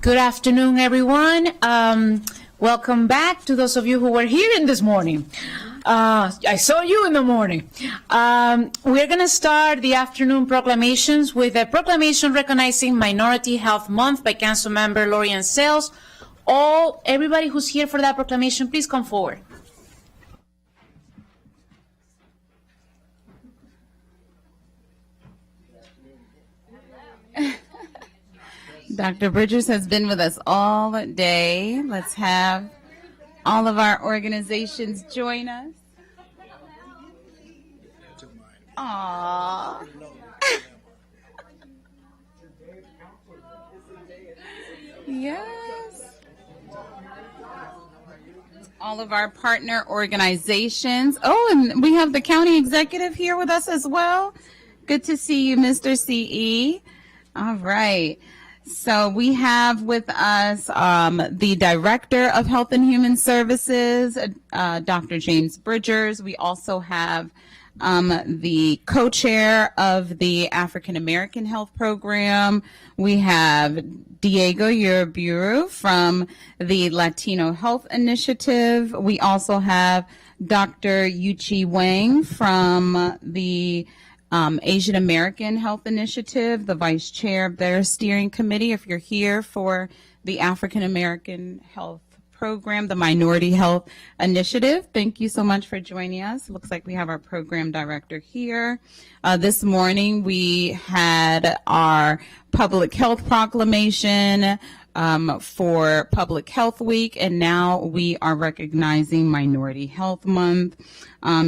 Good afternoon, everyone. Welcome back to those of you who were here in this morning. I saw you in the morning. We're going to start the afternoon proclamations with a proclamation recognizing Minority Health Month by Councilmember Lorian Sales. Everybody who's here for that proclamation, please come forward. Dr. Bridgers has been with us all day. Let's have all of our organizations join us. Aww. Yes. All of our partner organizations. Oh, and we have the county executive here with us as well. Good to see you, Mr. CE. All right. So we have with us the Director of Health and Human Services, Dr. James Bridgers. We also have the co-chair of the African American Health Program. We have Diego Uriburu from the Latino Health Initiative. We also have Dr. Yuchi Wang from the Asian American Health Initiative, the vice chair of their steering committee. If you're here for the African American Health Program, the Minority Health Initiative, thank you so much for joining us. Looks like we have our program director here. This morning we had our public health proclamation for Public Health Week, and now we are recognizing Minority Health Month.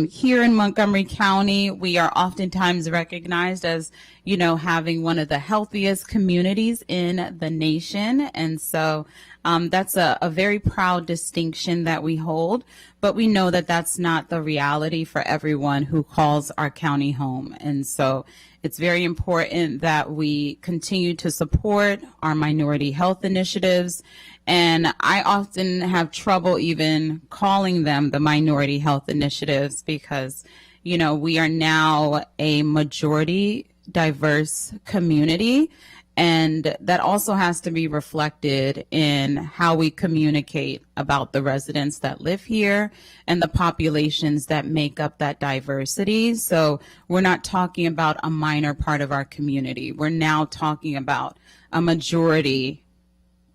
Here in Montgomery County, we are oftentimes recognized as, having one of the healthiest communities in the nation. And so that's a very proud distinction that we hold, but we know that that's not the reality for everyone who calls our county home. And so it's very important that we continue to support our minority health initiatives. And I often have trouble even calling them the minority health initiatives because, we are now a majority diverse community. And that also has to be reflected in how we communicate about the residents that live here and the populations that make up that diversity. So we're not talking about a minor part of our community. We're now talking about a majority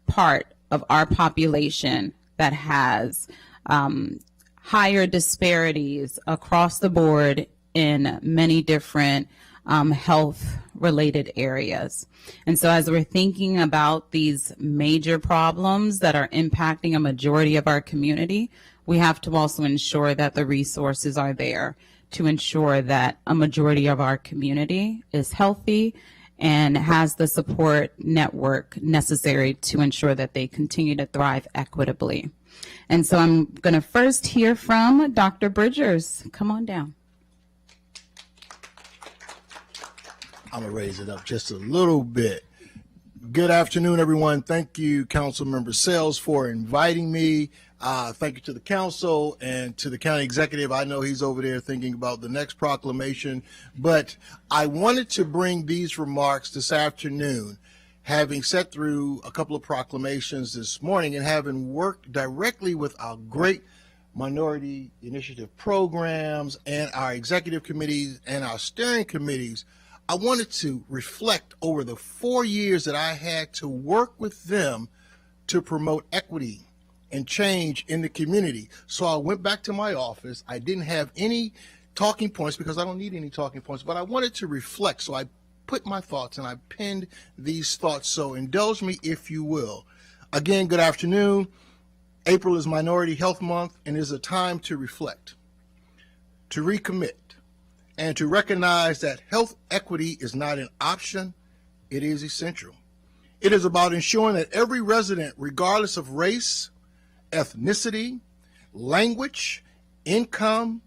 part of our population that has higher disparities across the board in many different health-related areas. And so as we're thinking about these major problems that are impacting a majority of our community, we have to also ensure that the resources are there to ensure that a majority of our community is healthy and has the support network necessary to ensure that they continue to thrive equitably. And so I'm going to first hear from Dr. Bridgers. Come on down. I'm going to raise it up just a little bit. Good afternoon, everyone. Thank you, Councilmember Sales, for inviting me. Thank you to the council and to the county executive. I know he's over there thinking about the next proclamation, but I wanted to bring these remarks this afternoon, having sat through a couple of proclamations this morning and having worked directly with our great minority initiative programs and our executive committees and our steering committees. I wanted to reflect over the 4 years that I had to work with them to promote equity and change in the community. So I went back to my office. I didn't have any talking points because I don't need any talking points, but I wanted to reflect. So I put my thoughts and I penned these thoughts. So indulge me if you will. Again, good afternoon. April is Minority Health Month and is a time to reflect, to recommit, and to recognize that health equity is not an option, it is essential. It is about ensuring that every resident, regardless of race, ethnicity, language, income,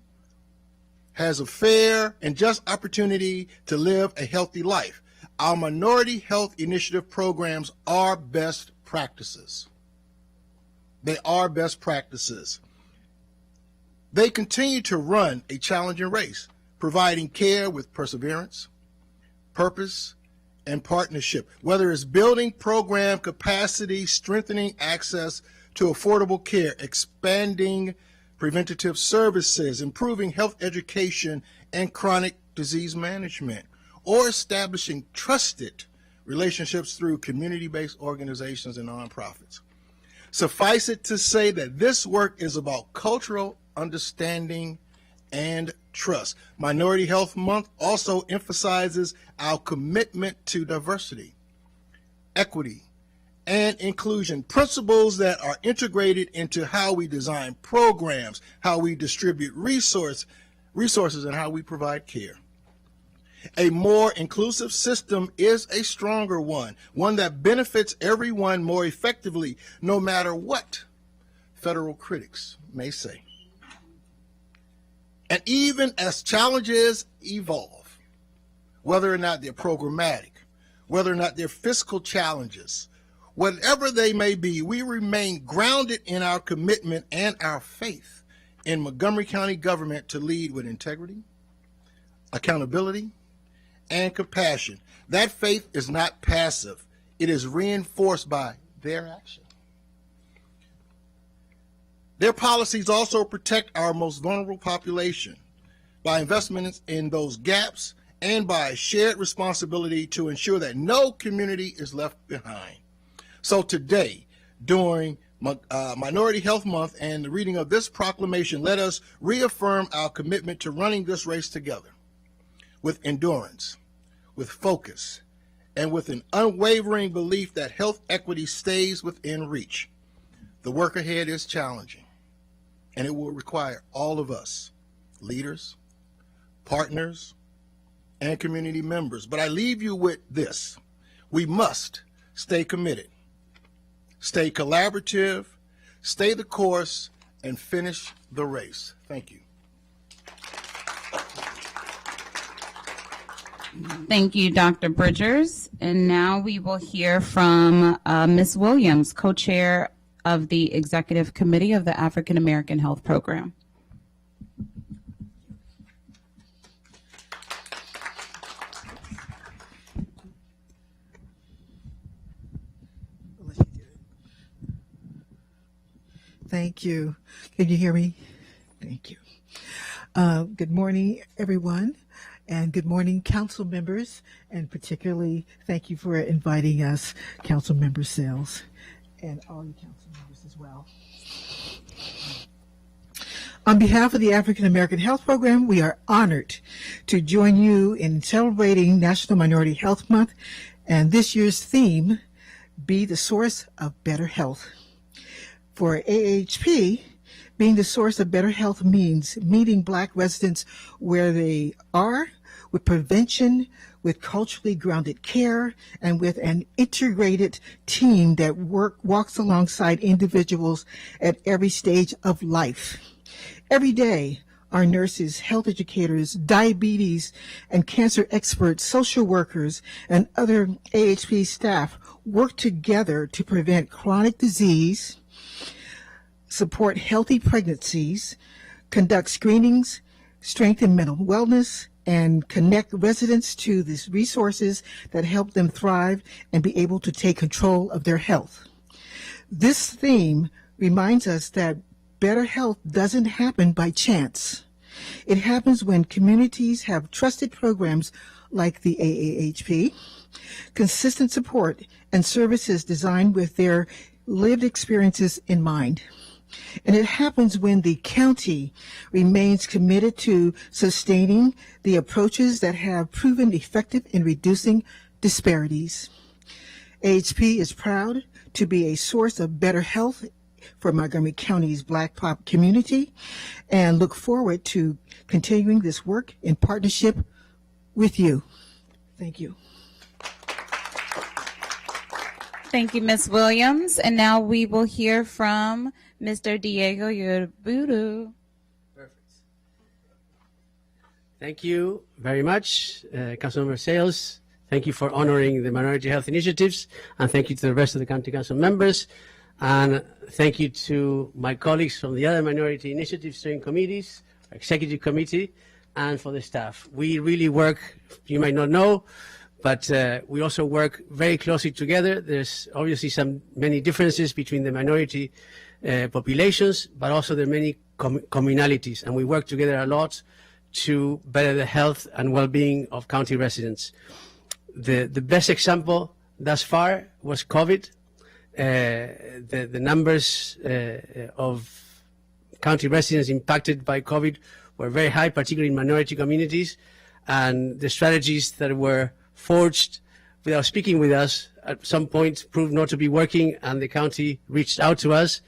has a fair and just opportunity to live a healthy life. Our Minority Health Initiative programs are best practices. They are best practices. They continue to run a challenging race, providing care with perseverance, purpose, and partnership, whether it's building program capacity, strengthening access to affordable care, expanding preventative services, improving health education and chronic disease management, or establishing trusted relationships through community-based organizations and nonprofits. Suffice it to say that this work is about cultural understanding and trust. Minority Health Month also emphasizes our commitment to diversity, equity, and inclusion, principles that are integrated into how we design programs, how we distribute resources, and how we provide care. A more inclusive system is a stronger one that benefits everyone more effectively, no matter what federal critics may say. And even as challenges evolve, whether or not they're programmatic, whether or not they're fiscal challenges, whatever they may be, we remain grounded in our commitment and our faith in Montgomery County government to lead with integrity, accountability, and compassion. That faith is not passive. It is reinforced by their action. Their policies also protect our most vulnerable population by investments in those gaps and by shared responsibility to ensure that no community is left behind. So today, during Minority Health Month and the reading of this proclamation, let us reaffirm our commitment to running this race together with endurance, with focus, and with an unwavering belief that health equity stays within reach. The work ahead is challenging, and it will require all of us, leaders, partners, and community members. But I leave you with this. We must stay committed, stay collaborative, stay the course, and finish the race. Thank you. Thank you, Dr. Bridgers. And now we will hear from Ms. Williams, co-chair of the Executive Committee of the African American Health Program. Thank you. Can you hear me? Thank you. Good morning, everyone, and good morning, council members, and particularly thank you for inviting us, Council Member Sales, and all you council members as well. On behalf of the African American Health Program, we are honored to join you in celebrating National Minority Health Month and this year's theme, Be the Source of Better Health. For AHP, being the source of better health means meeting Black residents where they are with prevention, with culturally grounded care, and with an integrated team that walks alongside individuals at every stage of life. Every day, our nurses, health educators, diabetes and cancer experts, social workers, and other AHP staff work together to prevent chronic disease, support healthy pregnancies, conduct screenings, strengthen mental wellness, and connect residents to these resources that help them thrive and be able to take control of their health. This theme reminds us that better health doesn't happen by chance. It happens when communities have trusted programs like the AAHP, consistent support, and services designed with their lived experiences in mind. And it happens when the county remains committed to sustaining the approaches that have proven effective in reducing disparities. AHP is proud to be a source of better health for Montgomery County's Black pop community and look forward to continuing this work in partnership with you. Thank you. Thank you, Ms. Williams. And now we will hear from Mr. Diego Yorubudu. Perfect. Thank you very much, Councilmember Sales. Thank you for honoring the minority health initiatives, and thank you to the rest of the county council members. And thank you to my colleagues from the other minority initiative steering committees, executive committee, and for the staff. We really work, you might not know, but we also work very closely together. There's obviously many differences between the minority populations, but also there are many communalities, and we work together a lot to better the health and well-being of county residents. The best example thus far was COVID. The numbers of county residents impacted by COVID were very high, particularly in minority communities, and the strategies that were forged without speaking with us at some point proved not to be working, and the county reached out to us.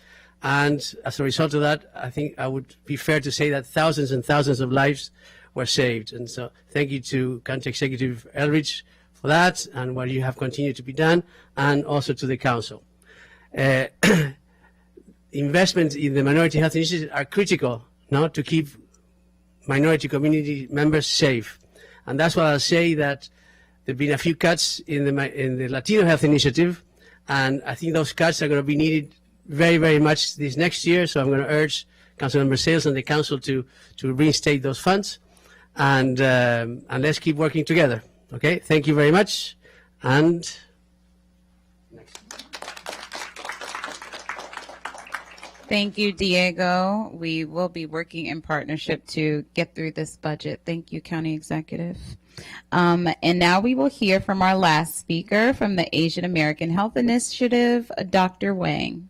And as a result of that, I think I would be fair to say that thousands and thousands of lives were saved. And so thank you to County Executive Eldridge for that and what you have continued to be done, and also to the council. Investments in the minority health initiatives are critical now to keep minority community members safe. And that's why I'll say that there have been a few cuts in the Latino Health Initiative, and I think those cuts are going to be needed very, very much this next year. So I'm going to urge Councilmember Sales and the council to reinstate those funds, and let's keep working together. Okay, thank you very much. And Thank you, Diego. We will be working in partnership to get through this budget. Thank you, County Executive. And now we will hear from our last speaker from the Asian American Health Initiative, Dr. Wang.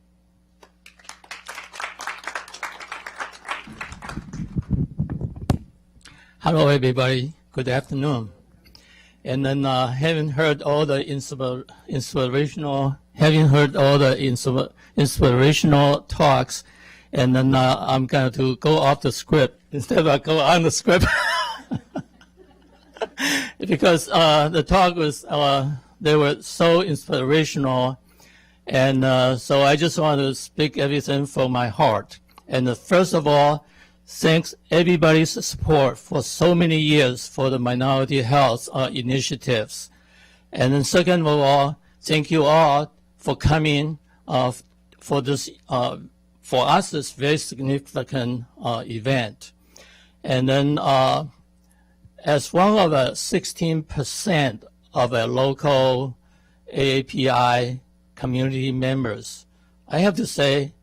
Hello, everybody. Good afternoon. And then having heard all the inspirational talks, and then I'm going to go off the script instead of go on the script. Because the talk was, they were so inspirational. And so I just want to speak everything from my heart. And first of all, thanks everybody's support for so many years for the minority health initiatives. And then second of all, thank you all for coming for this, for us, this very significant event. And then as one of the 16% of a local AAPI community members, I have to say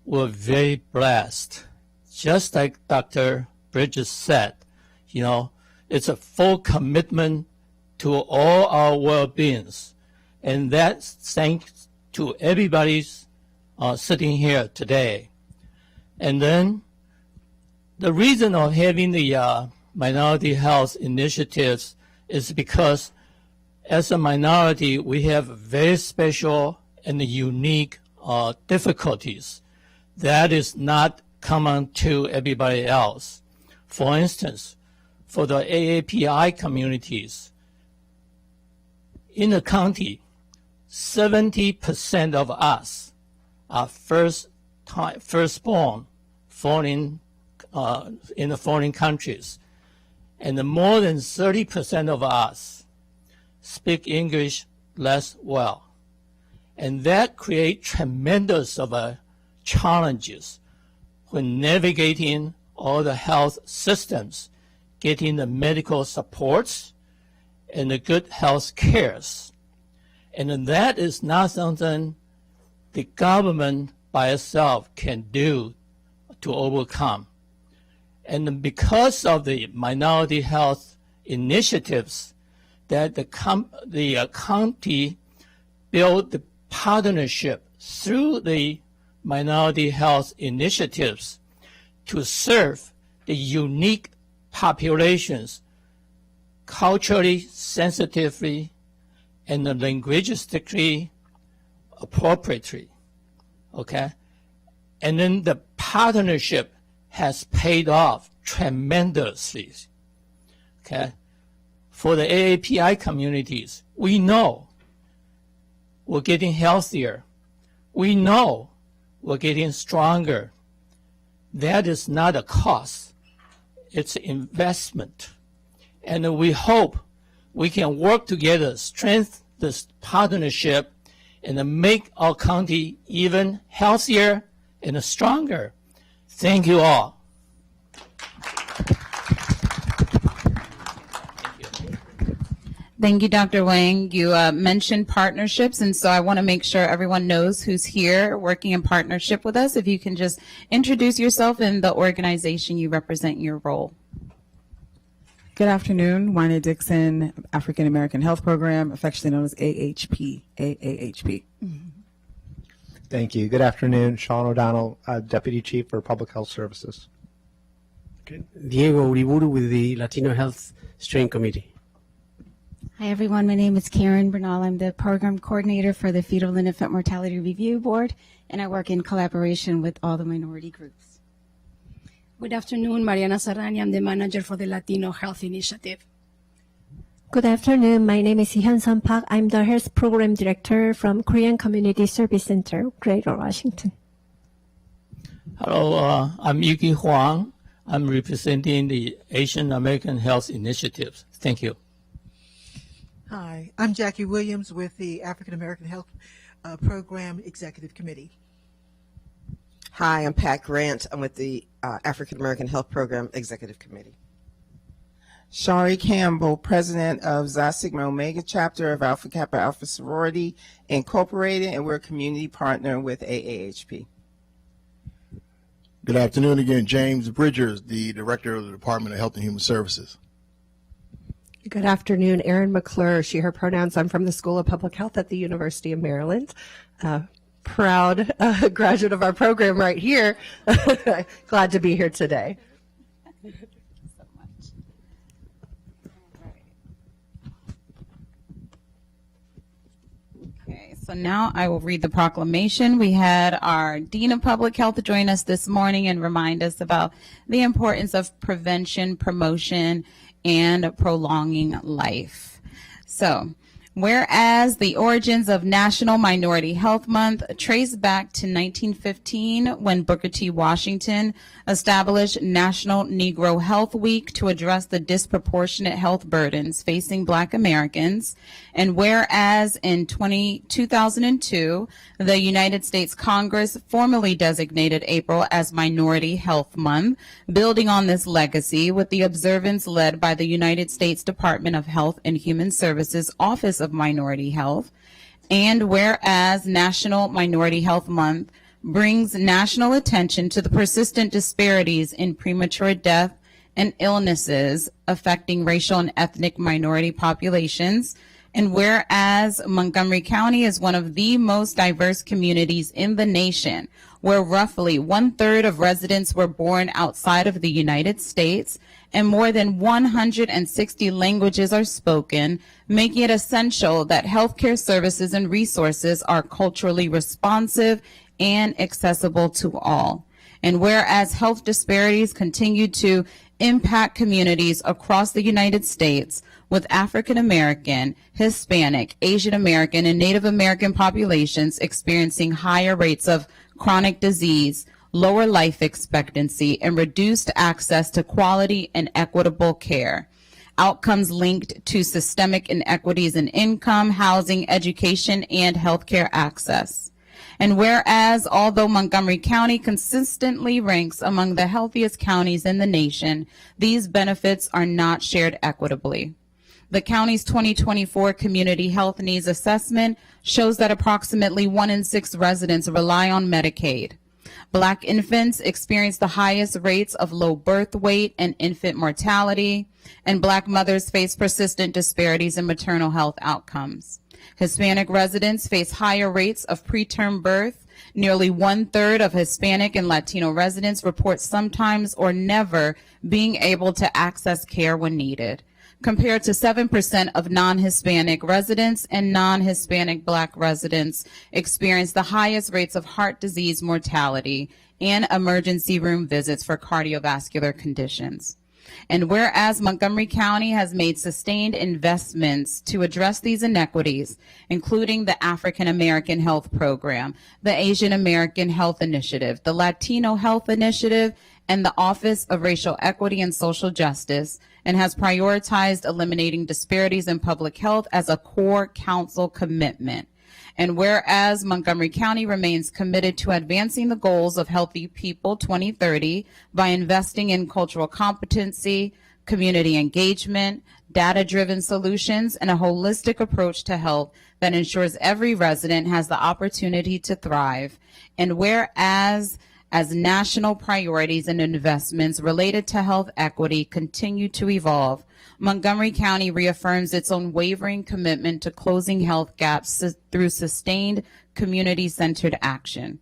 we're very blessed. Just like Dr. Bridges said, you know, it's a full commitment to all our well-beings. And that's thanks to everybody's sitting here today. And then the reason of having the minority health initiatives is because as a minority, we have very special and unique difficulties that is not common to everybody else. For instance, for the AAPI communities, in the county, 70% of us are firstborn in the foreign countries, and more than 30% of us speak English less well. And that creates tremendous challenges when navigating all the health systems, getting the medical supports and the good health cares. And that is not something the government by itself can do to overcome. And because of the minority health initiatives that the county built the partnership through the minority health initiatives to serve the unique populations culturally sensitively and linguistically appropriately, okay? And then the partnership has paid off tremendously, okay? For the AAPI communities, we know we're getting healthier. We know we're getting stronger. That is not a cost. It's an investment. And we hope we can work together, strengthen this partnership, and make our county even healthier and stronger. Thank you all. Thank you, Dr. Wang. You mentioned partnerships, and so I want to make sure everyone knows who's here working in partnership with us. If you can just introduce yourself and the organization you represent in your role. Good afternoon. Wynette Dixon, African American Health Program, affectionately known as AHP. AAHP. Thank you. Good afternoon. Sean O'Donnell, Deputy Chief for Public Health Services. Okay. Diego Uriburu with the Latino Health Steering Committee. Hi, everyone. My name is Karen Bernal. I'm the Program Coordinator for the Fetal and Infant Mortality Review Board, and I work in collaboration with all the minority groups. Good afternoon, Mariana Sarrani. I'm the manager for the Latino Health Initiative. Good afternoon. My name is Hyun-Sun Park. I'm the Health Program Director from Korean Community Service Center, Greater Washington. Hello, I'm Yuki Huang. I'm representing the Asian American Health Initiative. Thank you. Hi, I'm Jackie Williams with the African American Health Program Executive Committee. Hi, I'm Pat Grant. I'm with the African American Health Program Executive Committee. Shari Campbell, President of Xi Sigma Omega Chapter of Alpha Kappa Alpha Sorority Incorporated, and we're a community partner with AAHP. Good afternoon again. James Bridgers, the Director of the Department of Health and Human Services. Good afternoon. Erin McClure, she, her pronouns. I'm from the School of Public Health at the University of Maryland. Proud graduate of our program right here. Glad to be here today. Okay, so now I will read the proclamation. We had our Dean of Public Health join us this morning and remind us about the importance of prevention, promotion, and prolonging life. So, whereas the origins of National Minority Health Month trace back to 1915 when Booker T. Washington established National Negro Health Week to address the disproportionate health burdens facing Black Americans, and whereas in 2002, the United States Congress formally designated April as Minority Health Month, building on this legacy with the observance led by the United States Department of Health and Human Services Office of Minority Health, and whereas National Minority Health Month brings national attention to the persistent disparities in premature death and illnesses affecting racial and ethnic minority populations, and whereas Montgomery County is one of the most diverse communities in the nation, where roughly 1/3 of residents were born outside of the United States, and more than 160 languages are spoken, making it essential that healthcare services and resources are culturally responsive and accessible to all. And whereas health disparities continue to impact communities across the United States, with African American, Hispanic, Asian American, and Native American populations experiencing higher rates of chronic disease, lower life expectancy, and reduced access to quality and equitable care. Outcomes linked to systemic inequities in income, housing, education, and healthcare access. And whereas, although Montgomery County consistently ranks among the healthiest counties in the nation, these benefits are not shared equitably. The county's 2024 Community Health Needs Assessment shows that approximately 1 in 6 residents rely on Medicaid. Black infants experience the highest rates of low birth weight and infant mortality, and Black mothers face persistent disparities in maternal health outcomes. Hispanic residents face higher rates of preterm birth. Nearly 1/3 of Hispanic and Latino residents report sometimes or never being able to access care when needed, compared to 7% of non-Hispanic residents, and non-Hispanic Black residents experience the highest rates of heart disease mortality and emergency room visits for cardiovascular conditions. And whereas Montgomery County has made sustained investments to address these inequities, including the African American Health Program, the Asian American Health Initiative, the Latino Health Initiative, and the Office of Racial Equity and Social Justice, and has prioritized eliminating disparities in public health as a core council commitment. And whereas Montgomery County remains committed to advancing the goals of Healthy People 2030 by investing in cultural competency, community engagement, data-driven solutions, and a holistic approach to health that ensures every resident has the opportunity to thrive. And whereas as national priorities and investments related to health equity continue to evolve, Montgomery County reaffirms its unwavering commitment to closing health gaps through sustained community-centered action.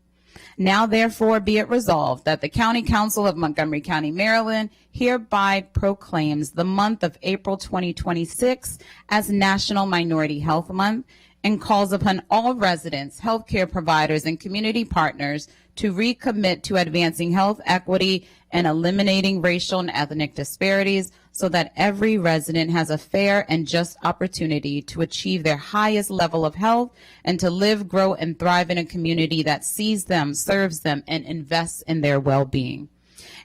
Now, therefore, be it resolved that the County Council of Montgomery County, Maryland, hereby proclaims the month of April 2026 as National Minority Health Month and calls upon all residents, healthcare providers, and community partners to recommit to advancing health equity and eliminating racial and ethnic disparities so that every resident has a fair and just opportunity to achieve their highest level of health and to live, grow, and thrive in a community that sees them, serves them, and invests in their well-being.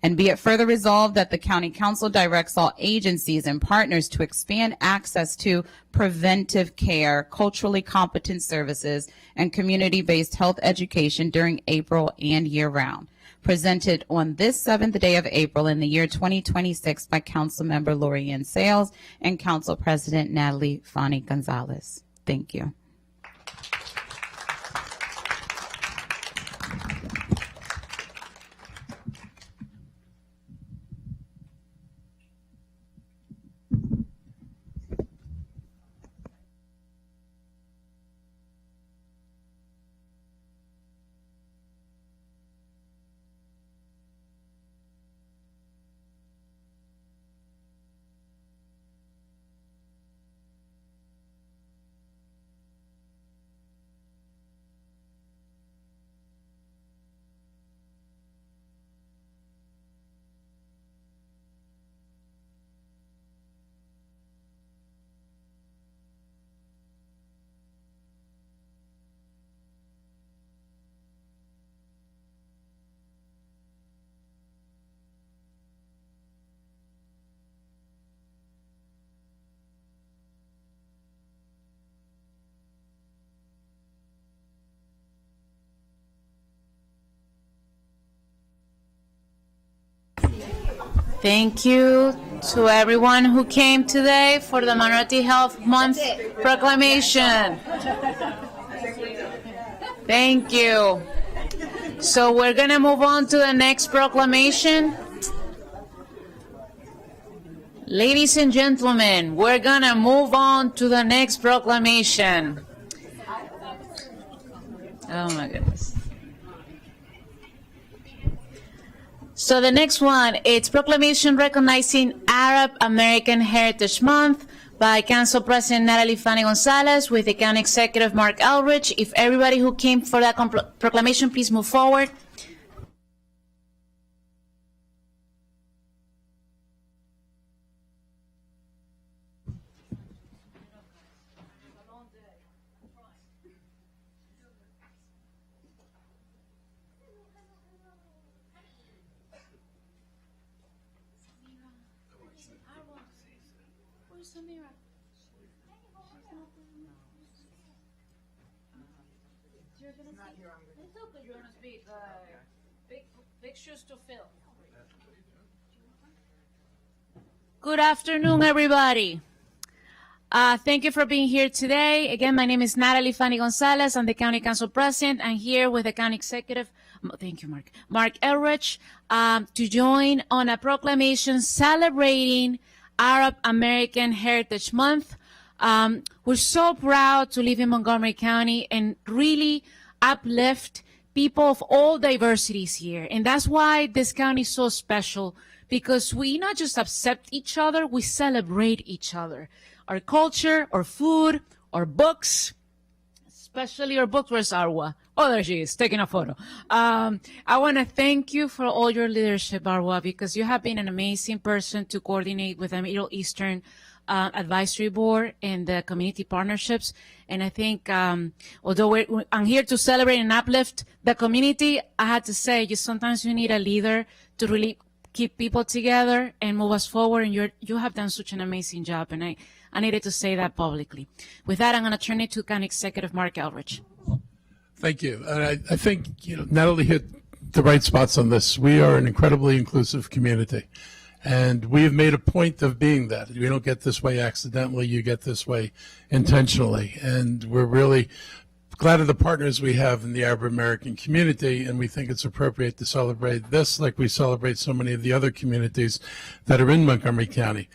And be it further resolved that the County Council directs all agencies and partners to expand access to preventive care, culturally competent services, and community-based health education during April and year-round. Presented on this 7th day of April in the year 2026 by Councilmember Lorianne Sales and Council President Natalie Fani Gonzalez. Thank you. Thank you to everyone who came today for the Minority Health Month proclamation. Thank you. So we're going to move on to the next proclamation. Ladies and gentlemen, we're going to move on to the next proclamation. Oh my goodness. So the next one, it's proclamation recognizing Arab American Heritage Month by Council President Natalie Fani Gonzalez with the County Executive Mark Elrich. If everybody who came for that proclamation, please move forward. Big shoes to fill. Good afternoon, everybody. Thank you for being here today. Again, my name is Natalie Fani Gonzalez. I'm the County Council President. I'm here with the County Executive, thank you, Mark Elrich, to join on a proclamation celebrating Arab American Heritage Month. We're so proud to live in Montgomery County and really uplift people of all diversities here. And that's why this county is so special, because we not just accept each other, we celebrate each other. Our culture, our food, our books, especially our books. Where's Arwa? Oh, there she is, taking a photo. I want to thank you for all your leadership, Arwa, because you have been an amazing person to coordinate with the Middle Eastern Advisory Board and the community partnerships. And I think, although I'm here to celebrate and uplift the community, I had to say, sometimes you need a leader to really keep people together and move us forward. And you have done such an amazing job. And I needed to say that publicly. With that, I'm going to turn it to County Executive Mark Elrich. Thank you. And I think, Natalie hit the right spots on this. We are an incredibly inclusive community. And we have made a point of being that. We don't get this way accidentally, you get this way intentionally. And we're really glad of the partners we have in the Arab American community, and we think it's appropriate to celebrate this like we celebrate so many of the other communities that are in Montgomery County.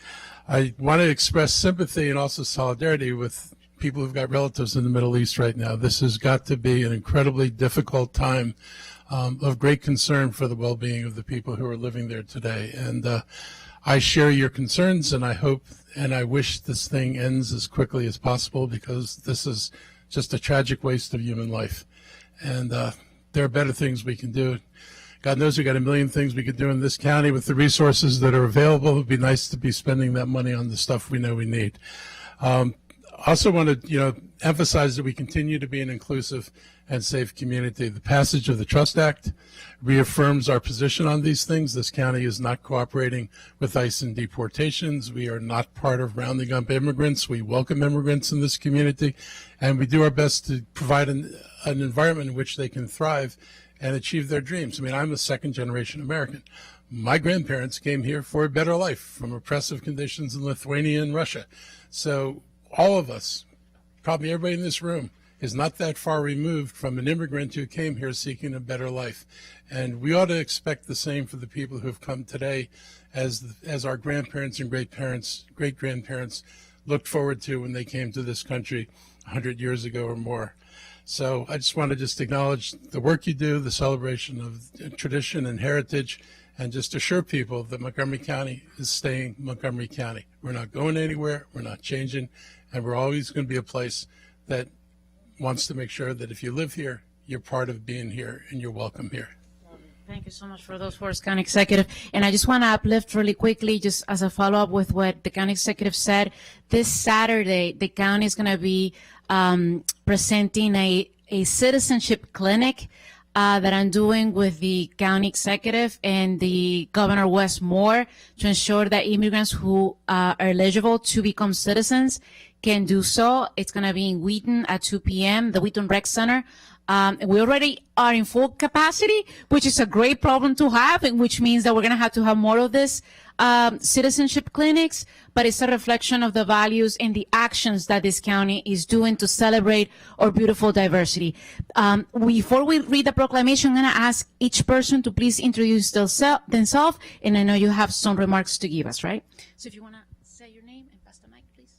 I want to express sympathy and also solidarity with people who've got relatives in the Middle East right now. This has got to be an incredibly difficult time of great concern for the well-being of the people who are living there today. And I share your concerns, and I hope and I wish this thing ends as quickly as possible, because this is just a tragic waste of human life. And there are better things we can do. God knows we've got a million things we could do in this county with the resources that are available. It would be nice to be spending that money on the stuff we know we need. Also want to, emphasize that we continue to be an inclusive and safe community. The passage of the Trust Act reaffirms our position on these things. This county is not cooperating with ICE and deportations. We are not part of rounding up immigrants. We welcome immigrants in this community, and we do our best to provide an environment in which they can thrive and achieve their dreams. I mean, I'm a second-generation American. My grandparents came here for a better life from oppressive conditions in Lithuania and Russia. So all of us, probably everybody in this room, is not that far removed from an immigrant who came here seeking a better life. And we ought to expect the same for the people who have come today as our grandparents and great-grandparents looked forward to when they came to this country 100 years ago or more. So I just want to acknowledge the work you do, the celebration of tradition and heritage, and just assure people that Montgomery County is staying Montgomery County. We're not going anywhere, we're not changing, and we're always going to be a place that wants to make sure that if you live here, you're part of being here and you're welcome here. Thank you so much for those words, County Executive. And I just want to uplift really quickly, just as a follow-up with what the County Executive said. This Saturday, the county is going to be presenting a citizenship clinic that I'm doing with the County Executive and the Governor Wes Moore to ensure that immigrants who are eligible to become citizens can do so. It's going to be in Wheaton at 2 p.m., the Wheaton Rec Center. We already are in full capacity, which is a great problem to have, and which means that we're going to have more of this citizenship clinics, but it's a reflection of the values and the actions that this county is doing to celebrate our beautiful diversity. Before we read the proclamation, I'm going to ask each person to please introduce themselves, and I know you have some remarks to give us, right? So if you want to say your name and pass the mic, please.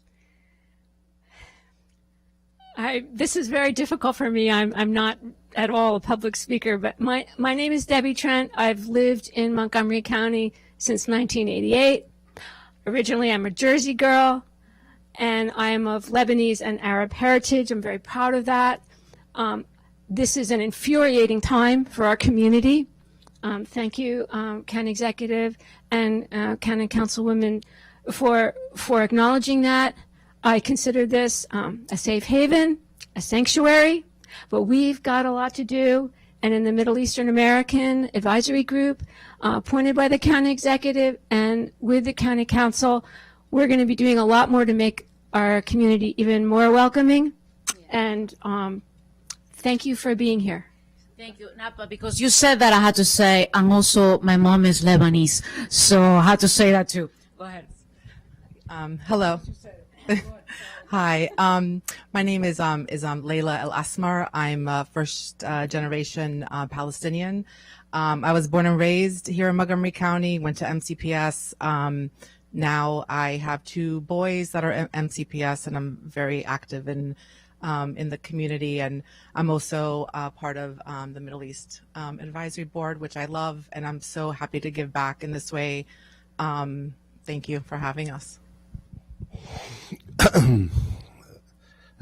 This is very difficult for me. I'm not at all a public speaker, but my name is Debbie Trent. I've lived in Montgomery County since 1988. Originally, I'm a Jersey girl, and I'm of Lebanese and Arab heritage. I'm very proud of that. This is an infuriating time for our community. Thank you, County Executive and County Councilwoman, for acknowledging that. I consider this a safe haven, a sanctuary, but we've got a lot to do. And in the Middle Eastern American Advisory Group, appointed by the County Executive and with the County Council, we're going to be doing a lot more to make our community even more welcoming. And thank you for being here. Thank you, Napa, because you said that, I had to say, and also my mom is Lebanese, so I had to say that too. Go ahead. Hello. Hi, my name is Layla El Asmar. I'm a first generation Palestinian. I was born and raised here in Montgomery County, went to MCPS. Now I have 2 boys that are MCPS, and I'm very active in the community. And I'm also part of the Middle East Advisory Board, which I love, and I'm so happy to give back in this way. Thank you for having us.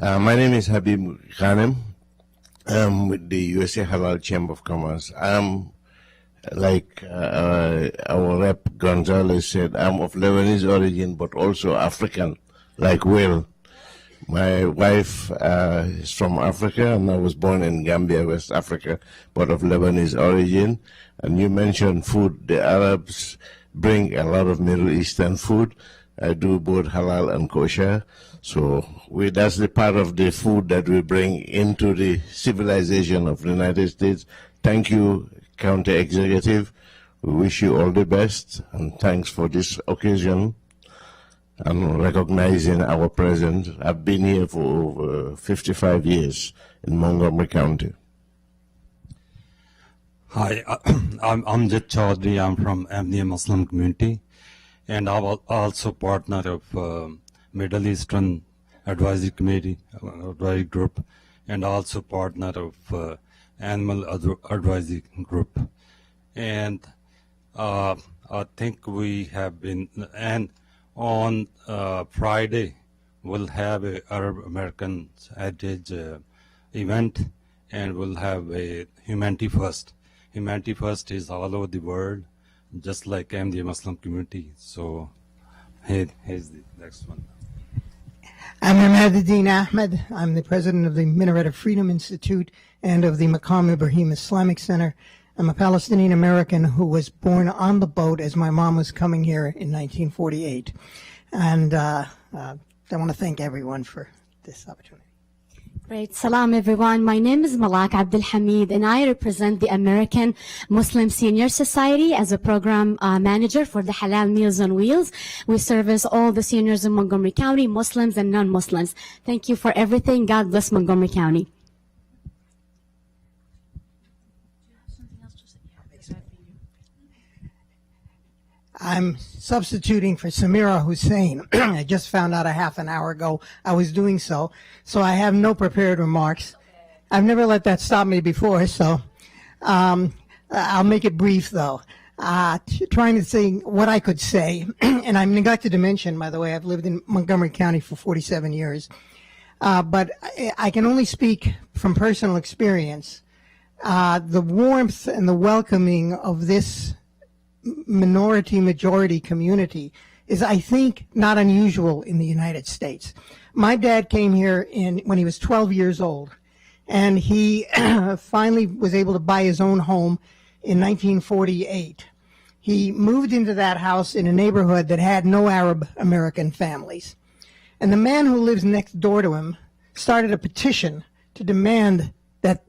My name is Habib Ghanem. I'm with the USA Halal Chamber of Commerce. I'm, like our rep Gonzalez said, I'm of Lebanese origin, but also African, like Will. My wife is from Africa, and I was born in Gambia, West Africa, but of Lebanese origin. And you mentioned food. The Arabs bring a lot of Middle Eastern food. I do both halal and kosher. So that's the part of the food that we bring into the civilization of the United States. Thank you, County Executive, We wish you all the best, and thanks for this occasion and recognizing our presence. I've been here for over 55 years in Montgomery County. Hi, I'm Amjad Chaudhry. I'm from Ahmadiyya Muslim community, and I'm also partner of Middle Eastern Advisory Committee, Advisory Group, and also partner of Animal Advisory Group. And I think we have been, and on Friday, we'll have a Arab American Heritage event, and we'll have a Humanity First. Humanity First is all over the world, just like Ahmadiyya Muslim community. So here's the next one. I'm Ahmaduddin Ahmed. I'm the president of the Minaret of Freedom Institute and of the Maqam Ibrahim Islamic Center. I'm a Palestinian American who was born on the boat as my mom was coming here in 1948. And I want to thank everyone for this opportunity. Great. Salam, everyone. My name is Malak Abdul Hamid, and I represent the American Muslim Senior Society as a program manager for the Halal Meals on Wheels. We service all the seniors in Montgomery County, Muslims and non-Muslims. Thank you for everything. God bless Montgomery County. I'm substituting for Samira Hussein. I just found out a half an hour ago I was doing so I have no prepared remarks. I've never let that stop me before, so I'll make it brief, though. Trying to think what I could say, and I neglected to mention, by the way, I've lived in Montgomery County for 47 years, but I can only speak from personal experience. The warmth and the welcoming of this majority community is, I think, not unusual in the United States. My dad came here when he was 12 years old, and he finally was able to buy his own home in 1948. He moved into that house in a neighborhood that had no Arab American families. And the man who lives next door to him started a petition to demand that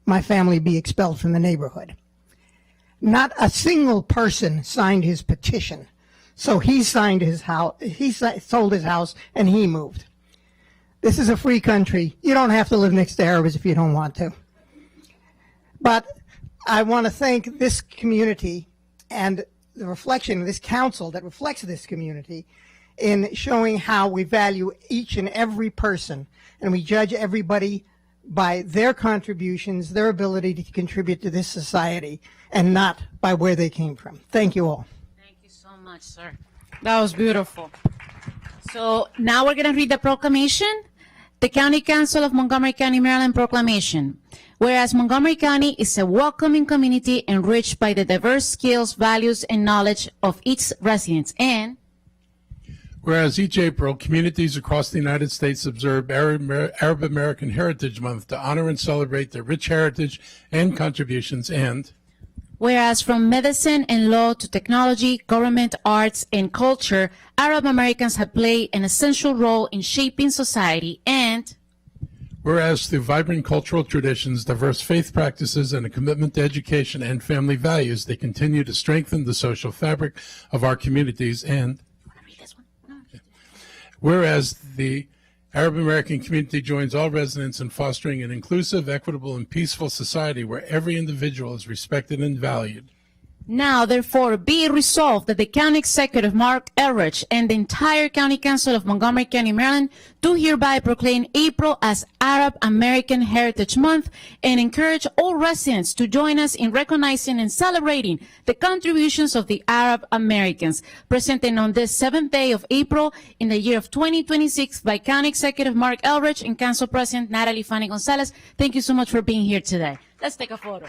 my family be expelled from the neighborhood. Not a single person signed his petition. So he signed his house, sold his house, and he moved. This is a free country. You don't have to live next to Arabs if you don't want to. But I want to thank this community and the reflection of this council that reflects this community in showing how we value each and every person, and we judge everybody by their contributions, their ability to contribute to this society, and not by where they came from. Thank you all. Thank you so much, sir. That was beautiful. So now we're going to read the proclamation. The County Council of Montgomery County, Maryland proclamation. Whereas Montgomery County is a welcoming community enriched by the diverse skills, values, and knowledge of its residents. And whereas each April, communities across the United States observe Arab American Heritage Month to honor and celebrate their rich heritage and contributions. And whereas from medicine and law to technology, government, arts, and culture, Arab Americans have played an essential role in shaping society. And whereas through vibrant cultural traditions, diverse faith practices, and a commitment to education and family values, they continue to strengthen the social fabric of our communities. And whereas the Arab American community joins all residents in fostering an inclusive, equitable, and peaceful society where every individual is respected and valued. now, therefore, be it resolved that the County Executive, Mark Elrich, and the entire County Council of Montgomery County, Maryland, do hereby proclaim April as Arab American Heritage Month and encourage all residents to join us in recognizing and celebrating the contributions of the Arab Americans, presented on this 7th day of April in the year of 2026 by County Executive Mark Elrich and Council President Natalie Fanny Gonzalez. Thank you so much for being here today. Let's take a photo.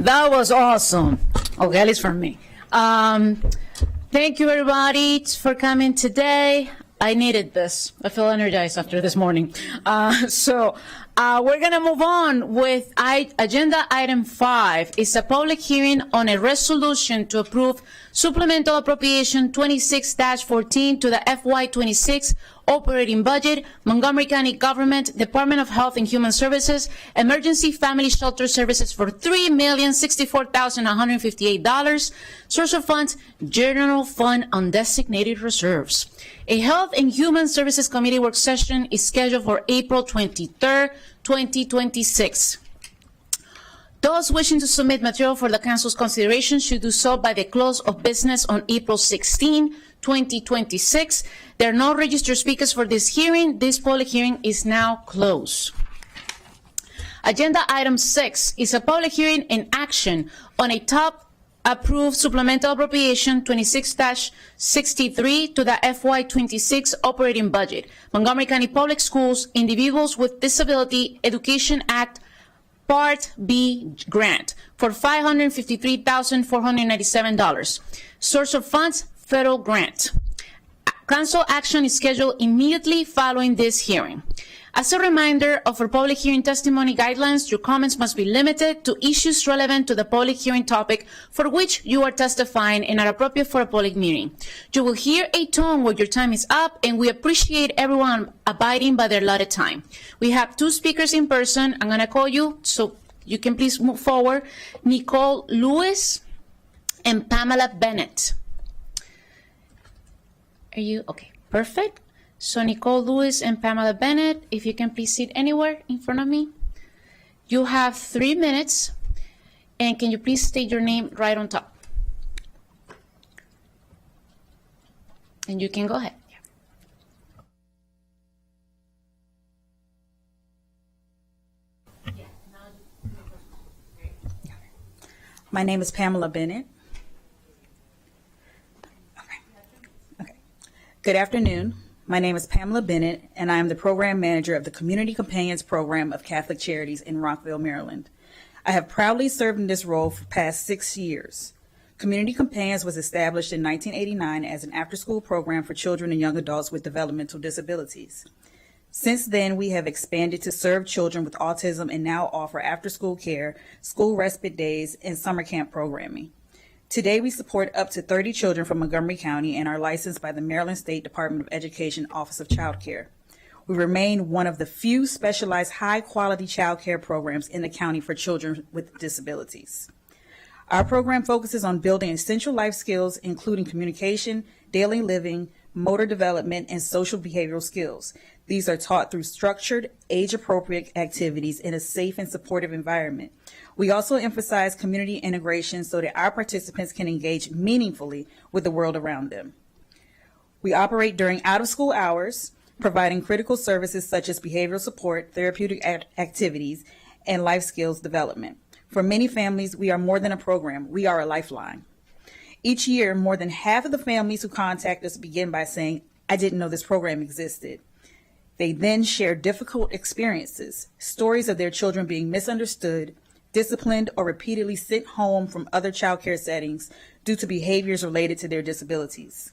That was awesome. Okay, at least for me. Thank you, everybody, for coming today. I needed this. I feel energized after this morning. So we're going to move on with agenda item 5. It's a public hearing on a resolution to approve supplemental appropriation 26-14 to the FY26 operating budget, Montgomery County Government, Department of Health and Human Services, Emergency Family Shelter Services for $3,064,158. Source of funds, General Fund Undesignated Reserves. A Health and Human Services Committee work session is scheduled for April 23rd, 2026. Those wishing to submit material for the Council's consideration should do so by the close of business on April 16, 2026. There are no registered speakers for this hearing. This public hearing is now closed. Agenda item 6 is a public hearing in action on a top approved supplemental appropriation 26-63 to the FY26 operating budget, Montgomery County Public Schools, Individuals with Disability Education Act, Part B grant for $553,497. Source of funds, federal grant. Council action is scheduled immediately following this hearing. As a reminder of our public hearing testimony guidelines, your comments must be limited to issues relevant to the public hearing topic for which you are testifying and are appropriate for a public meeting. You will hear a tone when your time is up, and we appreciate everyone abiding by their allotted time. We have 2 speakers in person. I'm going to call you so you can please move forward. Nicole Lewis and Pamela Bennett. Are you okay? Perfect. So Nicole Lewis and Pamela Bennett, if you can please sit anywhere in front of me. You have 3 minutes, and can you please state your name right on top? And you can go ahead. My name is Pamela Bennett. Okay. Good afternoon. My name is Pamela Bennett, and I am the Program Manager of the Community Companions Program of Catholic Charities in Rockville, Maryland. I have proudly served in this role for the past 6 years. Community Companions was established in 1989 as an after-school program for children and young adults with developmental disabilities. Since then, we have expanded to serve children with autism and now offer after-school care, school respite days, and summer camp programming. Today, we support up to 30 children from Montgomery County and are licensed by the Maryland State Department of Education Office of Child Care. We remain one of the few specialized high-quality child care programs in the county for children with disabilities. Our program focuses on building essential life skills, including communication, daily living, motor development, and social behavioral skills. These are taught through structured, age-appropriate activities in a safe and supportive environment. We also emphasize community integration so that our participants can engage meaningfully with the world around them. We operate during out-of-school hours, providing critical services such as behavioral support, therapeutic activities, and life skills development. For many families, we are more than a program. We are a lifeline. Each year, more than half of the families who contact us begin by saying, "I didn't know this program existed." They then share difficult experiences, stories of their children being misunderstood, disciplined, or repeatedly sent home from other child care settings due to behaviors related to their disabilities.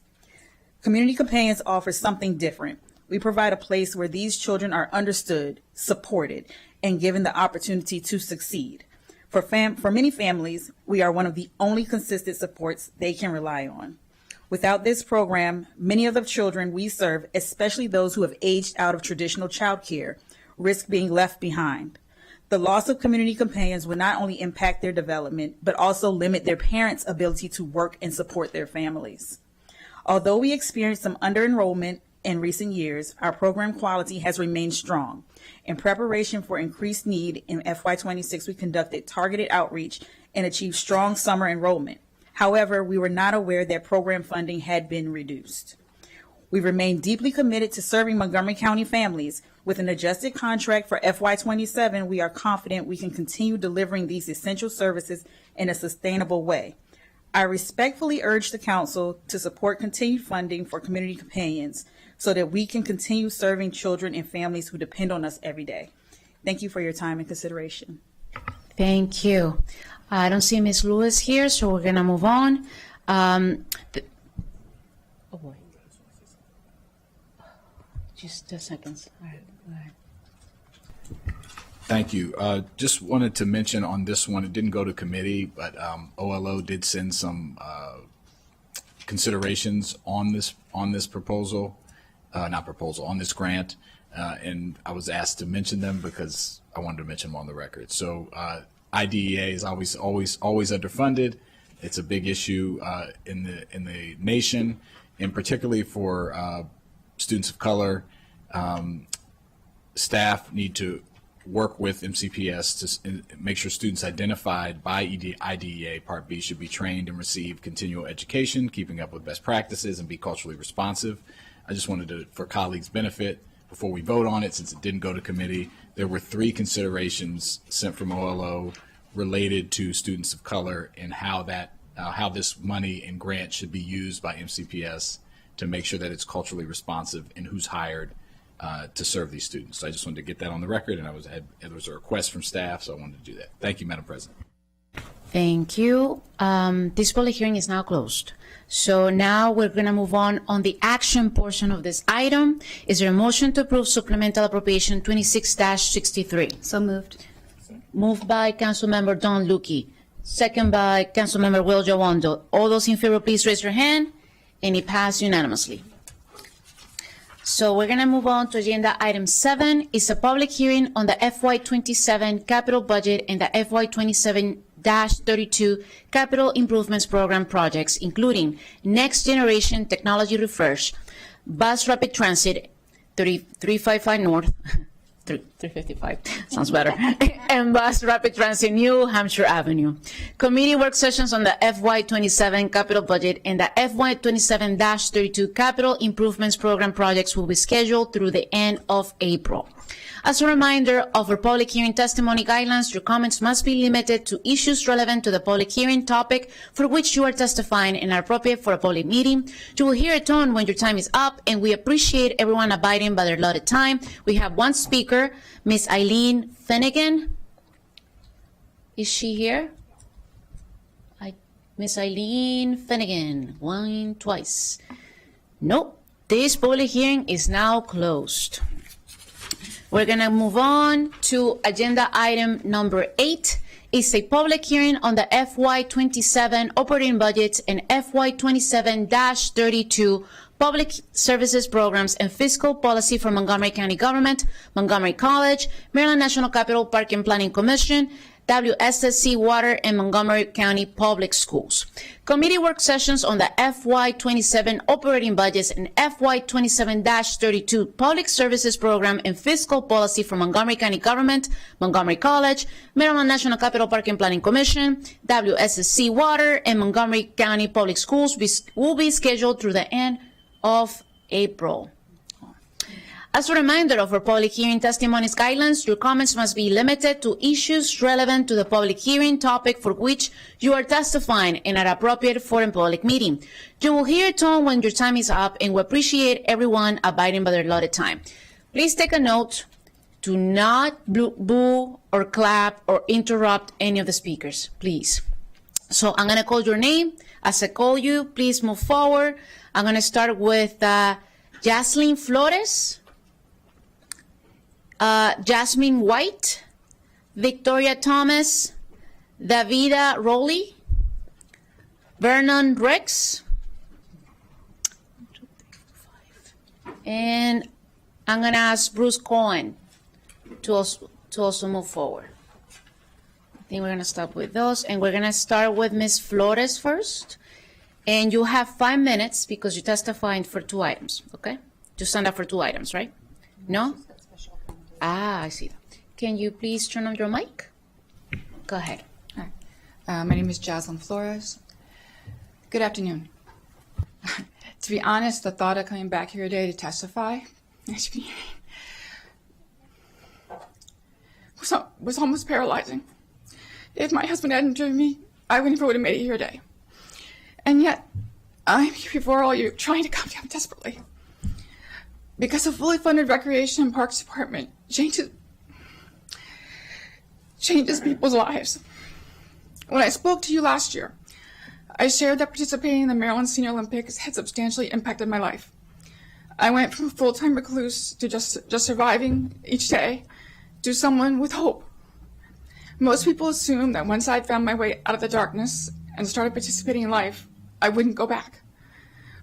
Community Companions offers something different. We provide a place where these children are understood, supported, and given the opportunity to succeed. For many families, we are one of the only consistent supports they can rely on. Without this program, many of the children we serve, especially those who have aged out of traditional child care, risk being left behind. The loss of Community Companions will not only impact their development, but also limit their parents' ability to work and support their families. Although we experienced some under-enrollment in recent years, our program quality has remained strong. In preparation for increased need in FY26, we conducted targeted outreach and achieved strong summer enrollment. However, we were not aware that program funding had been reduced. We remain deeply committed to serving Montgomery County families. With an adjusted contract for FY27, we are confident we can continue delivering these essential services in a sustainable way. I respectfully urge the Council to support continued funding for Community Companions so that we can continue serving children and families who depend on us every day. Thank you for your time and consideration. Thank you. I don't see Ms. Lewis here, so we're going to move on. Just a second. All right, go ahead. Thank you. Just wanted to mention on this one, it didn't go to committee, but OLO did send some considerations on this proposal, on this grant, and I was asked to mention them because I wanted to mention them on the record. So IDEA is always underfunded. It's a big issue in the nation, and particularly for students of color. Staff need to work with MCPS to make sure students identified by IDEA Part B should be trained and receive continual education, keeping up with best practices, and be culturally responsive. I just wanted to, for colleagues' benefit, before we vote on it, since it didn't go to committee, there were 3 considerations sent from OLO related to students of color and how this money and grant should be used by MCPS to make sure that it's culturally responsive and who's hired to serve these students. So I just wanted to get that on the record, and there was a request from staff, so I wanted to do that. Thank you, Madam President. Thank you. This public hearing is now closed. So now we're going to move on the action portion of this item. Is there a motion to approve supplemental appropriation 26-63? So moved. Moved by Councilmember Don Lukey, second by Councilmember Will Jawando. All those in favor, please raise your hand, and it passed unanimously. So we're going to move on to agenda item 7. It's a public hearing on the FY27 capital budget and the FY27-32 capital improvements program projects, including next generation technology refresh, bus rapid transit 355 North, 355, sounds better, and bus rapid transit New Hampshire Avenue. Committee work sessions on the FY27 capital budget and the FY27-32 capital improvements program projects will be scheduled through the end of April. As a reminder of our public hearing testimony guidelines, your comments must be limited to issues relevant to the public hearing topic for which you are testifying and are appropriate for a public meeting. You will hear a tone when your time is up, and we appreciate everyone abiding by their allotted time. We have one speaker, Ms. Eileen Finnegan. Is she here? Ms. Eileen Finnegan, one, twice. Nope. This public hearing is now closed. We're going to move on to agenda item number 8. It's a public hearing on the FY27 operating budgets and FY27-32 public services programs and fiscal policy for Montgomery County Government, Montgomery College, Maryland National Capital Park and Planning Commission, WSSC Water, and Montgomery County Public Schools. Committee work sessions on the FY27 operating budgets and FY27-32 public services program and fiscal policy for Montgomery County Government, Montgomery College, Maryland National Capital Park and Planning Commission, WSSC Water, and Montgomery County Public Schools will be scheduled through the end of April. As a reminder of our public hearing testimonies guidelines, your comments must be limited to issues relevant to the public hearing topic for which you are testifying and are appropriate for a public meeting. You will hear a tone when your time is up, and we appreciate everyone abiding by their allotted time. Please take a note. Do not boo or clap or interrupt any of the speakers, please. So I'm going to call your name. As I call you, please move forward. I'm going to start with Jaslyn Flores. Jasmine White, Victoria Thomas, Davida Rowley, Vernon Rex, and I'm going to ask Bruce Cohen to also move forward. I think we're going to stop with those, and we're going to start with Ms. Flores first. And you have 5 minutes because you're testifying for 2 items, okay? You signed up for 2 items, right? No? I see. Can you please turn on your mic? Go ahead. Hi. My name is Jaslyn Flores. Good afternoon. To be honest, the thought of coming back here today to testify, as you can hear, was almost paralyzing. If my husband hadn't driven me, I never would have made it here today. And yet, I'm here before all you, trying to calm down desperately. Because a fully funded Recreation and Parks Department changes changes people's lives. When I spoke to you last year, I shared that participating in the Maryland Senior Olympics had substantially impacted my life. I went from a full-time recluse to just surviving each day to someone with hope. Most people assume that once I'd found my way out of the darkness and started participating in life, I wouldn't go back.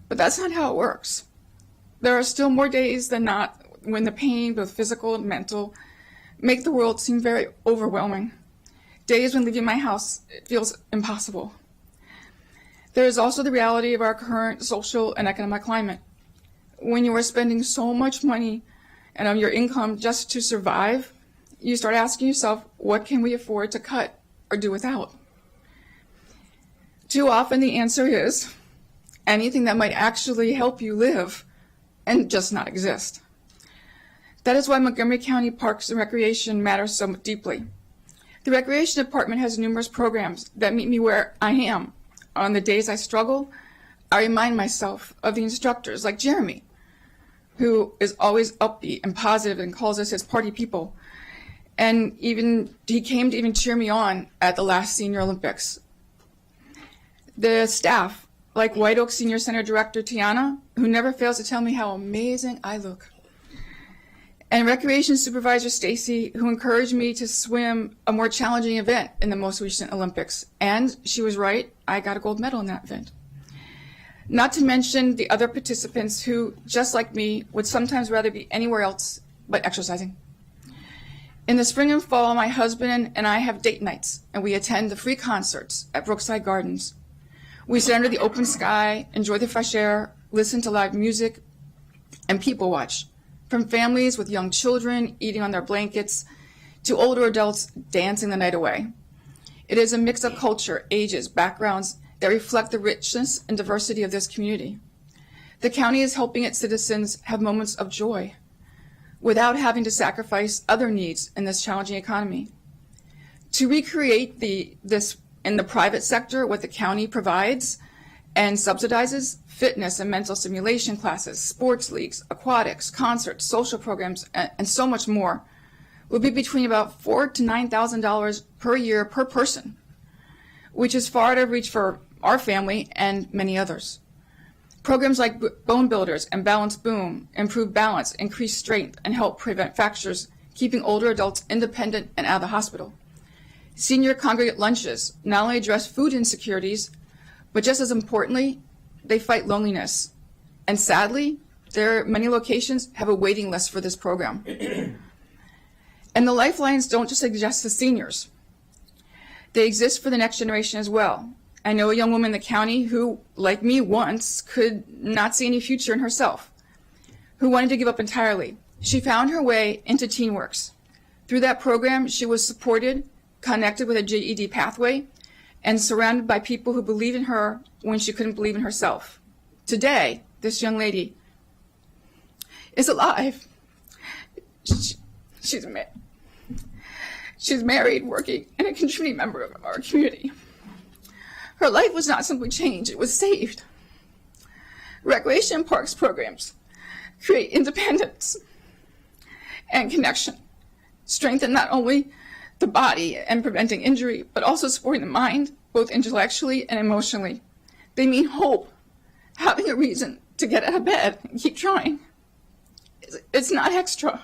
But that's not how it works. There are still more days than not when the pain, both physical and mental, make the world seem very overwhelming. Days when leaving my house feels impossible. There is also the reality of our current social and economic climate. When you are spending so much money and of your income just to survive, you start asking yourself, what can we afford to cut or do without? Too often the answer is anything that might actually help you live and just not exist. That is why Montgomery County Parks and Recreation matters so deeply. The Recreation Department has numerous programs that meet me where I am. On the days I struggle, I remind myself of the instructors like Jeremy, who is always upbeat and positive and calls us his party people. And he came to even cheer me on at the last Senior Olympics. The staff, like White Oak Senior Center Director Tiana, who never fails to tell me how amazing I look. And Recreation Supervisor Stacy, who encouraged me to swim a more challenging event in the most recent Olympics. And she was right, I got a gold medal in that event. Not to mention the other participants who, just like me, would sometimes rather be anywhere else but exercising. In the spring and fall, my husband and I have date nights, and we attend the free concerts at Brookside Gardens. We sit under the open sky, enjoy the fresh air, listen to live music, and people watch. From families with young children eating on their blankets to older adults dancing the night away. It is a mix of culture, ages, backgrounds that reflect the richness and diversity of this community. The county is helping its citizens have moments of joy without having to sacrifice other needs in this challenging economy. To recreate this in the private sector, what the county provides and subsidizes, fitness and mental stimulation classes, sports leagues, aquatics, concerts, social programs, and so much more, will be between about $4,000 to $9,000 per year per person, which is far out of reach for our family and many others. Programs like Bone Builders and Balance Boom improve balance, increase strength, and help prevent fractures, keeping older adults independent and out of the hospital. Senior congregate lunches not only address food insecurities, but just as importantly, they fight loneliness. And sadly, many locations have a waiting list for this program. And the lifelines don't just exist for seniors. They exist for the next generation as well. I know a young woman in the county who, like me once, could not see any future in herself, who wanted to give up entirely. She found her way into TeenWorks. Through that program, she was supported, connected with a GED pathway, and surrounded by people who believed in her when she couldn't believe in herself. Today, this young lady is alive. She's married, working, and a contributing member of our community. Her life was not simply changed, it was saved. Recreation and parks programs create independence and connection, strengthen not only the body and preventing injury, but also supporting the mind, both intellectually and emotionally. They mean hope, having a reason to get out of bed and keep trying. It's not extra.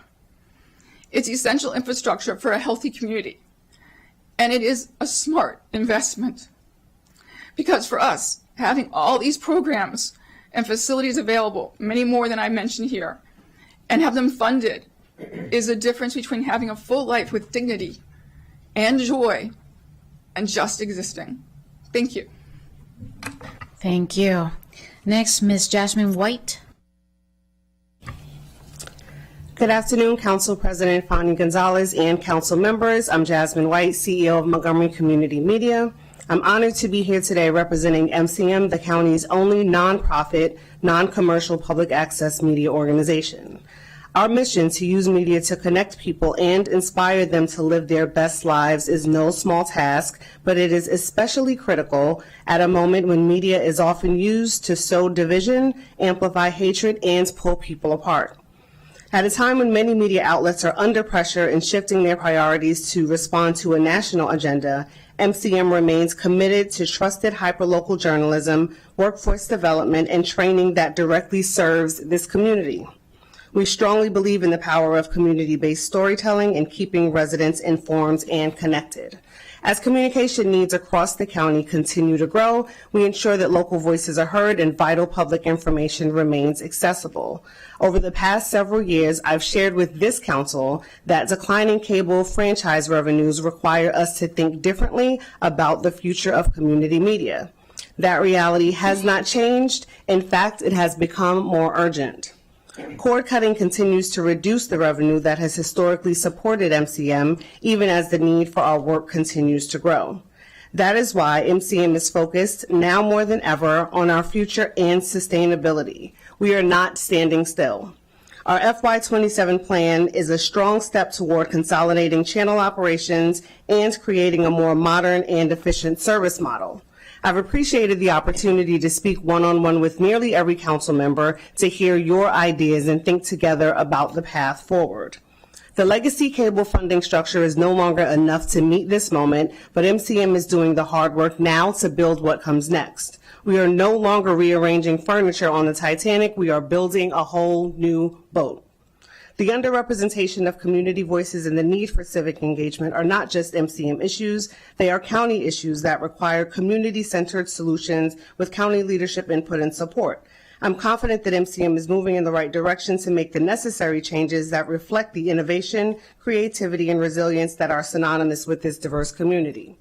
It's essential infrastructure for a healthy community. And it is a smart investment. Because for us, having all these programs and facilities available, many more than I mentioned here, and have them funded is the difference between having a full life with dignity and joy and just existing. Thank you. Thank you. Next, Ms. Jasmine White. Good afternoon, Council President Fani Gonzalez and Council members. I'm Jasmine White, CEO of Montgomery Community Media. I'm honored to be here today representing MCM, the county's only nonprofit, non-commercial public access media organization. Our mission to use media to connect people and inspire them to live their best lives is no small task, but it is especially critical at a moment when media is often used to sow division, amplify hatred, and pull people apart. At a time when many media outlets are under pressure and shifting their priorities to respond to a national agenda, MCM remains committed to trusted hyperlocal journalism, workforce development, and training that directly serves this community. We strongly believe in the power of community-based storytelling and keeping residents informed and connected. As communication needs across the county continue to grow, we ensure that local voices are heard and vital public information remains accessible. Over the past several years, I've shared with this council that declining cable franchise revenues require us to think differently about the future of community media. That reality has not changed. In fact, it has become more urgent. Cord cutting continues to reduce the revenue that has historically supported MCM, even as the need for our work continues to grow. That is why MCM is focused, now more than ever, on our future and sustainability. We are not standing still. Our FY27 plan is a strong step toward consolidating channel operations and creating a more modern and efficient service model. I've appreciated the opportunity to speak one-on-one with nearly every council member to hear your ideas and think together about the path forward. The legacy cable funding structure is no longer enough to meet this moment, but MCM is doing the hard work now to build what comes next. We are no longer rearranging furniture on the Titanic. We are building a whole new boat. The underrepresentation of community voices and the need for civic engagement are not just MCM issues, they are county issues that require community-centered solutions with county leadership input and support. I'm confident that MCM is moving in the right direction to make the necessary changes that reflect the innovation, creativity, and resilience that are synonymous with this diverse community.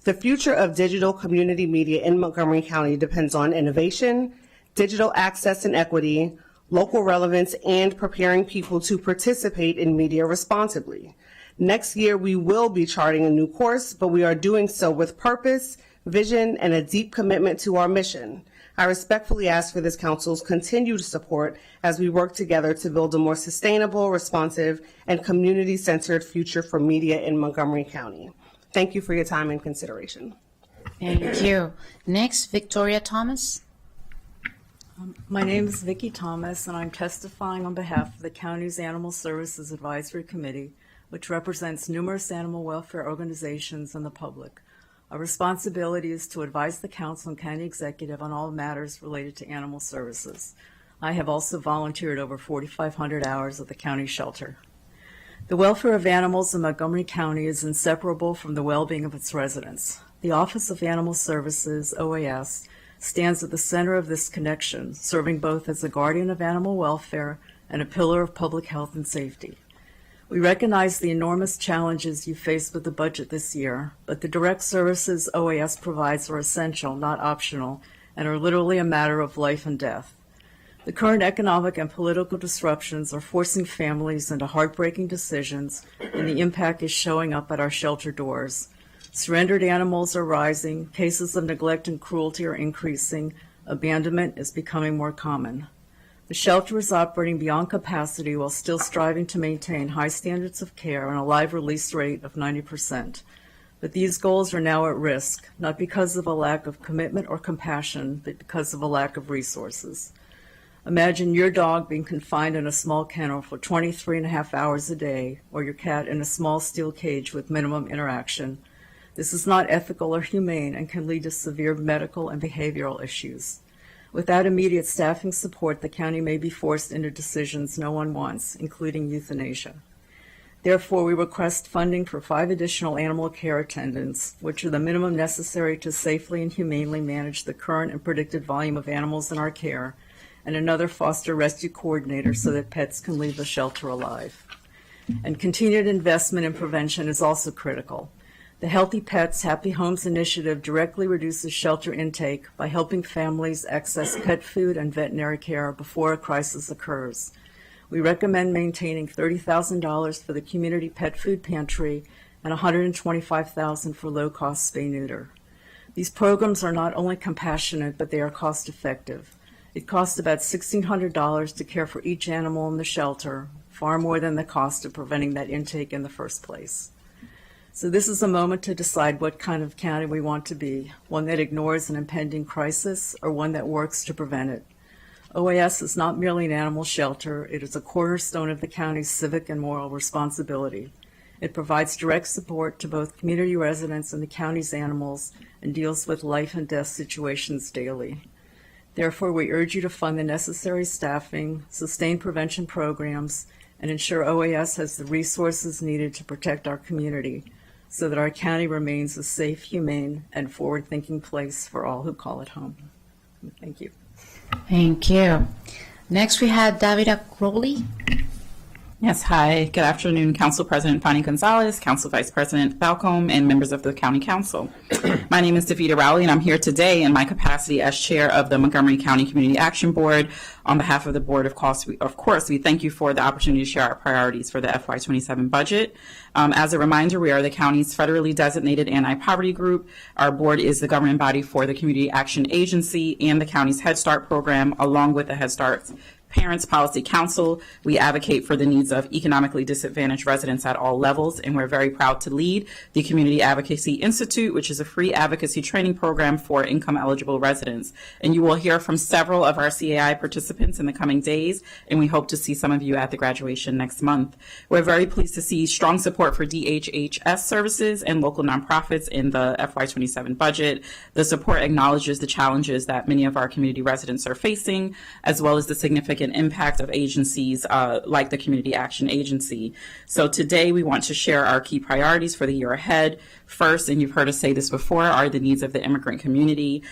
The future of digital community media in Montgomery County depends on innovation, digital access and equity, local relevance, and preparing people to participate in media responsibly. Next year, we will be charting a new course, but we are doing so with purpose, vision, and a deep commitment to our mission. I respectfully ask for this council's continued support as we work together to build a more sustainable, responsive, and community-centered future for media in Montgomery County. Thank you for your time and consideration. Thank you. Next, Victoria Thomas. My name is Vicki Thomas, and I'm testifying on behalf of the county's Animal Services Advisory Committee, which represents numerous animal welfare organizations and the public. Our responsibility is to advise the council and county executive on all matters related to animal services. I have also volunteered over 4,500 hours at the county shelter. The welfare of animals in Montgomery County is inseparable from the well-being of its residents. The Office of Animal Services, OAS, stands at the center of this connection, serving both as a guardian of animal welfare and a pillar of public health and safety. We recognize the enormous challenges you face with the budget this year, but the direct services OAS provides are essential, not optional, and are literally a matter of life and death. The current economic and political disruptions are forcing families into heartbreaking decisions, and the impact is showing up at our shelter doors. Surrendered animals are rising, cases of neglect and cruelty are increasing, abandonment is becoming more common. The shelter is operating beyond capacity while still striving to maintain high standards of care and a live release rate of 90%. But these goals are now at risk, not because of a lack of commitment or compassion, but because of a lack of resources. Imagine your dog being confined in a small kennel for 23.5 hours a day, or your cat in a small steel cage with minimum interaction. This is not ethical or humane and can lead to severe medical and behavioral issues. Without immediate staffing support, the county may be forced into decisions no one wants, including euthanasia. Therefore, we request funding for 5 additional animal care attendants, which are the minimum necessary to safely and humanely manage the current and predicted volume of animals in our care, and another foster rescue coordinator so that pets can leave the shelter alive. And continued investment in prevention is also critical. The Healthy Pets, Happy Homes initiative directly reduces shelter intake by helping families access pet food and veterinary care before a crisis occurs. We recommend maintaining $30,000 for the community pet food pantry and $125,000 for low-cost spay-neuter. These programs are not only compassionate, but they are cost-effective. It costs about $1,600 to care for each animal in the shelter, far more than the cost of preventing that intake in the first place. So this is a moment to decide what kind of county we want to be, one that ignores an impending crisis or one that works to prevent it. OAS is not merely an animal shelter, it is a cornerstone of the county's civic and moral responsibility. It provides direct support to both community residents and the county's animals and deals with life and death situations daily. Therefore, we urge you to fund the necessary staffing, sustain prevention programs, and ensure OAS has the resources needed to protect our community so that our county remains a safe, humane, and forward-thinking place for all who call it home. Thank you. Thank you. Next, we have Davida Crowley. Yes, hi. Good afternoon, Council President Fanny Gonzalez, Council Vice President Falcom, and members of the County Council. My name is Davida Rowley, and I'm here today in my capacity as Chair of the Montgomery County Community Action Board. On behalf of the Board, of course, we thank you for the opportunity to share our priorities for the FY27 budget. As a reminder, we are the county's federally designated anti-poverty group. Our board is the government body for the Community Action Agency and the county's Head Start program, along with the Head Start Parents Policy Council. We advocate for the needs of economically disadvantaged residents at all levels, and we're very proud to lead the Community Advocacy Institute, which is a free advocacy training program for income-eligible residents. And you will hear from several of our CAI participants in the coming days, and we hope to see some of you at the graduation next month. We're very pleased to see strong support for DHHS services and local nonprofits in the FY27 budget. The support acknowledges the challenges that many of our community residents are facing, as well as the significant impact of agencies like the Community Action Agency. So today we want to share our key priorities for the year ahead. First, and you've heard us say this before, are the needs of the immigrant community.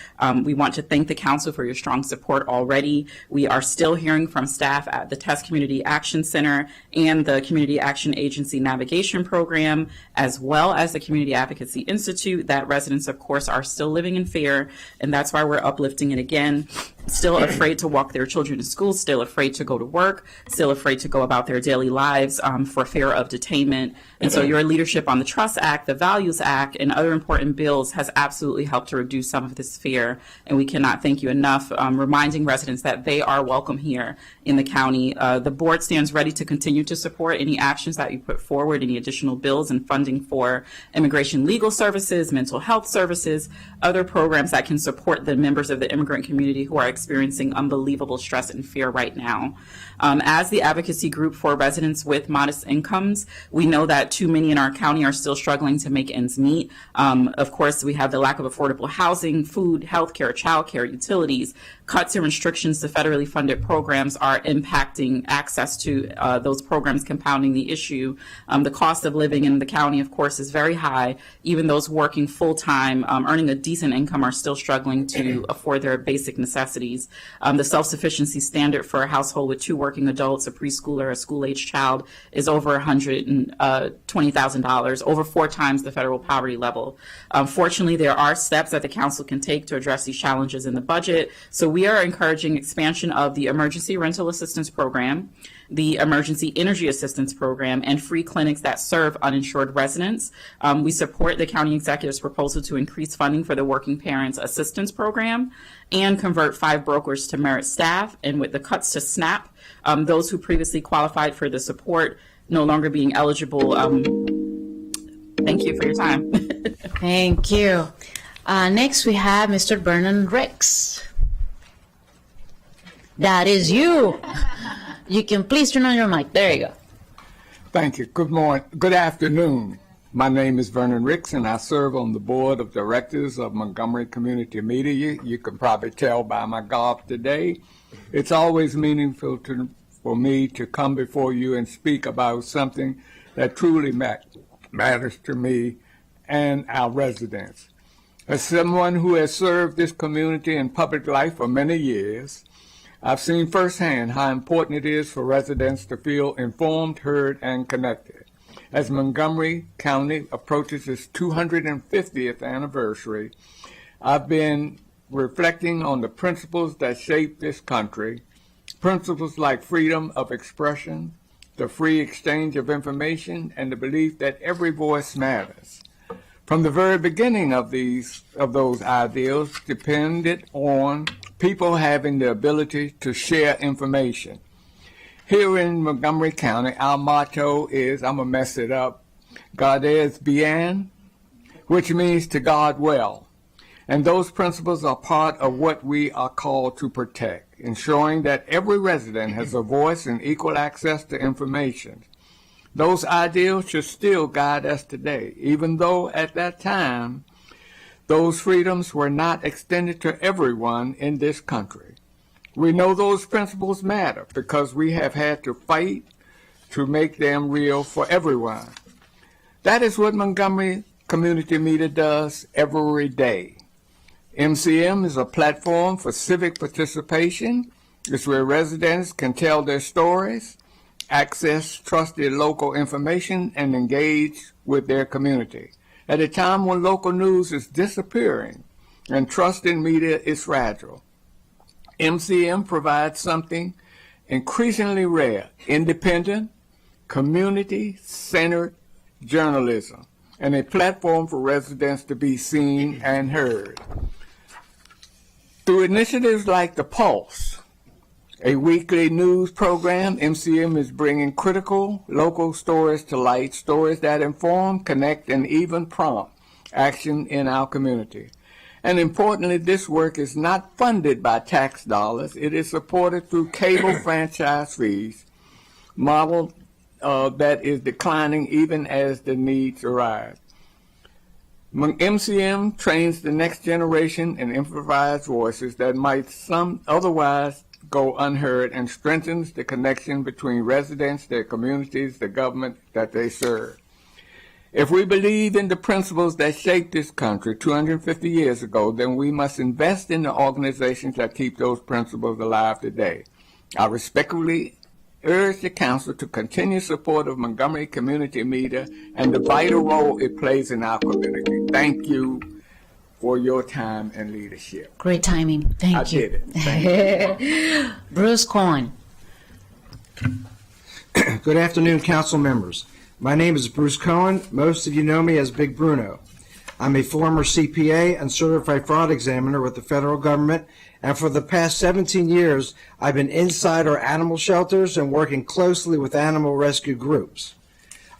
We want to thank the Council for your strong support already. We are still hearing from staff at the Test Community Action Center and the Community Action Agency Navigation Program, as well as the Community Advocacy Institute, that residents, of course, are still living in fear, and that's why we're uplifting it again. Still afraid to walk their children to school, still afraid to go to work, still afraid to go about their daily lives for fear of detainment. And so your leadership on the Trust Act, the Values Act, and other important bills has absolutely helped to reduce some of this fear. And we cannot thank you enough, reminding residents that they are welcome here in the county. The board stands ready to continue to support any actions that you put forward, any additional bills and funding for immigration legal services, mental health services, other programs that can support the members of the immigrant community who are experiencing unbelievable stress and fear right now. As the advocacy group for residents with modest incomes, we know that too many in our county are still struggling to make ends meet. Of course, we have the lack of affordable housing, food, healthcare, childcare, utilities. Cuts and restrictions to federally funded programs are impacting access to those programs, compounding the issue. The cost of living in the county, of course, is very high. Even those working full-time, earning a decent income, are still struggling to afford their basic necessities. The self-sufficiency standard for a household with 2 working adults, a preschooler, a school-age child, is over $120,000, over 4 times the federal poverty level. Fortunately, there are steps that the council can take to address these challenges in the budget. So we are encouraging expansion of the Emergency Rental Assistance Program, the Emergency Energy Assistance Program, and free clinics that serve uninsured residents. We support the county executive's proposal to increase funding for the Working Parents Assistance Program and convert 5 brokers to merit staff. And with the cuts to SNAP, those who previously qualified for the support no longer being eligible. Thank you for your time. Thank you. Next, we have Mr. Vernon Ricks. That is you. You can please turn on your mic. There you go. Thank you. Good morning. Good afternoon. My name is Vernon Ricks, and I serve on the board of directors of Montgomery Community Media. You can probably tell by my garb today. It's always meaningful for me to come before you and speak about something that truly matters to me and our residents. As someone who has served this community in public life for many years, I've seen firsthand how important it is for residents to feel informed, heard, and connected. As Montgomery County approaches its 250th anniversary, I've been reflecting on the principles that shape this country, principles like freedom of expression, the free exchange of information, and the belief that every voice matters. From the very beginning of those ideals depended on people having the ability to share information. Here in Montgomery County, our motto is, I'm going to mess it up, Gaudes bien, which means to guard well. And those principles are part of what we are called to protect. ensuring that every resident has a voice and equal access to information. Those ideals should still guide us today, even though at that time those freedoms were not extended to everyone in this country. We know those principles matter because we have had to fight to make them real for everyone. That is what Montgomery Community Media does every day. MCM is a platform for civic participation. It's where residents can tell their stories, access trusted local information, and engage with their community. At a time when local news is disappearing and trust in media is fragile, MCM provides something increasingly rare: independent, community-centered journalism, and a platform for residents to be seen and heard. Through initiatives like The Pulse, a weekly news program, MCM is bringing critical local stories to light, stories that inform, connect, and even prompt action in our community. And importantly, this work is not funded by tax dollars. It is supported through cable franchise fees, model that is declining even as the needs arise. MCM trains the next generation in improvised voices that might some otherwise go unheard, and strengthens the connection between residents, their communities, the government that they serve. If we believe in the principles that shaped this country 250 years ago, then we must invest in the organizations that keep those principles alive today. I respectfully urge the Council to continue support of Montgomery Community Media and the vital role it plays in our community. Thank you for your time and leadership. Great timing. Thank you. I did it. Thank you. Bruce Cohen. Good afternoon, council members. My name is Bruce Cohen. Most of you know me as Big Bruno. I'm a former CPA and certified fraud examiner with the federal government, and for the past 17 years, I've been inside our animal shelters and working closely with animal rescue groups.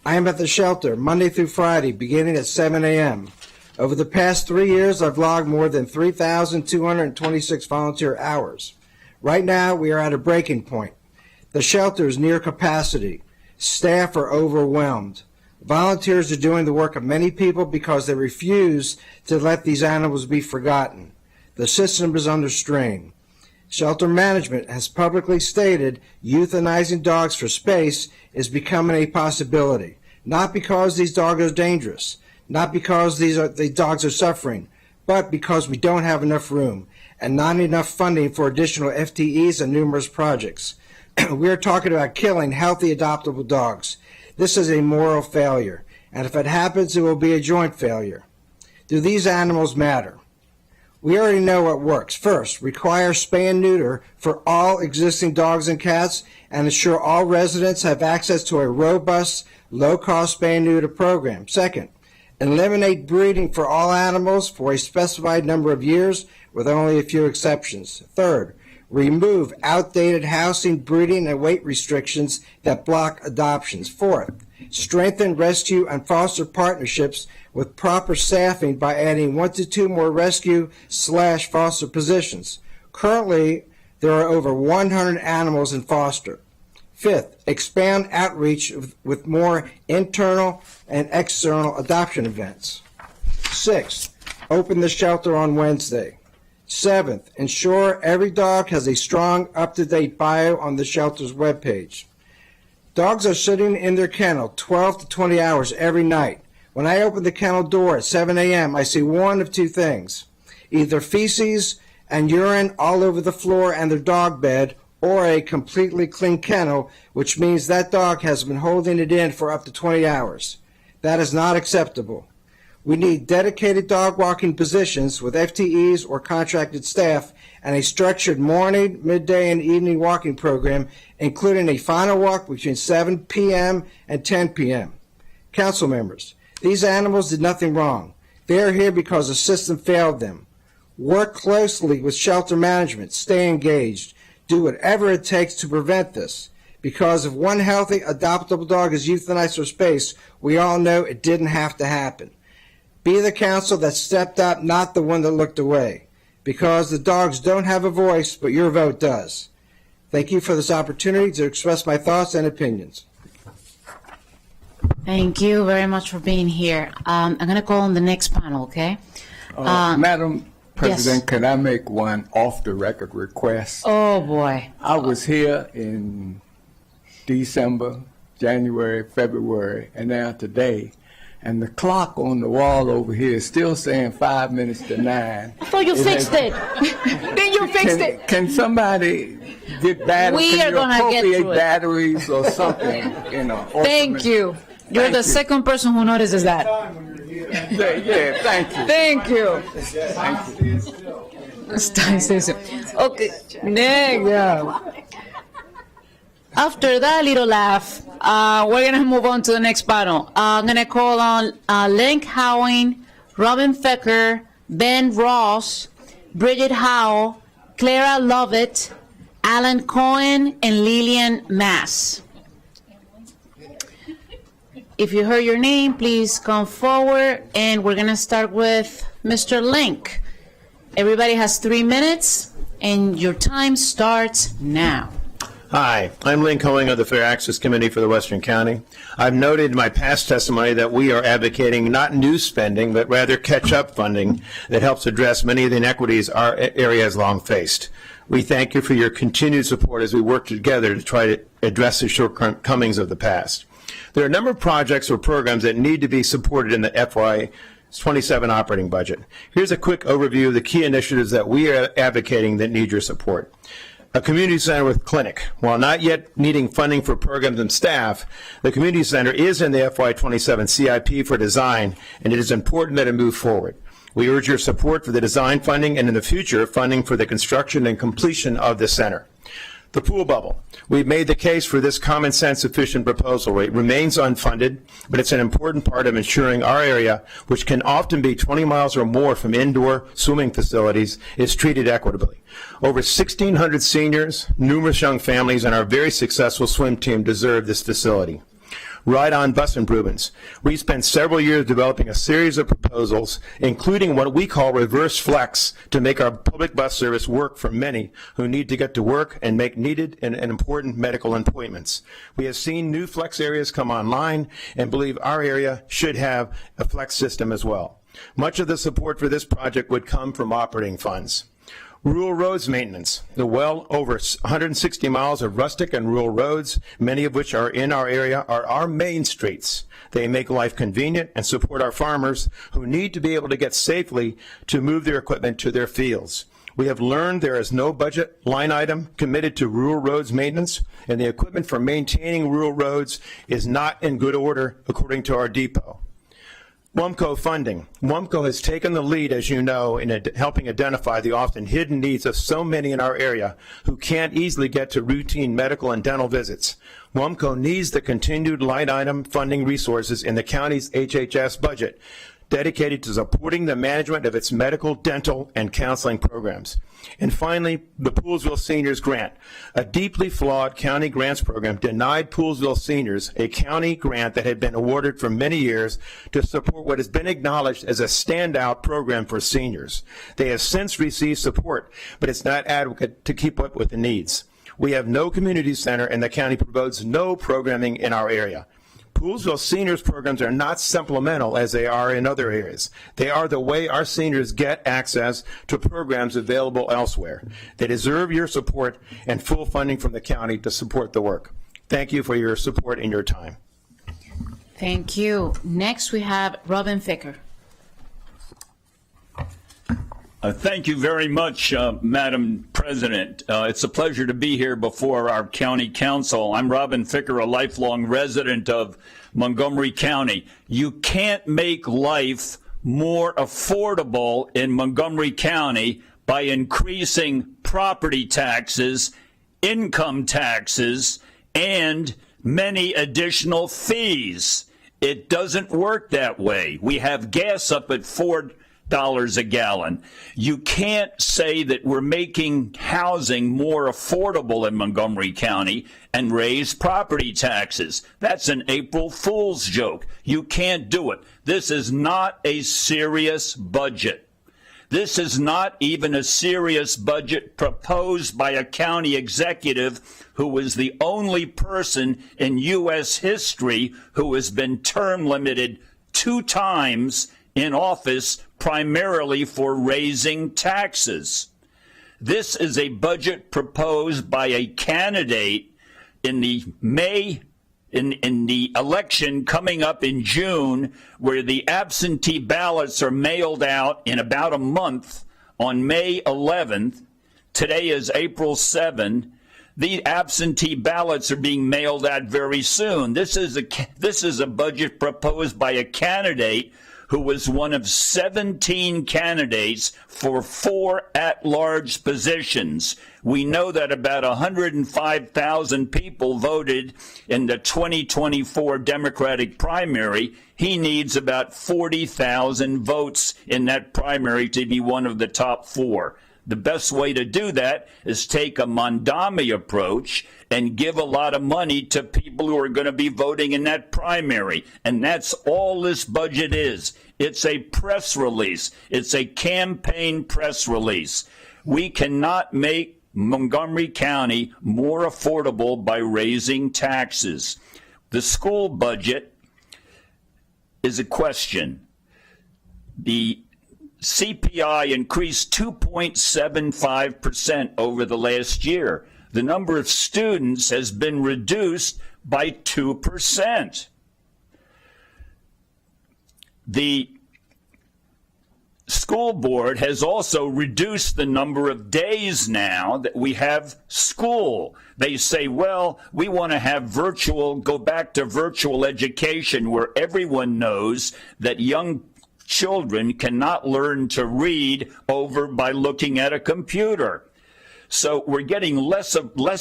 I am at the shelter Monday through Friday, beginning at 7 a.m. Over the past 3 years, I've logged more than 3,226 volunteer hours. Right now, we are at a breaking point. The shelter is near capacity. Staff are overwhelmed. Volunteers are doing the work of many people because they refuse to let these animals be forgotten. The system is under strain. Shelter management has publicly stated euthanizing dogs for space is becoming a possibility, not because these dogs are dangerous, not because the dogs are suffering, but because we don't have enough room and not enough funding for additional FTEs and numerous projects. We are talking about killing healthy adoptable dogs. This is a moral failure, and if it happens, it will be a joint failure. Do these animals matter? We already know what works. First, require spay and neuter for all existing dogs and cats and ensure all residents have access to a robust, low-cost spay and neuter program. Second, eliminate breeding for all animals for a specified number of years with only a few exceptions. Third, remove outdated housing, breeding, and weight restrictions that block adoptions. Fourth, strengthen rescue and foster partnerships with proper staffing by adding 1 to 2 more rescue/foster positions. Currently, there are over 100 animals in foster. Fifth, expand outreach with more internal and external adoption events. Sixth, open the shelter on Wednesday. Seventh, ensure every dog has a strong, up-to-date bio on the shelter's webpage. Dogs are sitting in their kennel 12 to 20 hours every night. When I open the kennel door at 7 a.m., I see one of two things: either feces and urine all over the floor and their dog bed, or a completely clean kennel, which means that dog has been holding it in for up to 20 hours. That is not acceptable. We need dedicated dog walking positions with FTEs or contracted staff and a structured morning, midday, and evening walking program, including a final walk between 7 p.m. and 10 p.m. Council members, these animals did nothing wrong. They are here because the system failed them. Work closely with shelter management. Stay engaged. Do whatever it takes to prevent this. Because if one healthy, adoptable dog is euthanized for space, we all know it didn't have to happen. Be the council that stepped up, not the one that looked away. because the dogs don't have a voice, but your vote does. Thank you for this opportunity to express my thoughts and opinions. Thank you very much for being here. I'm going to call on the next panel, okay? Madam President, yes. can I make one off-the-record request? Oh, boy. I was here in December, January, February, and now today, and the clock on the wall over here is still saying 5 minutes to 9. I thought you fixed it. Then you fixed it. Can somebody get batteries? We are going to get appropriate to it. batteries or something? Thank you. You're the second person who notices that. Yeah, thank you. Thank you. Thank you. Okay. Yeah. After that little laugh, we're going to move on to the next panel. I'm going to call on Link Howing, Robin Fecker, Ben Ross, Bridget Howell, Clara Lovett, Alan Cohen, and Lillian Mass. If you heard your name, please come forward, and we're going to start with Mr. Link. Everybody has 3 minutes, and your time starts now. Hi, I'm Lynn Cohen of the Fair Access Committee for the Western County. I've noted in my past testimony that we are advocating not new spending, but rather catch-up funding that helps address many of the inequities our area has long faced. We thank you for your continued support as we work together to try to address the shortcomings of the past. There are a number of projects or programs that need to be supported in the FY27 operating budget. Here's a quick overview of the key initiatives that we are advocating that need your support. A community center with clinic. While not yet needing funding for programs and staff, the community center is in the FY27 CIP for design, and it is important that it move forward. We urge your support for the design funding and in the future funding for the construction and completion of the center. The pool bubble. We've made the case for this common sense efficient proposal. It remains unfunded, but it's an important part of ensuring our area, which can often be 20 miles or more from indoor swimming facilities, is treated equitably. Over 1,600 seniors, numerous young families, and our very successful swim team deserve this facility. Ride-on bus improvements. We spent several years developing a series of proposals, including what we call reverse flex, to make our public bus service work for many who need to get to work and make needed and important medical appointments. We have seen new flex areas come online and believe our area should have a flex system as well. Much of the support for this project would come from operating funds. Rural roads maintenance. The well over 160 miles of rustic and rural roads, many of which are in our area, are our main streets. They make life convenient and support our farmers who need to be able to get safely to move their equipment to their fields. We have learned there is no budget line item committed to rural roads maintenance, and the equipment for maintaining rural roads is not in good order according to our depot. WUMCO funding. WUMCO has taken the lead, as you know, in helping identify the often hidden needs of so many in our area who can't easily get to routine medical and dental visits. WUMCO needs the continued line item funding resources in the county's HHS budget dedicated to supporting the management of its medical, dental, and counseling programs. And finally, the Poolesville Seniors Grant. A deeply flawed county grants program denied Poolesville seniors a county grant that had been awarded for many years to support what has been acknowledged as a standout program for seniors. They have since received support, but it's not adequate to keep up with the needs. We have no community center, and the county promotes no programming in our area. Poolesville seniors programs are not supplemental as they are in other areas. They are the way our seniors get access to programs available elsewhere. They deserve your support and full funding from the county to support the work. Thank you for your support and your time. Thank you. Next, we have Robin Ficker. Thank you very much, Madam President. It's a pleasure to be here before our county council. I'm Robin Ficker, a lifelong resident of Montgomery County. You can't make life more affordable in Montgomery County by increasing property taxes, income taxes, and many additional fees. It doesn't work that way. We have gas up at $4 a gallon. You can't say that we're making housing more affordable in Montgomery County and raise property taxes. That's an April Fool's joke. You can't do it. This is not a serious budget. This is not even a serious budget proposed by a county executive who was the only person in U.S. history who has been term limited 2 times in office, primarily for raising taxes. This is a budget proposed by a candidate in the in the election coming up in June, where the absentee ballots are mailed out in about a month on May 11th. Today is April 7. The absentee ballots are being mailed out very soon. This is a budget proposed by a candidate who was one of 17 candidates for 4 at-large positions. We know that about 105,000 people voted in the 2024 Democratic primary. He needs about 40,000 votes in that primary to be one of the top 4. The best way to do that is take a Mondami approach and give a lot of money to people who are going to be voting in that primary. And that's all this budget is. It's a press release. It's a campaign press release. We cannot make Montgomery County more affordable by raising taxes. The school budget is a question. The CPI increased 2.75% over the last year. The number of students has been reduced by 2%. The school board has also reduced the number of days now that we have school. They say, well, we want to have go back to virtual education, where everyone knows that young children cannot learn to read over by looking at a computer. So we're getting less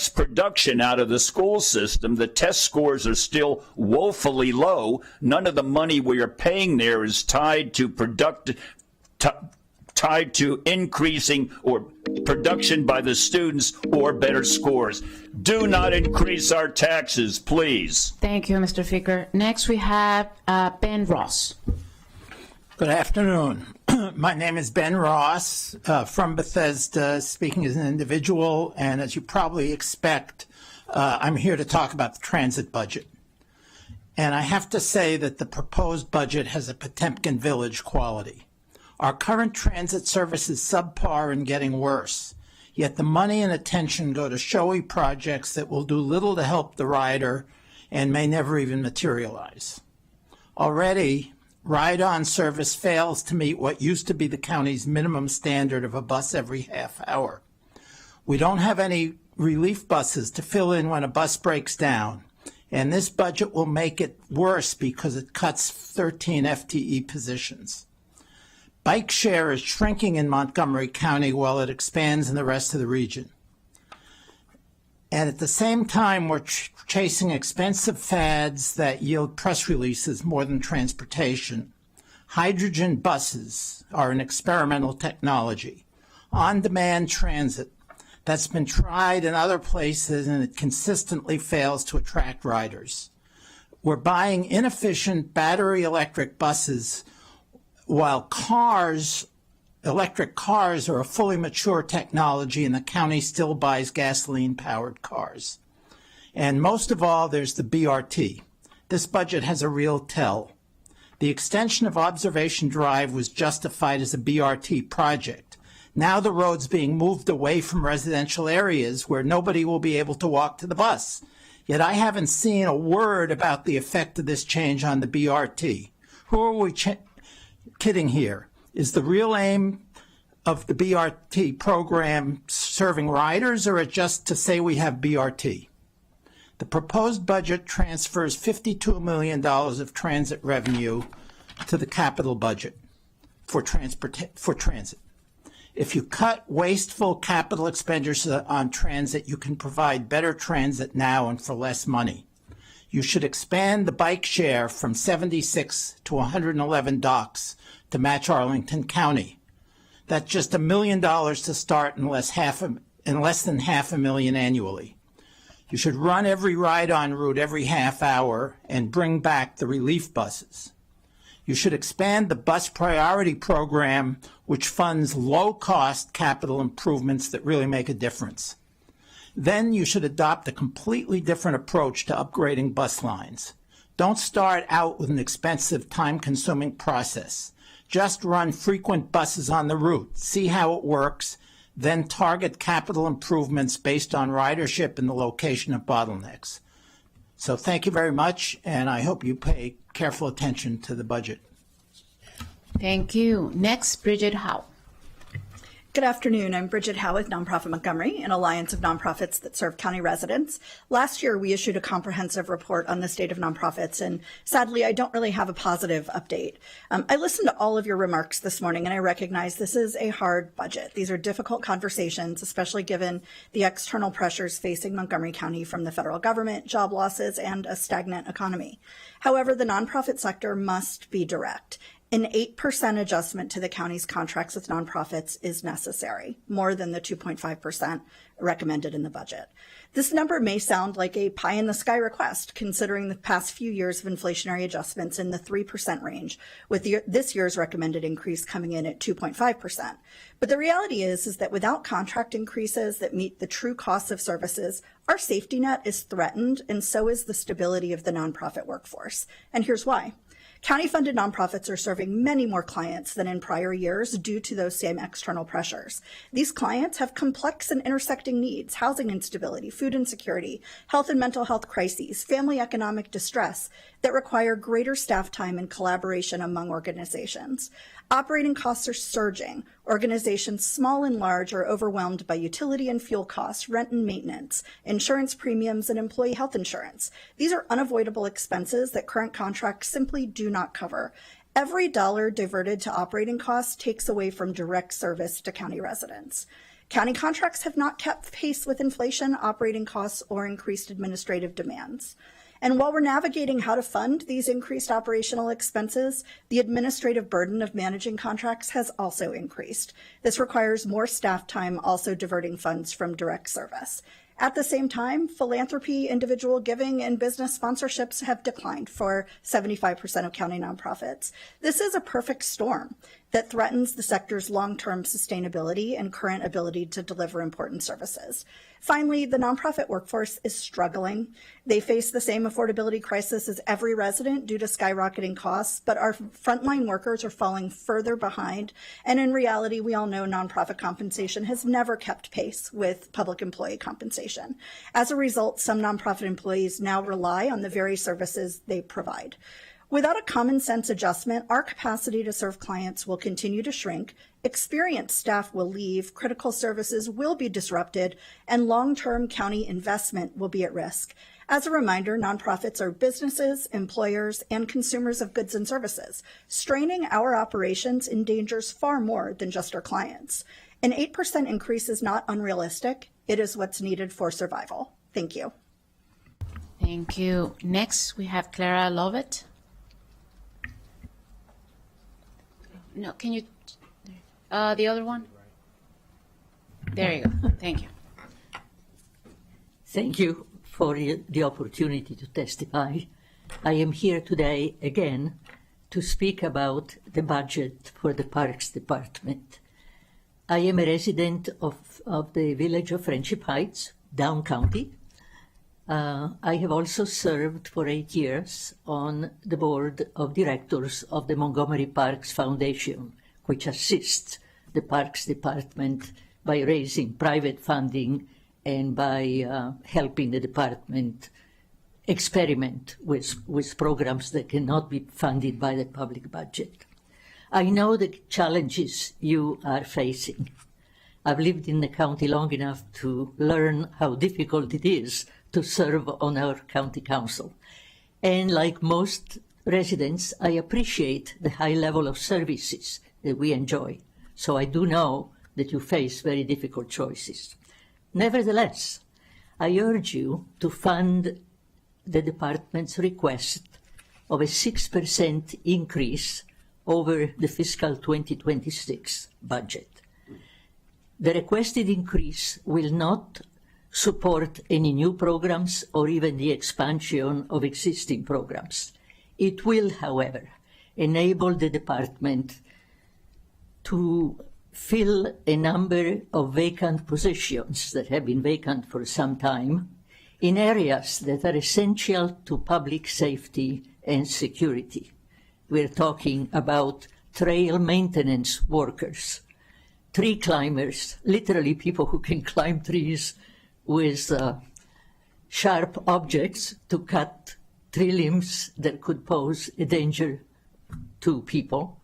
production out of the school system. The test scores are still woefully low. None of the money we are paying there is tied to increasing or production by the students or better scores. Do not increase our taxes, please. Thank you, Mr. Ficker. Next, we have Ben Ross. Good afternoon. My name is Ben Ross from Bethesda, speaking as an individual, and as you probably expect, I'm here to talk about the transit budget. And I have to say that the proposed budget has a Potemkin Village quality. Our current transit service is subpar and getting worse, yet the money and attention go to showy projects that will do little to help the rider and may never even materialize. Already, ride-on service fails to meet what used to be the county's minimum standard of a bus every half hour. We don't have any relief buses to fill in when a bus breaks down, and this budget will make it worse because it cuts 13 FTE positions. Bike share is shrinking in Montgomery County while it expands in the rest of the region. And at the same time, we're chasing expensive fads that yield press releases more than transportation. Hydrogen buses are an experimental technology. On-demand transit that's been tried in other places, and it consistently fails to attract riders. We're buying inefficient battery electric buses while electric cars are a fully mature technology, and the county still buys gasoline-powered cars. And most of all, there's the BRT. This budget has a real tell. The extension of Observation Drive was justified as a BRT project. Now the road's being moved away from residential areas where nobody will be able to walk to the bus. Yet I haven't seen a word about the effect of this change on the BRT. Who are we kidding here? Is the real aim of the BRT program serving riders, or just to say we have BRT? The proposed budget transfers $52 million of transit revenue to the capital budget for transit. If you cut wasteful capital expenditures on transit, you can provide better transit now and for less money. You should expand the bike share from 76 to 111 docks to match Arlington County. That's just $1 million to start and less than $500,000 annually. You should run every ride-on route every half hour and bring back the relief buses. You should expand the Bus Priority Program, which funds low-cost capital improvements that really make a difference. Then you should adopt a completely different approach to upgrading bus lines. Don't start out with an expensive, time-consuming process. Just run frequent buses on the route, see how it works, then target capital improvements based on ridership and the location of bottlenecks. So thank you very much, and I hope you pay careful attention to the budget. Thank you. Next, Bridget Howe. Good afternoon. I'm Bridget Howe with Nonprofit Montgomery, an alliance of nonprofits that serve county residents. Last year, we issued a comprehensive report on the state of nonprofits, and sadly, I don't really have a positive update. I listened to all of your remarks this morning, and I recognize this is a hard budget. These are difficult conversations, especially given the external pressures facing Montgomery County from the federal government, job losses, and a stagnant economy. However, the nonprofit sector must be direct. An 8% adjustment to the county's contracts with nonprofits is necessary, more than the 2.5% recommended in the budget. This number may sound like a pie-in-the-sky request, considering the past few years of inflationary adjustments in the 3% range, with this year's recommended increase coming in at 2.5%. But the reality is that without contract increases that meet the true costs of services, our safety net is threatened, and so is the stability of the nonprofit workforce. And here's why. County-funded nonprofits are serving many more clients than in prior years due to those same external pressures. These clients have complex and intersecting needs: housing instability, food insecurity, health and mental health crises, family economic distress that require greater staff time and collaboration among organizations. Operating costs are surging. Organizations small and large are overwhelmed by utility and fuel costs, rent and maintenance, insurance premiums, and employee health insurance. These are unavoidable expenses that current contracts simply do not cover. Every dollar diverted to operating costs takes away from direct service to county residents. County contracts have not kept pace with inflation, operating costs, or increased administrative demands. And while we're navigating how to fund these increased operational expenses, the administrative burden of managing contracts has also increased. This requires more staff time, also diverting funds from direct service. At the same time, philanthropy, individual giving, and business sponsorships have declined for 75% of county nonprofits. This is a perfect storm that threatens the sector's long-term sustainability and current ability to deliver important services. Finally, the nonprofit workforce is struggling. They face the same affordability crisis as every resident due to skyrocketing costs, but our frontline workers are falling further behind. And in reality, we all know nonprofit compensation has never kept pace with public employee compensation. As a result, some nonprofit employees now rely on the very services they provide. Without a common sense adjustment, our capacity to serve clients will continue to shrink, experienced staff will leave, critical services will be disrupted, and long-term county investment will be at risk. As a reminder, nonprofits are businesses, employers, and consumers of goods and services. Straining our operations endangers far more than just our clients. An 8% increase is not unrealistic. It is what's needed for survival. Thank you. Thank you. Next, we have Clara Lovett. No, can you, the other one? There you go. Thank you. Thank you for the opportunity to testify. I am here today again to speak about the budget for the Parks Department. I am a resident of the village of Friendship Heights, Down County. I have also served for 8 years on the board of directors of the Montgomery Parks Foundation, which assists the Parks Department by raising private funding and by helping the department experiment with programs that cannot be funded by the public budget. I know the challenges you are facing. I've lived in the county long enough to learn how difficult it is to serve on our county council. And like most residents, I appreciate the high level of services that we enjoy. So I do know that you face very difficult choices. Nevertheless, I urge you to fund the department's request of a 6% increase over the fiscal 2026 budget. The requested increase will not support any new programs or even the expansion of existing programs. It will, however, enable the department to fill a number of vacant positions that have been vacant for some time in areas that are essential to public safety and security. We're talking about trail maintenance workers, tree climbers, literally people who can climb trees with sharp objects to cut tree limbs that could pose a danger to people,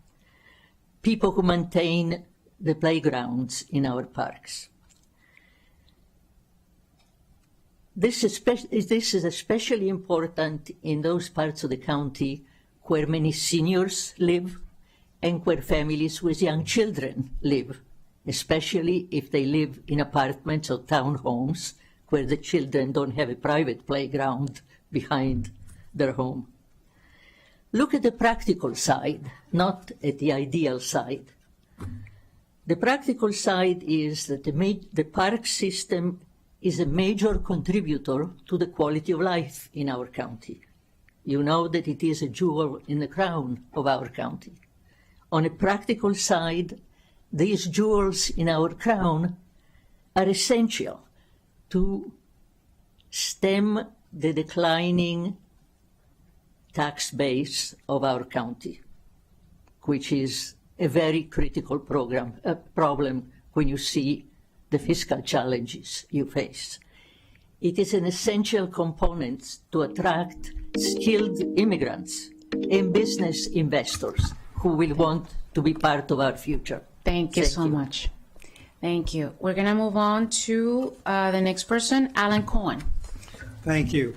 people who maintain the playgrounds in our parks. This is especially important in those parts of the county where many seniors live and where families with young children live, especially if they live in apartments or townhomes where the children don't have a private playground behind their home. Look at the practical side, not at the ideal side. The practical side is that the park system is a major contributor to the quality of life in our county. You know that it is a jewel in the crown of our county. On a practical side, these jewels in our crown are essential to stem the declining tax base of our county, which is a very critical problem when you see the fiscal challenges you face. It is an essential component to attract skilled immigrants and business investors who will want to be part of our future. Thank you so much. Thank you. We're going to move on to the next person, Alan Cohen. Thank you.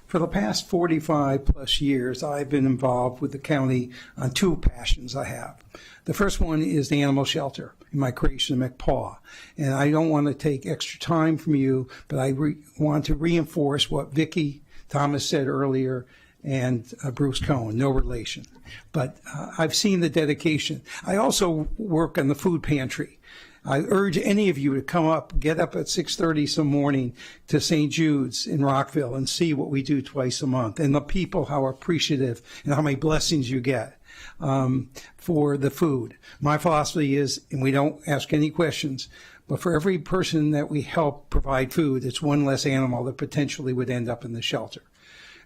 For the past 45 plus years, I've been involved with the county on two passions I have. The first one is the animal shelter in my creation of McPaw. And I don't want to take extra time from you, but I want to reinforce what Vicki Thomas said earlier and Bruce Cohen, no relation. But I've seen the dedication. I also work on the food pantry. I urge any of you to come up, get up at 6:30 some morning to St. Jude's in Rockville and see what we do twice a month, and the people, how appreciative and how many blessings you get for the food. My philosophy is, and we don't ask any questions, but for every person that we help provide food, it's one less animal that potentially would end up in the shelter.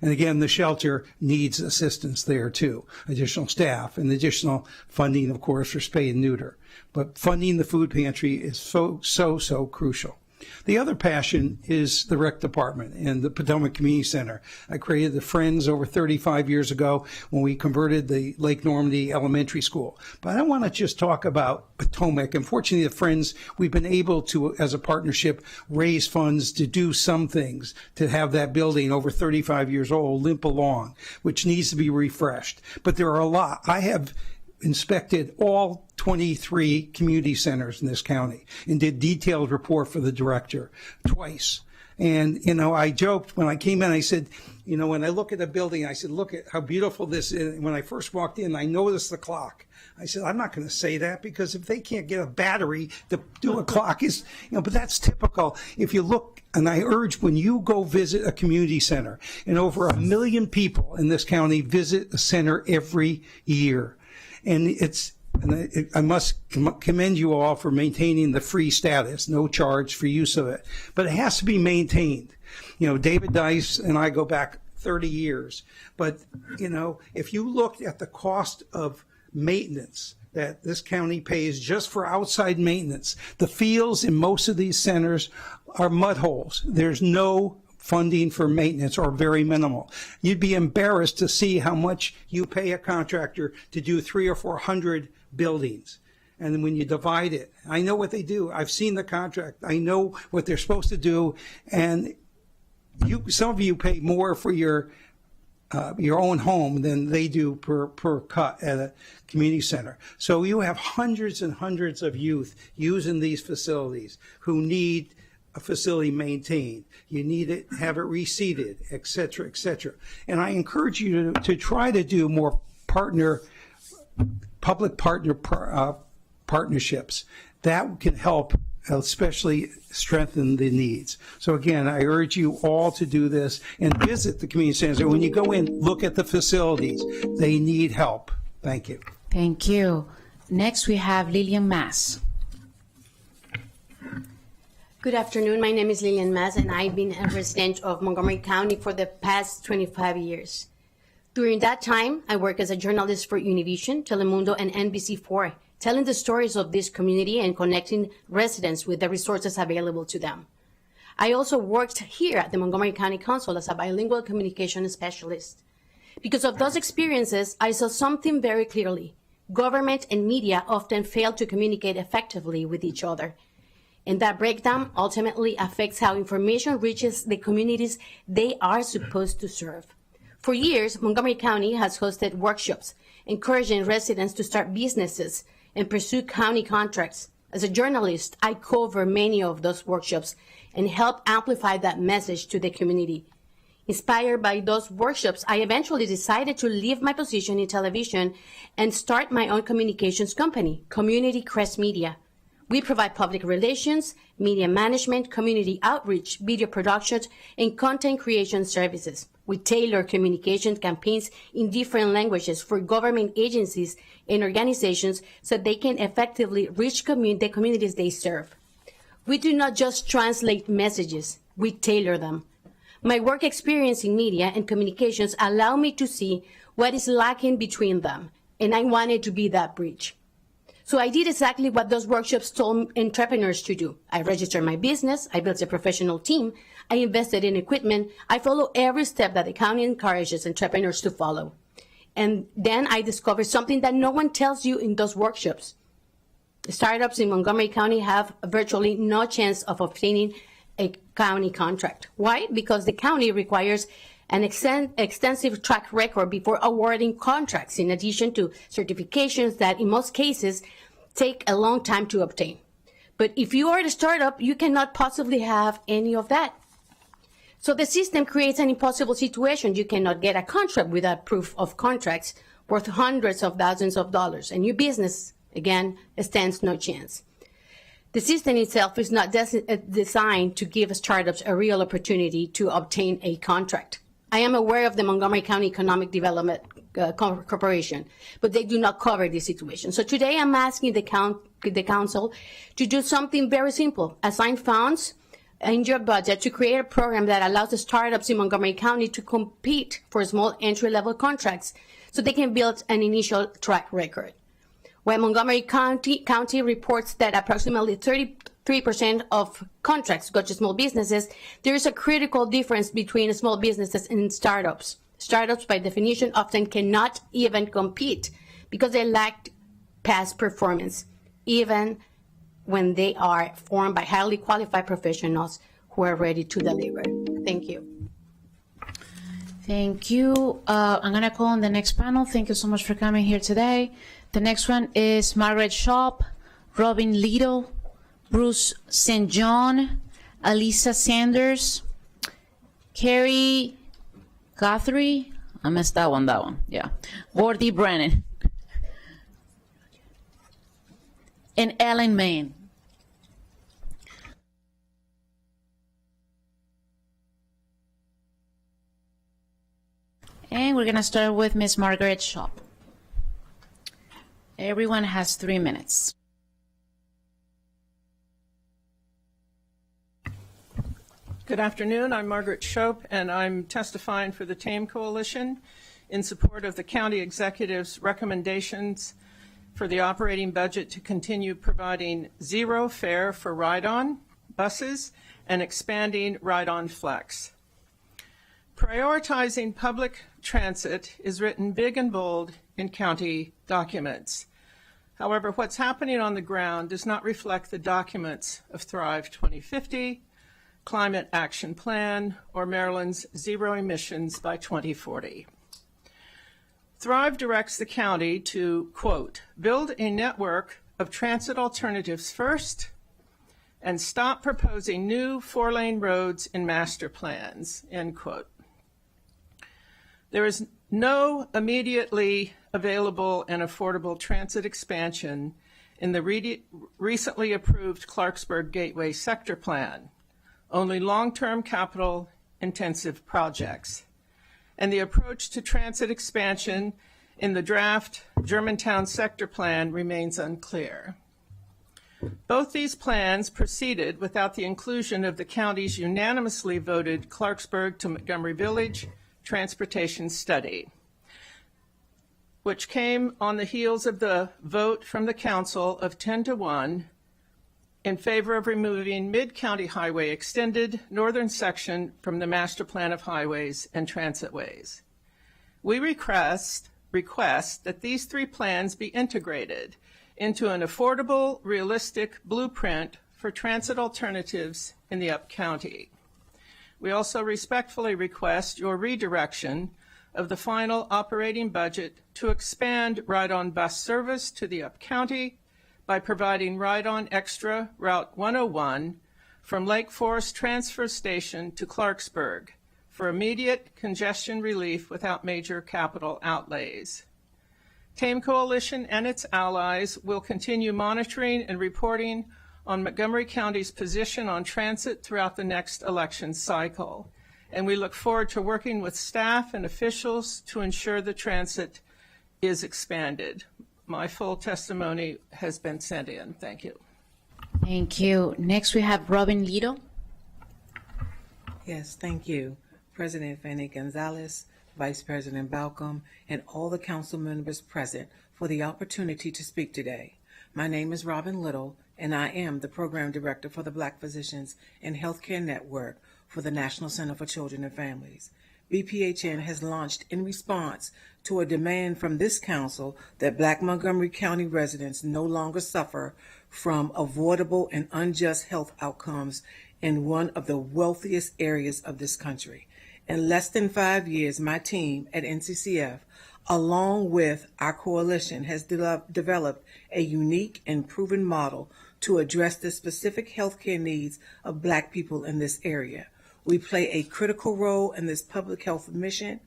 And again, the shelter needs assistance there too, additional staff and additional funding, of course, for spay and neuter. But funding the food pantry is so crucial. The other passion is the rec department and the Potomac Community Center. I created the Friends over 35 years ago when we converted the Lake Normandy Elementary School. But I don't want to just talk about Potomac. Unfortunately, the Friends, we've been able to, as a partnership, raise funds to do some things, to have that building over 35 years old limp along, which needs to be refreshed. But there are a lot. I have inspected all 23 community centers in this county and did detailed report for the director twice. And, I joked when I came in, I said, when I look at a building, I said, look at how beautiful this is. And when I first walked in, I noticed the clock. I said, I'm not going to say that because if they can't get a battery to do a clock but that's typical. If you look, and I urge when you go visit a community center, and over 1 million people in this county visit a center every year. And I must commend you all for maintaining the free status, no charge for use of it. But it has to be maintained. David Dice and I go back 30 years. But, if you looked at the cost of maintenance that this county pays just for outside maintenance, the fields in most of these centers are mud holes. There's no funding for maintenance or very minimal. You'd be embarrassed to see how much you pay a contractor to do 300 or 400 buildings. And then when you divide it, I know what they do. I've seen the contract. I know what they're supposed to do. And some of you pay more for your own home than they do per cut at a community center. So you have hundreds and hundreds of youth using these facilities who need a facility maintained. You need it, have it reseeded, et cetera, et cetera. And I encourage you to try to do more public-partner partnerships. That can help, especially strengthen the needs. So again, I urge you all to do this and visit the community centers. And when you go in, look at the facilities. They need help. Thank you. Thank you. Next, we have Lillian Mass. Good afternoon. My name is Lillian Mass, and I've been a resident of Montgomery County for the past 25 years. During that time, I worked as a journalist for Univision, Telemundo, and NBC4, telling the stories of this community and connecting residents with the resources available to them. I also worked here at the Montgomery County Council as a bilingual communication specialist. Because of those experiences, I saw something very clearly. Government and media often fail to communicate effectively with each other. And that breakdown ultimately affects how information reaches the communities they are supposed to serve. For years, Montgomery County has hosted workshops encouraging residents to start businesses and pursue county contracts. As a journalist, I cover many of those workshops and help amplify that message to the community. Inspired by those workshops, I eventually decided to leave my position in television and start my own communications company, Community Crest Media. We provide public relations, media management, community outreach, video productions, and content creation services. We tailor communication campaigns in different languages for government agencies and organizations so they can effectively reach the communities they serve. We do not just translate messages, we tailor them. My work experience in media and communications allow me to see what is lacking between them, and I wanted to be that bridge. So I did exactly what those workshops told entrepreneurs to do. I registered my business, I built a professional team, I invested in equipment, I follow every step that the county encourages entrepreneurs to follow. And then I discovered something that no one tells you in those workshops. The startups in Montgomery County have virtually no chance of obtaining a county contract. Why? Because the county requires an extensive track record before awarding contracts, in addition to certifications that in most cases take a long time to obtain. But if you are a startup, you cannot possibly have any of that. So the system creates an impossible situation. You cannot get a contract without proof of contracts worth hundreds of thousands of dollars, and your business, again, stands no chance. The system itself is not designed to give startups a real opportunity to obtain a contract. I am aware of the Montgomery County Economic Development Corporation, but they do not cover this situation. So today I'm asking the council to do something very simple. Assign funds in your budget to create a program that allows the startups in Montgomery County to compete for small entry-level contracts so they can build an initial track record. When Montgomery County reports that approximately 33% of contracts go to small businesses, there is a critical difference between small businesses and startups. Startups, by definition, often cannot even compete because they lack past performance, even when they are formed by highly qualified professionals who are ready to deliver. Thank you. Thank you. I'm going to call on the next panel. Thank you so much for coming here today. The next one is Margaret Shop, Robin Little, Bruce St. John, Alisa Sanders, Carrie Guthrie, I missed that one, yeah. Gordy Brennan, and Ellen Main. And we're gonna start with Miss Margaret Shop. Everyone has 3 minutes. Good afternoon. I'm Margaret Shope, and I'm testifying for the TAME Coalition in support of the county executive's recommendations for the operating budget to continue providing zero fare for ride-on buses and expanding ride-on flex. Prioritizing public transit is written big and bold in county documents. However, what's happening on the ground does not reflect the documents of Thrive 2050, Climate Action Plan, or Maryland's Zero Emissions by 2040. Thrive directs the county to, quote, build a network of transit alternatives first and stop proposing new 4-lane roads in master plans, end quote. There is no immediately available and affordable transit expansion in the recently approved Clarksburg Gateway Sector Plan, only long-term capital-intensive projects. And the approach to transit expansion in the draft Germantown sector plan remains unclear. Both these plans proceeded without the inclusion of the county's unanimously voted Clarksburg to Montgomery Village transportation study, which came on the heels of the vote from the council of 10-1 in favor of removing Mid-County Highway Extended northern section from the Master Plan of Highways and Transitways. We request that these three plans be integrated into an affordable, realistic blueprint for transit alternatives in the Up-County. We also respectfully request your redirection of the final operating budget to expand ride-on bus service to the Up-County by providing ride-on extra Route 101 from Lake Forest Transfer Station to Clarksburg for immediate congestion relief without major capital outlays. TAME Coalition and its allies will continue monitoring and reporting on Montgomery County's position on transit throughout the next election cycle, and we look forward to working with staff and officials to ensure the transit is expanded. My full testimony has been sent in. Thank you. Thank you. Next, we have Robin Lito. Yes, thank you. President Fanny Gonzalez, Vice President Balcom, and all the council members present for the opportunity to speak today. My name is Robin Little, and I am the Program Director for the Black Physicians and Healthcare Network for the National Center for Children and Families. BPHN has launched in response to a demand from this council that Black Montgomery County residents no longer suffer from avoidable and unjust health outcomes in one of the wealthiest areas of this country. In less than 5 years, my team at NCCF, along with our coalition, has developed a unique and proven model to address the specific healthcare needs of Black people in this area. We play a critical role in this public health mission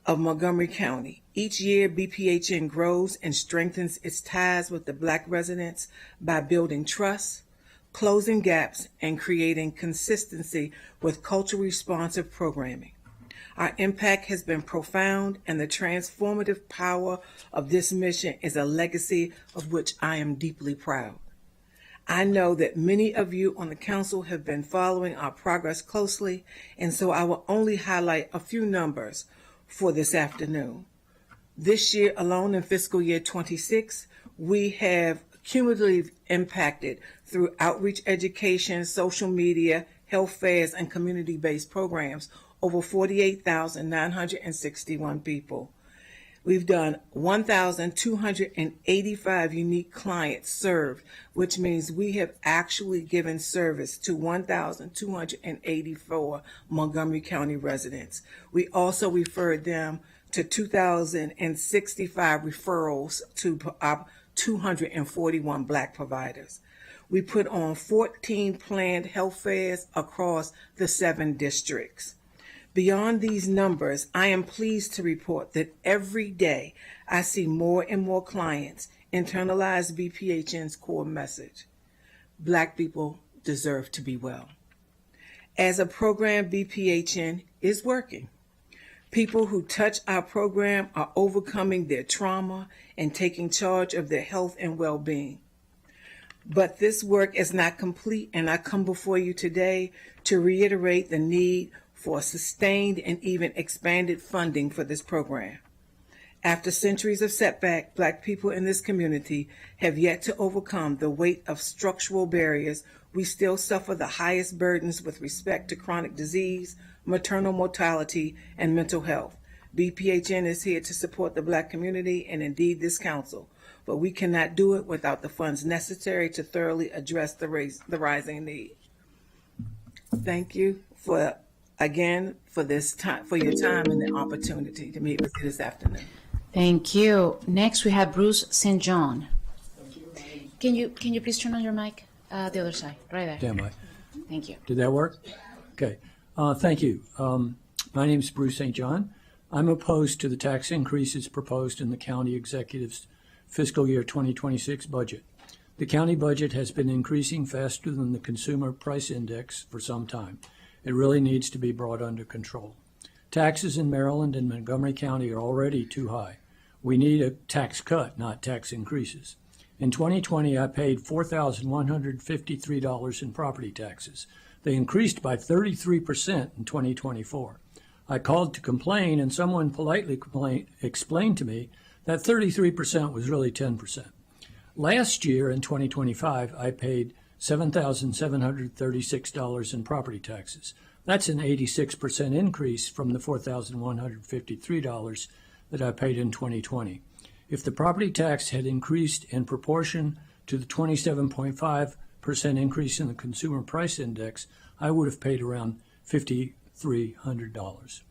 of Montgomery County. Each year, BPHN grows and strengthens its ties with the Black residents by building trust, closing gaps, and creating consistency with culturally responsive programming. Our impact has been profound, and the transformative power of this mission is a legacy of which I am deeply proud. I know that many of you on the council have been following our progress closely, and so I will only highlight a few numbers for this afternoon. This year alone, in fiscal year 26, we have cumulatively impacted through outreach education, social media, health fairs, and community-based programs over 48,961 people. We've done 1,285 unique clients served, which means we have actually given service to 1,284 Montgomery County residents. We also referred them to 2,065 referrals to our 241 Black providers. We put on 14 planned health fairs across the 7 districts. Beyond these numbers, I am pleased to report that every day I see more and more clients internalize BPHN's core message. Black people deserve to be well. As a program, BPHN is working. People who touch our program are overcoming their trauma and taking charge of their health and well-being. But this work is not complete, and I come before you today to reiterate the need for sustained and even expanded funding for this program. After centuries of setback, Black people in this community have yet to overcome the weight of structural barriers. We still suffer the highest burdens with respect to chronic disease, maternal mortality, and mental health. BPHN is here to support the Black community and indeed this council, but we cannot do it without the funds necessary to thoroughly address the rising need. Thank you for this time, for your time and the opportunity to meet with you this afternoon. Thank you. Next, we have Bruce St. John. Can you please turn on your mic? The other side, right there. Stand by. Thank you. Did that work? Okay. Thank you. My name is Bruce St. John. I'm opposed to the tax increases proposed in the county executive's fiscal year 2026 budget. The county budget has been increasing faster than the consumer price index for some time. It really needs to be brought under control. Taxes in Maryland and Montgomery County are already too high. We need a tax cut, not tax increases. In 2020, I paid $4,153 in property taxes. They increased by 33% in 2024. I called to complain, and someone politely explained to me that 33% was really 10%. Last year, in 2025, I paid $7,736 in property taxes. That's an 86% increase from the $4,153 that I paid in 2020. If the property tax had increased in proportion to the 27.5% increase in the Consumer Price Index, I would have paid around $5,300.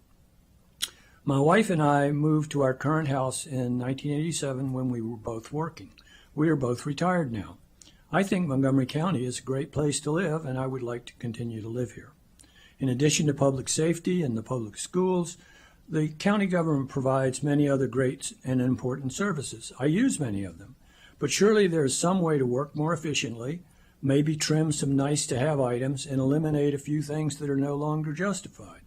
My wife and I moved to our current house in 1987 when we were both working. We are both retired now. I think Montgomery County is a great place to live, and I would like to continue to live here. In addition to public safety and the public schools, the county government provides many other great and important services. I use many of them, but surely there is some way to work more efficiently, maybe trim some nice-to-have items and eliminate a few things that are no longer justified.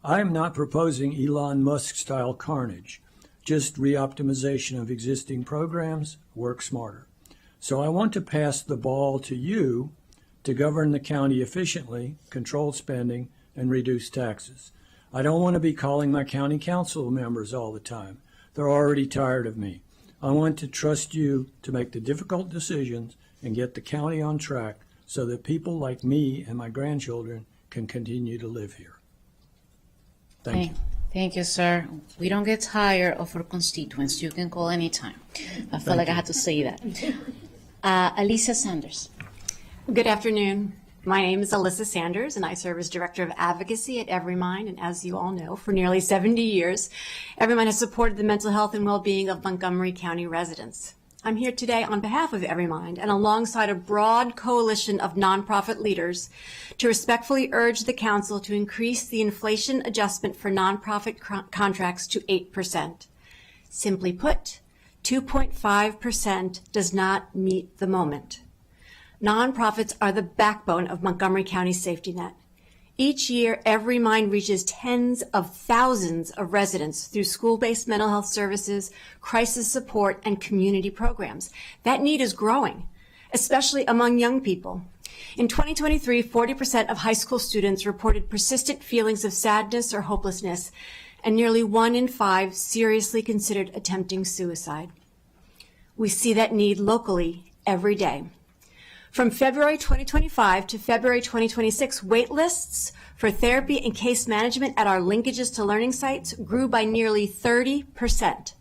I am not proposing Elon Musk-style carnage, just re-optimization of existing programs, work smarter. So I want to pass the ball to you to govern the county efficiently, control spending, and reduce taxes. I don't want to be calling my county council members all the time. They're already tired of me. I want to trust you to make the difficult decisions and get the county on track so that people like me and my grandchildren can continue to live here. Thank you. Thank you, sir. We don't get tired of our constituents. You can call anytime. I felt like I had to say that. Alicia Sanders. Good afternoon. My name is Alyssa Sanders, and I serve as Director of Advocacy at Everymind. And as you all know, for nearly 70 years, Everymind has supported the mental health and well-being of Montgomery County residents. I'm here today on behalf of Everymind and alongside a broad coalition of nonprofit leaders to respectfully urge the council to increase the inflation adjustment for nonprofit contracts to 8%. Simply put, 2.5% does not meet the moment. Nonprofits are the backbone of Montgomery County's safety net. Each year, Everymind reaches tens of thousands of residents through school-based mental health services, crisis support, and community programs. That need is growing, especially among young people. In 2023, 40% of high school students reported persistent feelings of sadness or hopelessness, and nearly 1 in 5 seriously considered attempting suicide. We see that need locally every day. From February 2025 to February 2026, wait lists for therapy and case management at our linkages to learning sites grew by nearly 30%.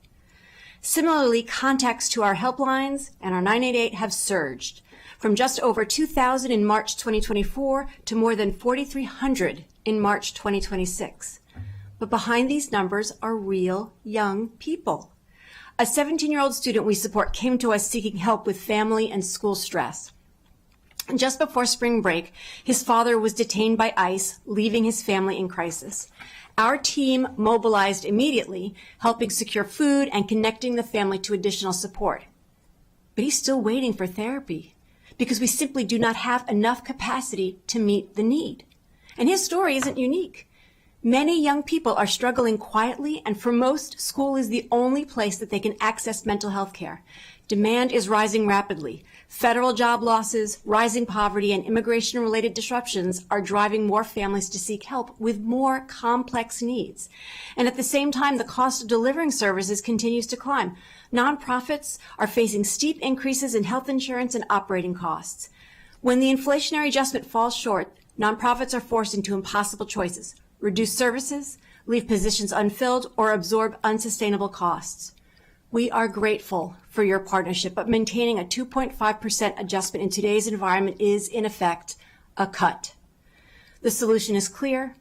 Similarly, contacts to our helplines and our 988 have surged from just over 2,000 in March 2024 to more than 4,300 in March 2026. But behind these numbers are real young people. A 17-year-old student we support came to us seeking help with family and school stress. Just before spring break, his father was detained by ICE, leaving his family in crisis. Our team mobilized immediately, helping secure food and connecting the family to additional support. But he's still waiting for therapy because we simply do not have enough capacity to meet the need. And his story isn't unique. Many young people are struggling quietly, and for most, school is the only place that they can access mental health care. Demand is rising rapidly. Federal job losses, rising poverty, and immigration-related disruptions are driving more families to seek help with more complex needs. And at the same time, the cost of delivering services continues to climb. Nonprofits are facing steep increases in health insurance and operating costs. When the inflationary adjustment falls short, nonprofits are forced into impossible choices: reduce services, leave positions unfilled, or absorb unsustainable costs. We are grateful for your partnership, but maintaining a 2.5% adjustment in today's environment is, in effect, a cut. The solution is clear.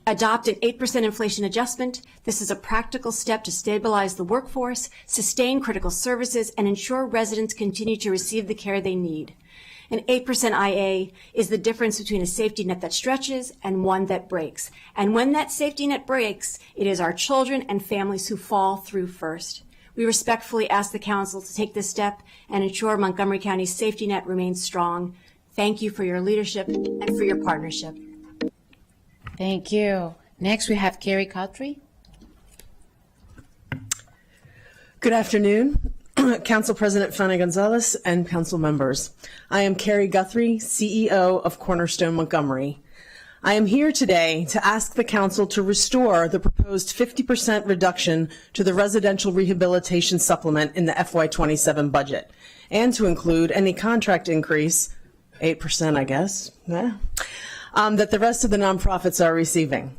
Adopt an 8% inflation adjustment. This is a practical step to stabilize the workforce, sustain critical services, and ensure residents continue to receive the care they need. An 8% IA is the difference between a safety net that stretches and one that breaks. And when that safety net breaks, it is our children and families who fall through first. We respectfully ask the council to take this step and ensure Montgomery County's safety net remains strong. Thank you for your leadership and for your partnership. Thank you. Next, we have Carrie Cowtrey. Good afternoon, Council President Fanny Gonzalez and council members. I am Carrie Guthrie, CEO of Cornerstone Montgomery. I am here today to ask the council to restore the proposed 50% reduction to the residential rehabilitation supplement in the FY27 budget, and to include any contract increase, 8% I guess, that the rest of the nonprofits are receiving.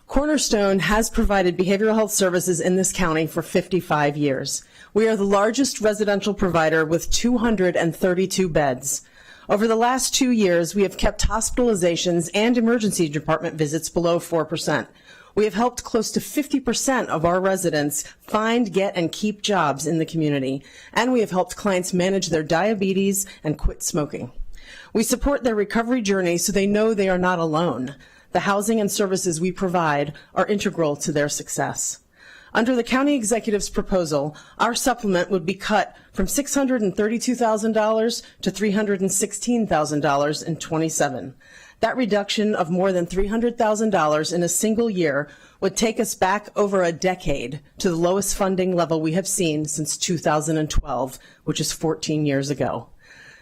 Cornerstone has provided behavioral health services in this county for 55 years. We are the largest residential provider with 232 beds. Over the last 2 years, we have kept hospitalizations and emergency department visits below 4%. We have helped close to 50% of our residents find, get, and keep jobs in the community, and we have helped clients manage their diabetes and quit smoking. We support their recovery journey so they know they are not alone. The housing and services we provide are integral to their success. Under the county executive's proposal, our supplement would be cut from $632,000 to $316,000 in 27. That reduction of more than $300,000 in a single year would take us back over a decade to the lowest funding level we have seen since 2012, which is 14 years ago.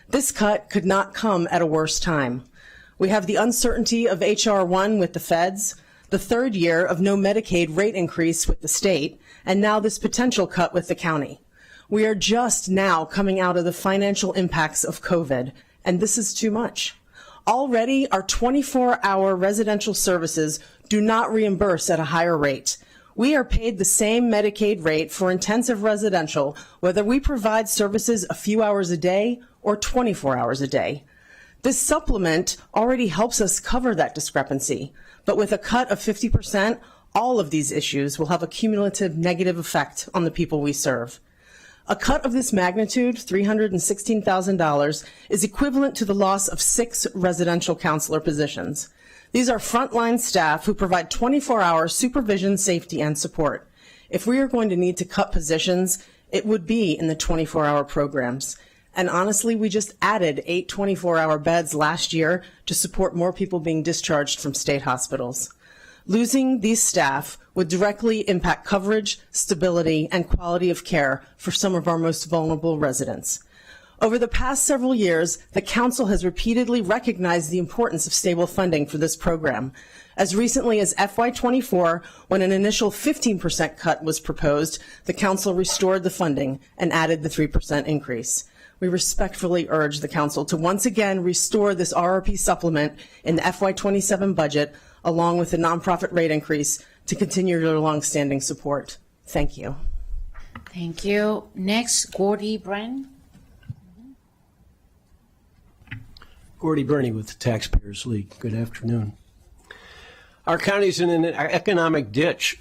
This cut could not come at a worse time. We have the uncertainty of H.R. 1 with the feds, the third year of no Medicaid rate increase with the state, and now this potential cut with the county. We are just now coming out of the financial impacts of COVID, and this is too much. Already, our 24-hour residential services do not reimburse at a higher rate. We are paid the same Medicaid rate for intensive residential, whether we provide services a few hours a day or 24 hours a day. This supplement already helps us cover that discrepancy, but with a cut of 50%, all of these issues will have a cumulative negative effect on the people we serve. A cut of this magnitude, $316,000, is equivalent to the loss of 6 residential counselor positions. These are frontline staff who provide 24-hour supervision, safety, and support. If we are going to need to cut positions, it would be in the 24-hour programs. And honestly, we just added 8 24-hour beds last year to support more people being discharged from state hospitals. Losing these staff would directly impact coverage, stability, and quality of care for some of our most vulnerable residents. Over the past several years, the Council has repeatedly recognized the importance of stable funding for this program. As recently as FY24, when an initial 15% cut was proposed, the Council restored the funding and added the 3% increase. We respectfully urge the Council to once again restore this RRP supplement in the FY27 budget, along with the nonprofit rate increase, to continue your longstanding support. Thank you. Thank you. Next, Gordy Bren. Gordy Burney with the Taxpayers League. Good afternoon. Our county's in an economic ditch.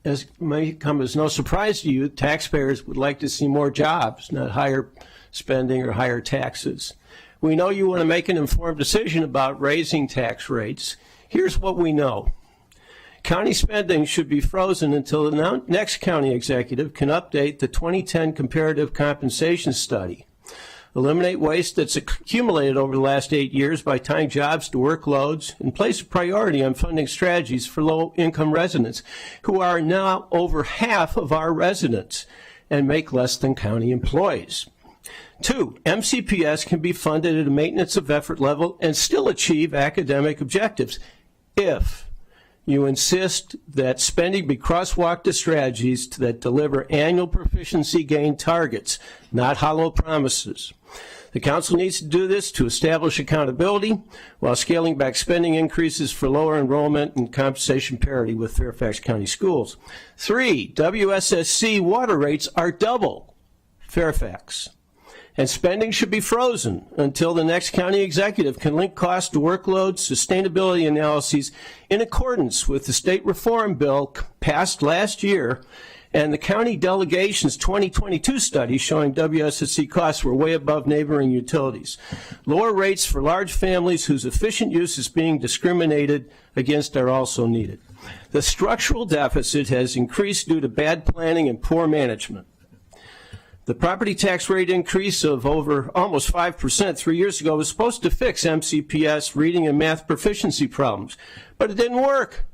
As may come as no surprise to you, taxpayers would like to see more jobs, not higher spending or higher taxes. We know you want to make an informed decision about raising tax rates. Here's what we know. County spending should be frozen until the next county executive can update the 2010 comparative compensation study. Eliminate waste that's accumulated over the last 8 years by tying jobs to workloads, and place a priority on funding strategies for low-income residents, who are now over half of our residents and make less than county employees. 2, MCPS can be funded at a maintenance of effort level and still achieve academic objectives if you insist that spending be crosswalked to strategies that deliver annual proficiency gain targets, not hollow promises. The Council needs to do this to establish accountability while scaling back spending increases for lower enrollment and compensation parity with Fairfax County schools. 3, WSSC water rates are double Fairfax, and spending should be frozen until the next county executive can link cost to workload sustainability analyses in accordance with the state reform bill passed last year and the county delegation's 2022 study showing WSSC costs were way above neighboring utilities. Lower rates for large families whose efficient use is being discriminated against are also needed. The structural deficit has increased due to bad planning and poor management. The property tax rate increase of over almost 5% 3 years ago was supposed to fix MCPS reading and math proficiency problems, but it didn't work.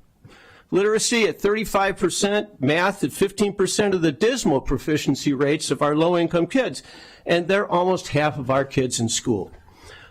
Literacy at 35%, math at 15% of the dismal proficiency rates of our low-income kids, and they're almost half of our kids in school.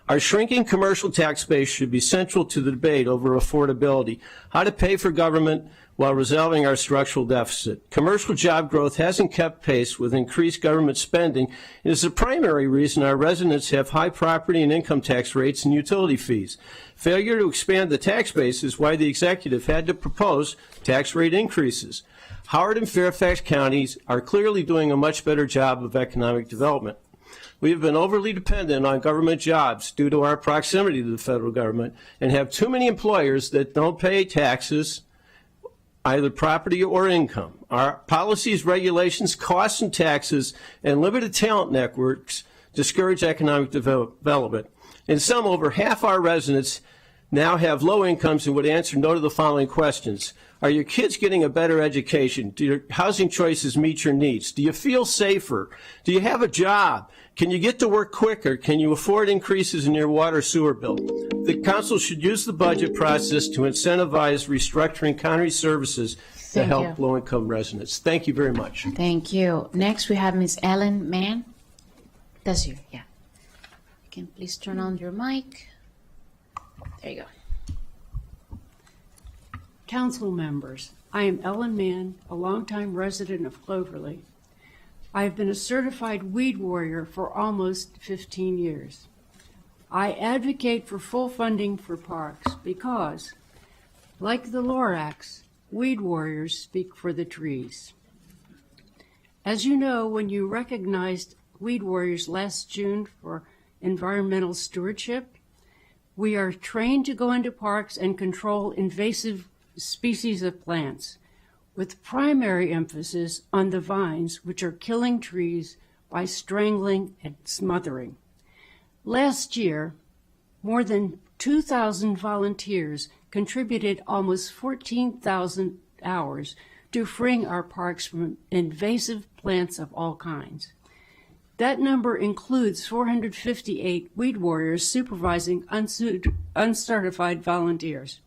Our shrinking commercial tax base should be central to the debate over affordability, how to pay for government while resolving our structural deficit. Commercial job growth hasn't kept pace with increased government spending and is the primary reason our residents have high property and income tax rates and utility fees. Failure to expand the tax base is why the executive had to propose tax rate increases. Howard and Fairfax counties are clearly doing a much better job of economic development. We have been overly dependent on government jobs due to our proximity to the federal government and have too many employers that don't pay taxes, either property or income. Our policies, regulations, costs, and taxes, and limited talent networks discourage economic development. In sum, over half our residents now have low incomes and would answer no to the following questions. Are your kids getting a better education? Do your housing choices meet your needs? Do you feel safer? Do you have a job? Can you get to work quicker? Can you afford increases in your water sewer bill? The council should use the budget process to incentivize restructuring county services to help low-income residents. Thank you very much. Thank you. Next, we have Ms. Ellen Mann. That's you, yeah. You can please turn on your mic. There you go. Council members, I am Ellen Mann, a longtime resident of Cloverly. I have been a certified weed warrior for almost 15 years. I advocate for full funding for parks because, like the Lorax, weed warriors speak for the trees. As you know, when you recognized weed warriors last June for environmental stewardship, we are trained to go into parks and control invasive species of plants, with primary emphasis on the vines, which are killing trees by strangling and smothering. Last year, more than 2,000 volunteers contributed almost 14,000 hours to freeing our parks from invasive plants of all kinds. That number includes 458 weed warriors supervising uncertified volunteers.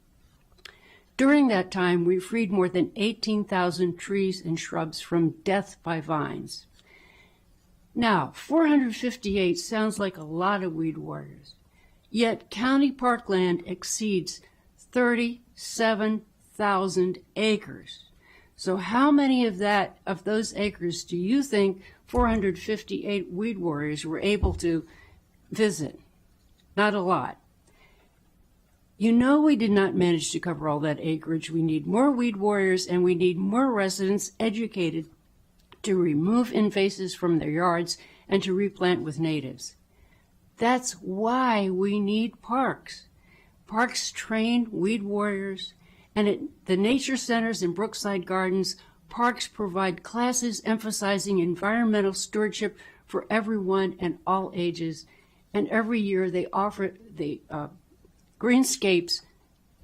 During that time, we freed more than 18,000 trees and shrubs from death by vines. Now, 458 sounds like a lot of weed warriors, yet county parkland exceeds 37,000 acres. So how many of those acres do you think 458 weed warriors were able to visit? Not a lot. You know we did not manage to cover all that acreage. We need more weed warriors, and we need more residents educated to remove invasives from their yards and to replant with natives. That's why we need parks. Parks train weed warriors, and at the nature centers and Brookside Gardens, parks provide classes emphasizing environmental stewardship for everyone and all ages, and every year they offer the Greenscapes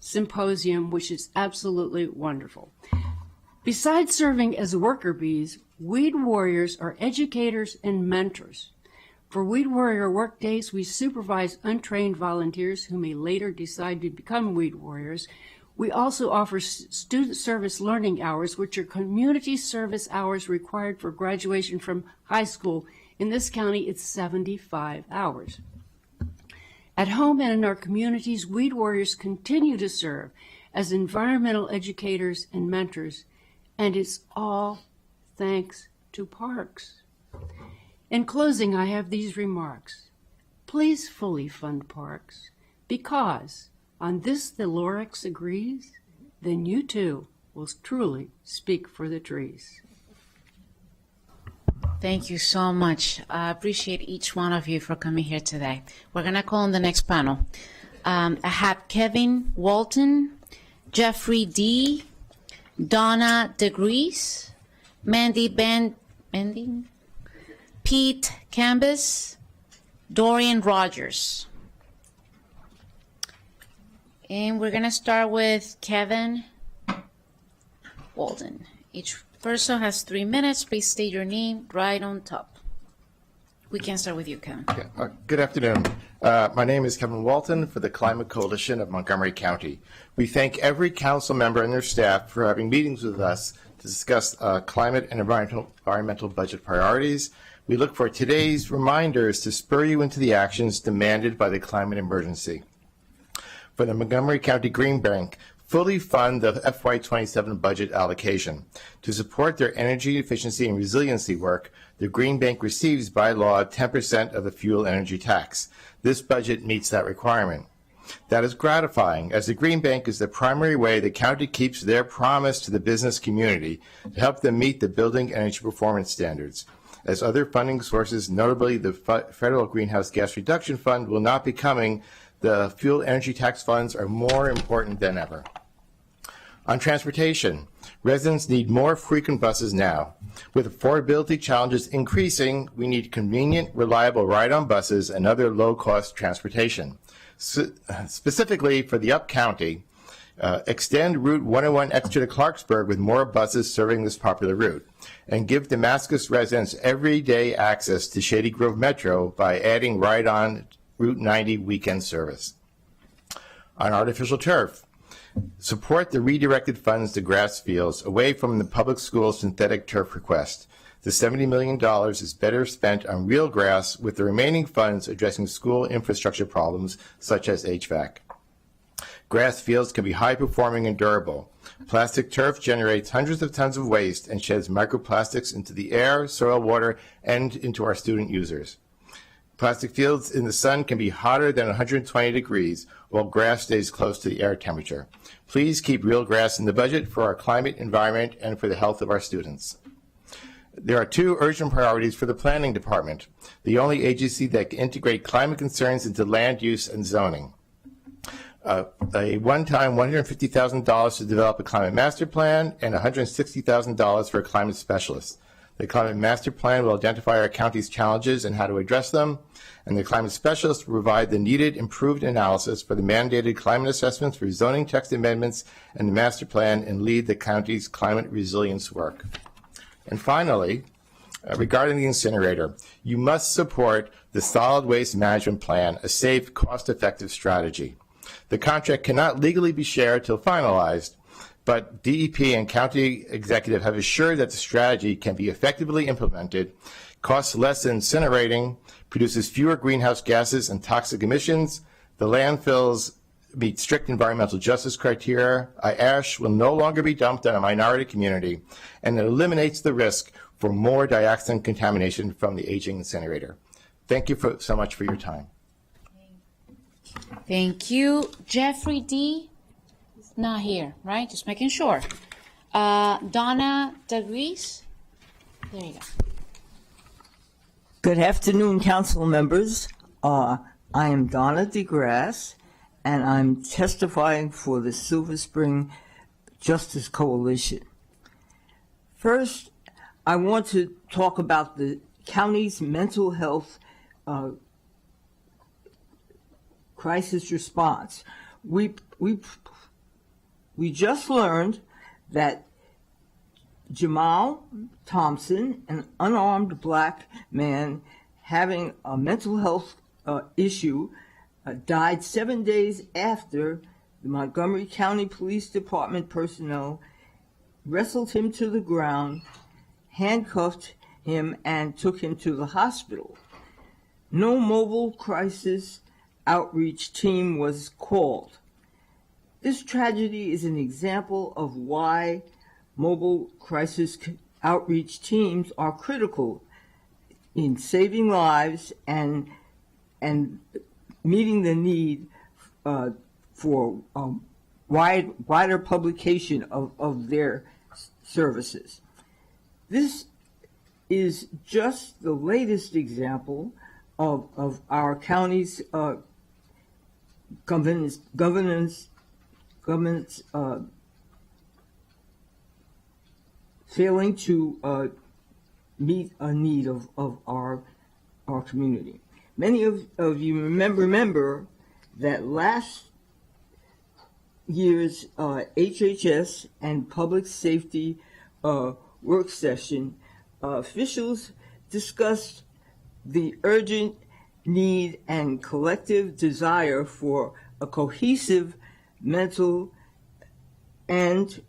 Symposium, which is absolutely wonderful. Besides serving as worker bees, weed warriors are educators and mentors. For Weed Warrior work days, we supervise untrained volunteers who may later decide to become weed warriors. We also offer student service learning hours, which are community service hours required for graduation from high school. In this county, it's 75 hours. At home and in our communities, weed warriors continue to serve as environmental educators and mentors, and it's all thanks to parks. In closing, I have these remarks. Please fully fund parks, because on this the Lorax agrees, then you too will truly speak for the trees. Thank you so much. I appreciate each one of you for coming here today. We're going to call on the next panel. I have Kevin Walton, Jeffrey D., Donna DeGrease, Mandy, Pete Cambus, Dorian Rogers. And we're going to start with Kevin Walton. Each person has 3 minutes. Please state your name right on top. We can start with you, Kevin. Good afternoon. My name is Kevin Walton for the Climate Coalition of Montgomery County. We thank every council member and their staff for having meetings with us to discuss climate and environmental budget priorities. We look for today's reminders to spur you into the actions demanded by the climate emergency. For the Montgomery County Green Bank, fully fund the FY27 budget allocation. To support their energy efficiency and resiliency work, the Green Bank receives by law 10% of the fuel energy tax. This budget meets that requirement. That is gratifying, as the Green Bank is the primary way the county keeps their promise to the business community to help them meet the building energy performance standards. As other funding sources, notably the Federal Greenhouse Gas Reduction Fund, will not be coming, the fuel energy tax funds are more important than ever. On transportation, residents need more frequent buses now. With affordability challenges increasing, we need convenient, reliable ride-on buses and other low-cost transportation. Specifically for the Up-County, extend Route 101 extra to Clarksburg with more buses serving this popular route, and give Damascus residents everyday access to Shady Grove Metro by adding ride-on Route 90 weekend service. On artificial turf, support the redirected funds to grass fields away from the public school synthetic turf request. The $70 million is better spent on real grass, with the remaining funds addressing school infrastructure problems such as HVAC. Grass fields can be high-performing and durable. Plastic turf generates hundreds of tons of waste and sheds microplastics into the air, soil, water, and into our student users. Plastic fields in the sun can be hotter than 120 degrees, while grass stays close to the air temperature. Please keep real grass in the budget for our climate, environment, and for the health of our students. There are two urgent priorities for the Planning Department, the only agency that can integrate climate concerns into land use and zoning. A one-time $150,000 to develop a climate master plan and $160,000 for a climate specialist. The Climate Master Plan will identify our county's challenges and how to address them, and the Climate Specialist will provide the needed improved analysis for the mandated climate assessments for zoning text amendments and the master plan, and lead the county's climate resilience work. And finally, regarding the incinerator, you must support the Solid Waste Management Plan, a safe, cost-effective strategy. The contract cannot legally be shared till finalized, but DEP and county executive have assured that the strategy can be effectively implemented, costs less than incinerating, produces fewer greenhouse gases and toxic emissions, the landfills meet strict environmental justice criteria, ash will no longer be dumped on a minority community, and it eliminates the risk for more dioxin contamination from the aging incinerator. Thank you so much for your time. Thank you. Jeffrey D. Not here, right? Just making sure. Donna DeGrease. There you go. Good afternoon, council members. I am Donna DeGrasse, and I'm testifying for the Silver Spring Justice Coalition. First, I want to talk about the county's mental health crisis response. We just learned that Jamal Thompson, an unarmed black man having a mental health issue, died 7 days after the Montgomery County Police Department personnel wrestled him to the ground, handcuffed him, and took him to the hospital. No mobile crisis outreach team was called. This tragedy is an example of why mobile crisis outreach teams are critical in saving lives and meeting the need for wider publication of their services. This is just the latest example of our county's governance failing to meet a need of our community. Many of you remember that last year's HHS and public safety work session, officials discussed the urgent need and collective desire for a cohesive mental and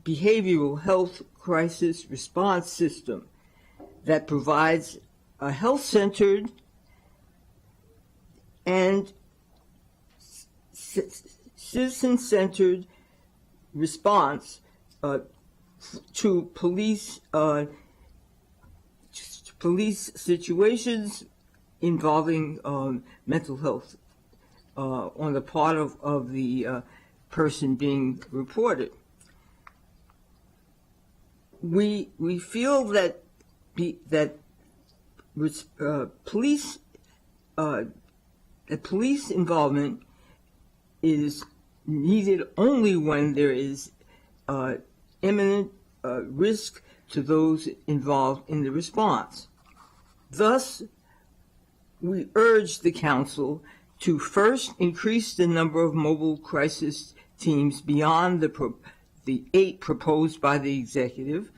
behavioral health crisis response system that provides a health-centered and citizen-centered response to police situations involving mental health on the part of the person being reported. We feel that police involvement is needed only when there is imminent risk to those involved in the response. Thus, we urge the Council to first increase the number of mobile crisis teams beyond the 8 proposed by the Executive.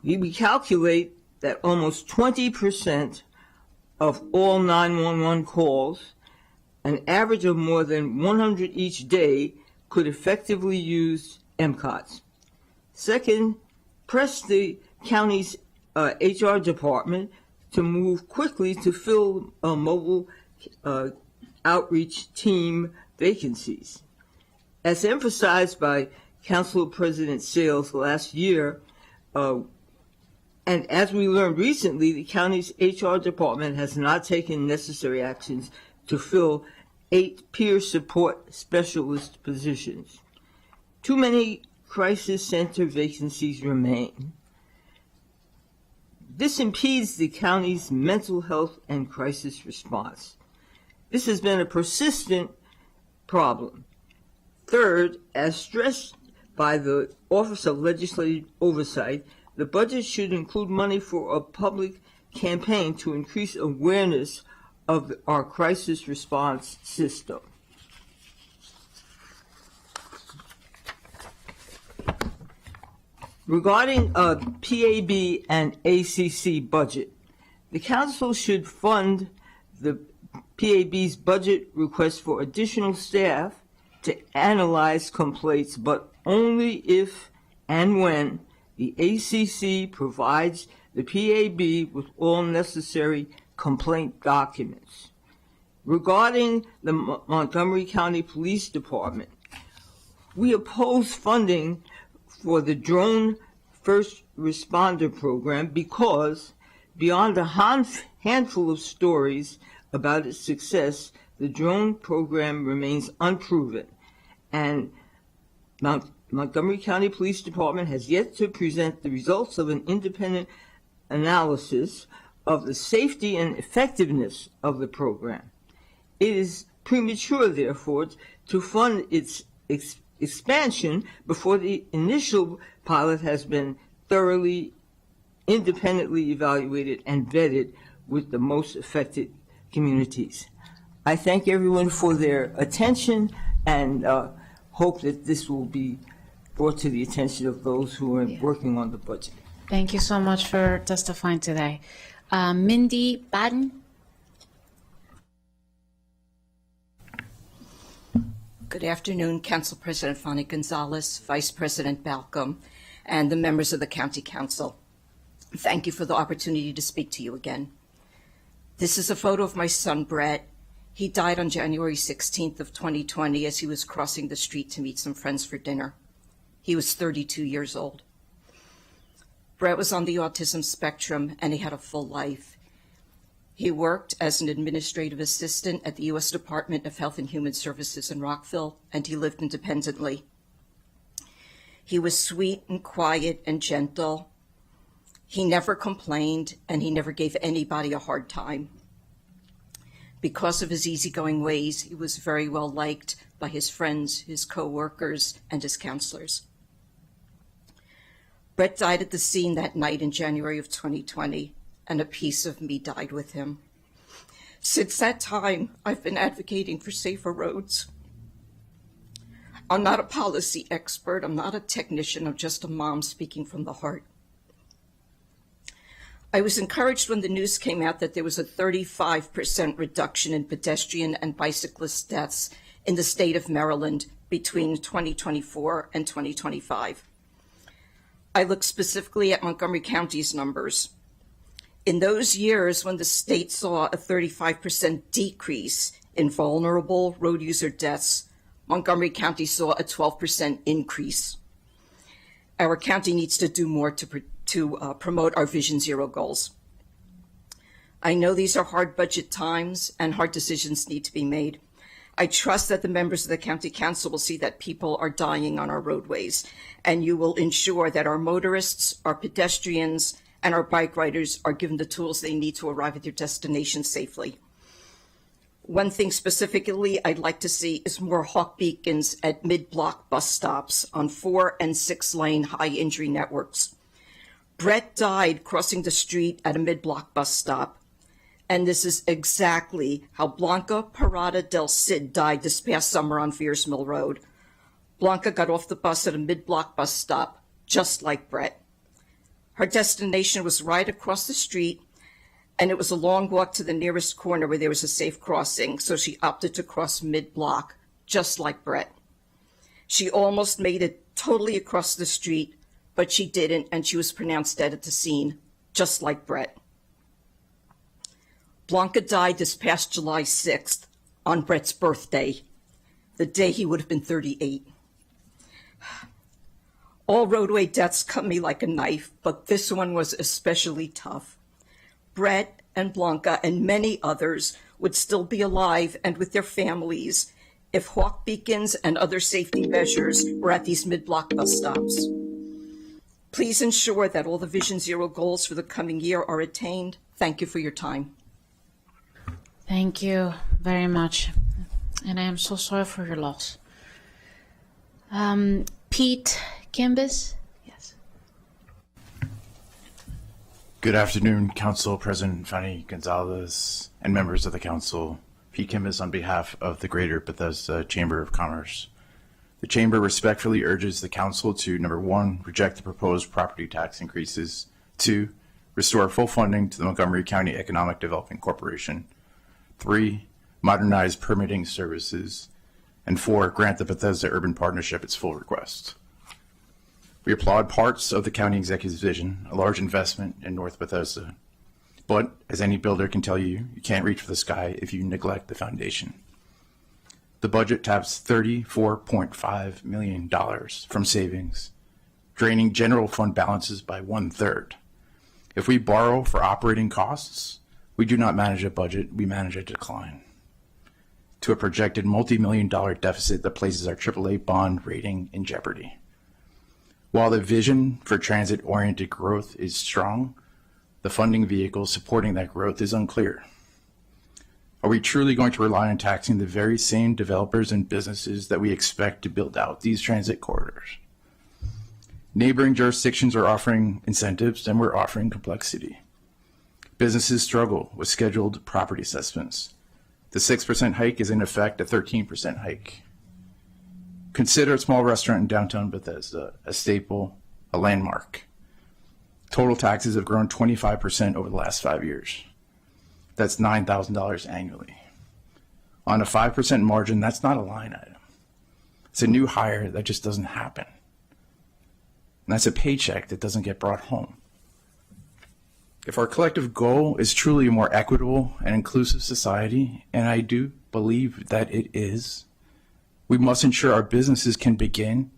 We calculate that almost 20% of all 911 calls, an average of more than 100 each day, could effectively use MCOTs. Second, press the county's HR department to move quickly to fill mobile outreach team vacancies. As emphasized by Council President Sales last year, and as we learned recently, the county's HR department has not taken necessary actions to fill 8 peer support specialist positions. Too many crisis center vacancies remain. This impedes the county's mental health and crisis response. This has been a persistent problem. Third, as stressed by the Office of Legislative Oversight, the budget should include money for a public campaign to increase awareness of our crisis response system. Regarding PAB and ACC budget, the Council should fund the PAB's budget request for additional staff to analyze complaints, but only if and when the ACC provides the PAB with all necessary complaint documents. Regarding the Montgomery County Police Department, we oppose funding for the Drone First Responder Program because, beyond a handful of stories about its success, the drone program remains unproven, and Montgomery County Police Department has yet to present the results of an independent analysis of the safety and effectiveness of the program. It is premature, therefore, to fund its expansion before the initial pilot has been thoroughly, independently evaluated and vetted with the most affected communities. I thank everyone for their attention and hope that this will be brought to the attention of those who are working on the budget. Thank you so much for testifying today. Mindy Baden. Good afternoon, Council President Fanny Gonzalez, Vice President Balcom, and the members of the County Council. Thank you for the opportunity to speak to you again. This is a photo of my son, Brett. He died on January 16th of 2020 as he was crossing the street to meet some friends for dinner. He was 32 years old. Brett was on the autism spectrum and he had a full life. He worked as an administrative assistant at the U.S. Department of Health and Human Services in Rockville, and he lived independently. He was sweet and quiet and gentle. He never complained, and he never gave anybody a hard time. Because of his easygoing ways, he was very well liked by his friends, his co-workers, and his counselors. Brett died at the scene that night in January of 2020, and a piece of me died with him. Since that time, I've been advocating for safer roads. I'm not a policy expert. I'm not a technician. I'm just a mom speaking from the heart. I was encouraged when the news came out that there was a 35% reduction in pedestrian and bicyclist deaths in the state of Maryland between 2024 and 2025. I looked specifically at Montgomery County's numbers. In those years when the state saw a 35% decrease in vulnerable road user deaths, Montgomery County saw a 12% increase. Our county needs to do more to promote our Vision Zero goals. I know these are hard budget times and hard decisions need to be made. I trust that the members of the County Council will see that people are dying on our roadways, and you will ensure that our motorists, our pedestrians, and our bike riders are given the tools they need to arrive at their destination safely. One thing specifically I'd like to see is more hawk beacons at mid-block bus stops on 4 and 6 lane high injury networks. Brett died crossing the street at a mid-block bus stop. And this is exactly how Blanca Parada del Cid died this past summer on Fears Mill Road. Blanca got off the bus at a mid-block bus stop, just like Brett. Her destination was right across the street, and it was a long walk to the nearest corner where there was a safe crossing, so she opted to cross mid-block, just like Brett. She almost made it totally across the street, but she didn't, and she was pronounced dead at the scene, just like Brett. Blanca died this past July 6th on Brett's birthday, the day he would have been 38. All roadway deaths cut me like a knife, but this one was especially tough. Brett and Blanca and many others would still be alive and with their families if hawk beacons and other safety measures were at these mid-block bus stops. Please ensure that all the Vision Zero goals for the coming year are attained. Thank you for your time. Thank you very much. And I am so sorry for your loss. Pete Kimbis? Yes. Good afternoon, Council President Fanny Gonzalez and members of the Council. Pete Kimbis on behalf of the Greater Bethesda Chamber of Commerce. The Chamber respectfully urges the Council to, number 1, reject the proposed property tax increases, 2, restore full funding to the Montgomery County Economic Development Corporation, 3, modernize permitting services, and 4, grant the Bethesda Urban Partnership its full request. We applaud parts of the county executive's vision, a large investment in North Bethesda. But, as any builder can tell you, you can't reach for the sky if you neglect the foundation. The budget taps $34.5 million from savings, draining general fund balances by 1/3. If we borrow for operating costs, we do not manage a budget, we manage a decline to a projected multi-million-dollar deficit that places our AAA bond rating in jeopardy. While the vision for transit-oriented growth is strong, the funding vehicle supporting that growth is unclear. Are we truly going to rely on taxing the very same developers and businesses that we expect to build out these transit corridors? Neighboring jurisdictions are offering incentives, and we're offering complexity. Businesses struggle with scheduled property assessments. The 6% hike is in effect a 13% hike. Consider a small restaurant in downtown Bethesda, a staple, a landmark. Total taxes have grown 25% over the last 5 years. That's $9,000 annually. On a 5% margin, that's not a line item. It's a new hire that just doesn't happen. And that's a paycheck that doesn't get brought home. If our collective goal is truly a more equitable and inclusive society, and I do believe that it is, we must ensure our businesses can begin,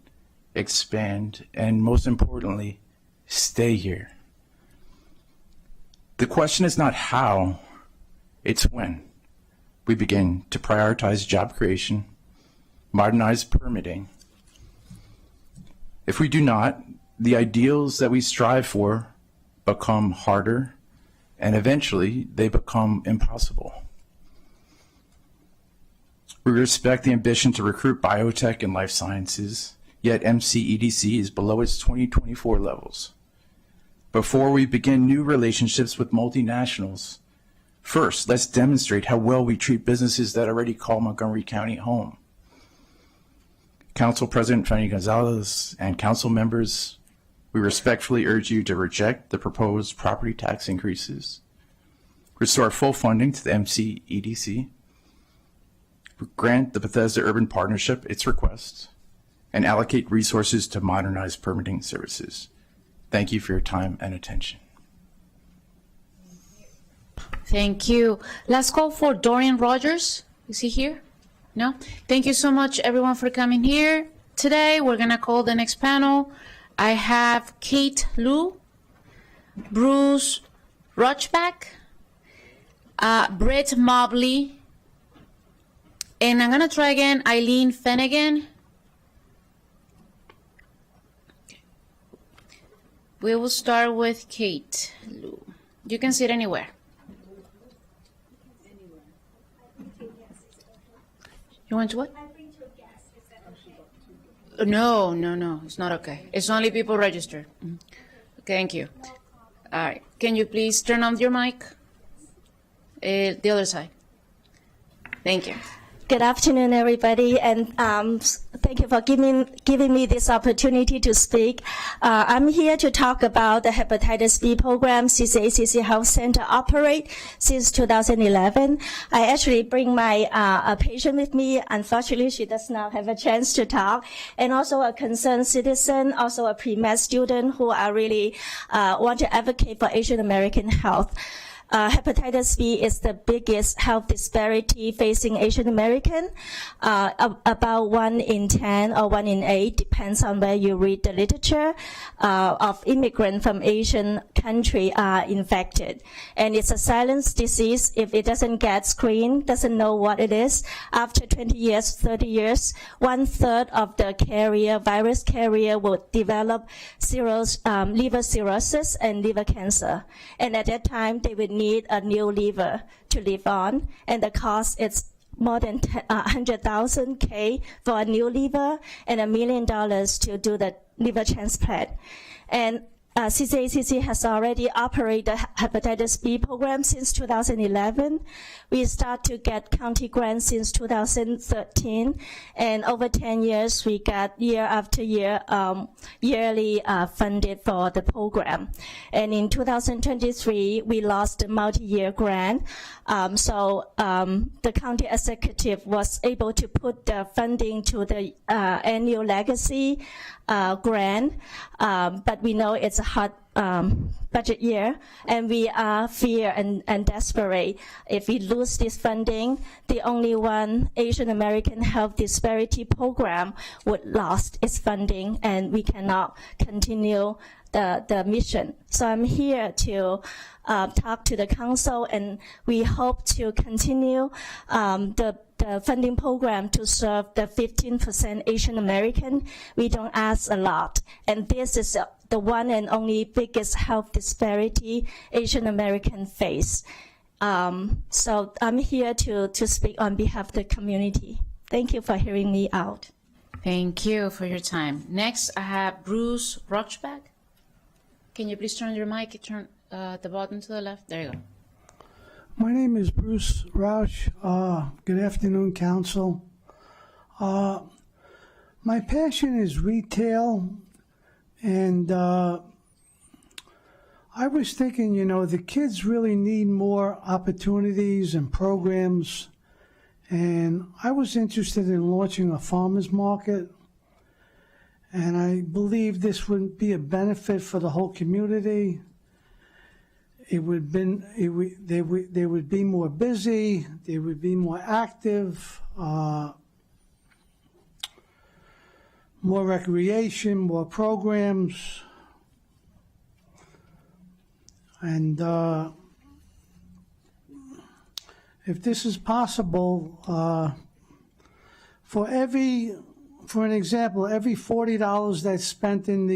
expand, and most importantly, stay here. The question is not how, it's when we begin to prioritize job creation, modernize permitting. If we do not, the ideals that we strive for become harder, and eventually they become impossible. We respect the ambition to recruit biotech and life sciences, yet MCEDC is below its 2024 levels. Before we begin new relationships with multinationals, first, let's demonstrate how well we treat businesses that already call Montgomery County home. Council President Fanny Gonzalez and council members, We respectfully urge you to reject the proposed property tax increases, restore full funding to the MCEDC, grant the Bethesda Urban Partnership its request, and allocate resources to modernize permitting services. Thank you for your time and attention. Thank you. Last call for Dorian Rogers. Is he here? No? Thank you so much, everyone, for coming here. Today, we're going to call the next panel. I have Kate Liu, Bruce Rochback, Brett Mobley, and I'm going to try again, Eileen Finnegan. We will start with Kate Liu. You can sit anywhere. You want to what? No, it's not okay. It's only people registered. Thank you. All right. Can you please turn on your mic? The other side. Thank you. Good afternoon, everybody, and thank you for giving me this opportunity to speak. I'm here to talk about the hepatitis B program CCACC Health Center operate since 2011. I actually bring my a patient with me. Unfortunately, she does not have a chance to talk, and also a concerned citizen, also a pre-med student who are really want to advocate for Asian American health. Hepatitis B is the biggest health disparity facing Asian American. About 1 in 10 or 1 in 8, depends on where you read the literature, of immigrants from Asian country are infected. And it's a silent disease. If it doesn't get screened, doesn't know what it is, after 20 years, 30 years, 1/3 of the virus carrier will develop liver cirrhosis and liver cancer. And at that time, they would need a new liver to live on, and the cost is more than 100,000 for a new liver and $1 million to do the liver transplant. And CCACC has already operated the hepatitis B program since 2011. We start to get county grants since 2013, and over 10 years, we got year after year yearly funded for the program. And in 2023, we lost the multi-year grant. So the county executive was able to put the funding to the annual legacy grant, but we know it's a hard budget year, and we are fear and desperate. If we lose this funding, the only one Asian American health disparity program would lost its funding, and we cannot continue the mission. So I'm here to talk to the council, and we hope to continue the funding program to serve the 15% Asian American. We don't ask a lot, and this is the one and only biggest health disparity Asian American face. So I'm here to speak on behalf of the community. Thank you for hearing me out. Thank you for your time. Next, I have Bruce Rochback. Can you please turn your mic, turn the button to the left? There you go. My name is Bruce Roush. Good afternoon, Council. My passion is retail, and I was thinking, the kids really need more opportunities and programs, and I was interested in launching a farmer's market, and I believe this would be a benefit for the whole community. They would be more busy, they would be more active, more recreation, more programs. And if this is possible, for an example, every $40 that's spent in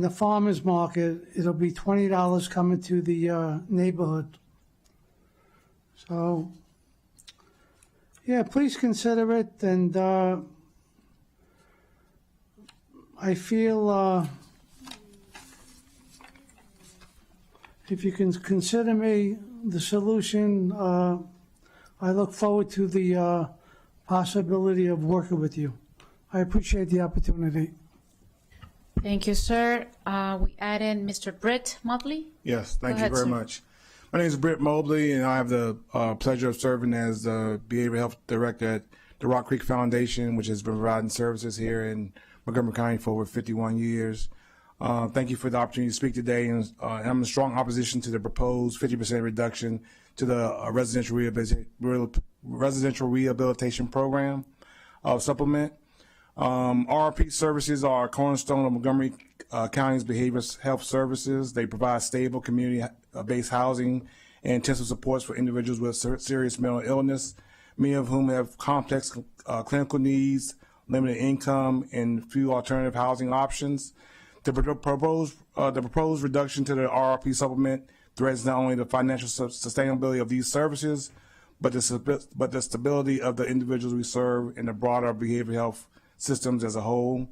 the farmer's market, it'll be $20 coming to the neighborhood. So, yeah, please consider it, and I feel if you can consider me the solution, I look forward to the possibility of working with you. I appreciate the opportunity. Thank you, sir. We added Mr. Britt Mobley. Yes, thank Go you ahead, very sir. much. My name is Britt Mobley, and I have the pleasure of serving as the Behavioral Health Director at the Rock Creek Foundation, which has been providing services here in Montgomery County for over 51 years. Thank you for the opportunity to speak today, and I'm in strong opposition to the proposed 50% reduction to the residential rehabilitation program supplement. RRP services are a cornerstone of Montgomery County's behavioral health services. They provide stable community-based housing and intensive supports for individuals with serious mental illness, many of whom have complex clinical needs, limited income, and few alternative housing options. The proposed reduction to the RRP supplement threatens not only the financial sustainability of these services, but the stability of the individuals we serve in the broader behavioral health systems as a whole.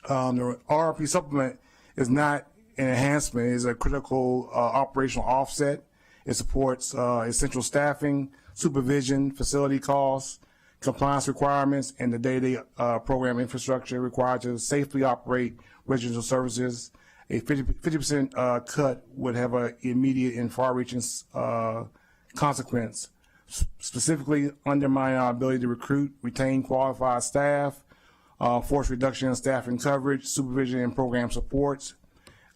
The RRP supplement is not an enhancement; it is a critical operational offset. It supports essential staffing, supervision, facility costs, compliance requirements, and the day-to-day program infrastructure required to safely operate residential services. A 50% cut would have an immediate and far-reaching consequence, specifically undermining our ability to recruit, retain qualified staff, force reduction in staffing coverage, supervision, and program supports,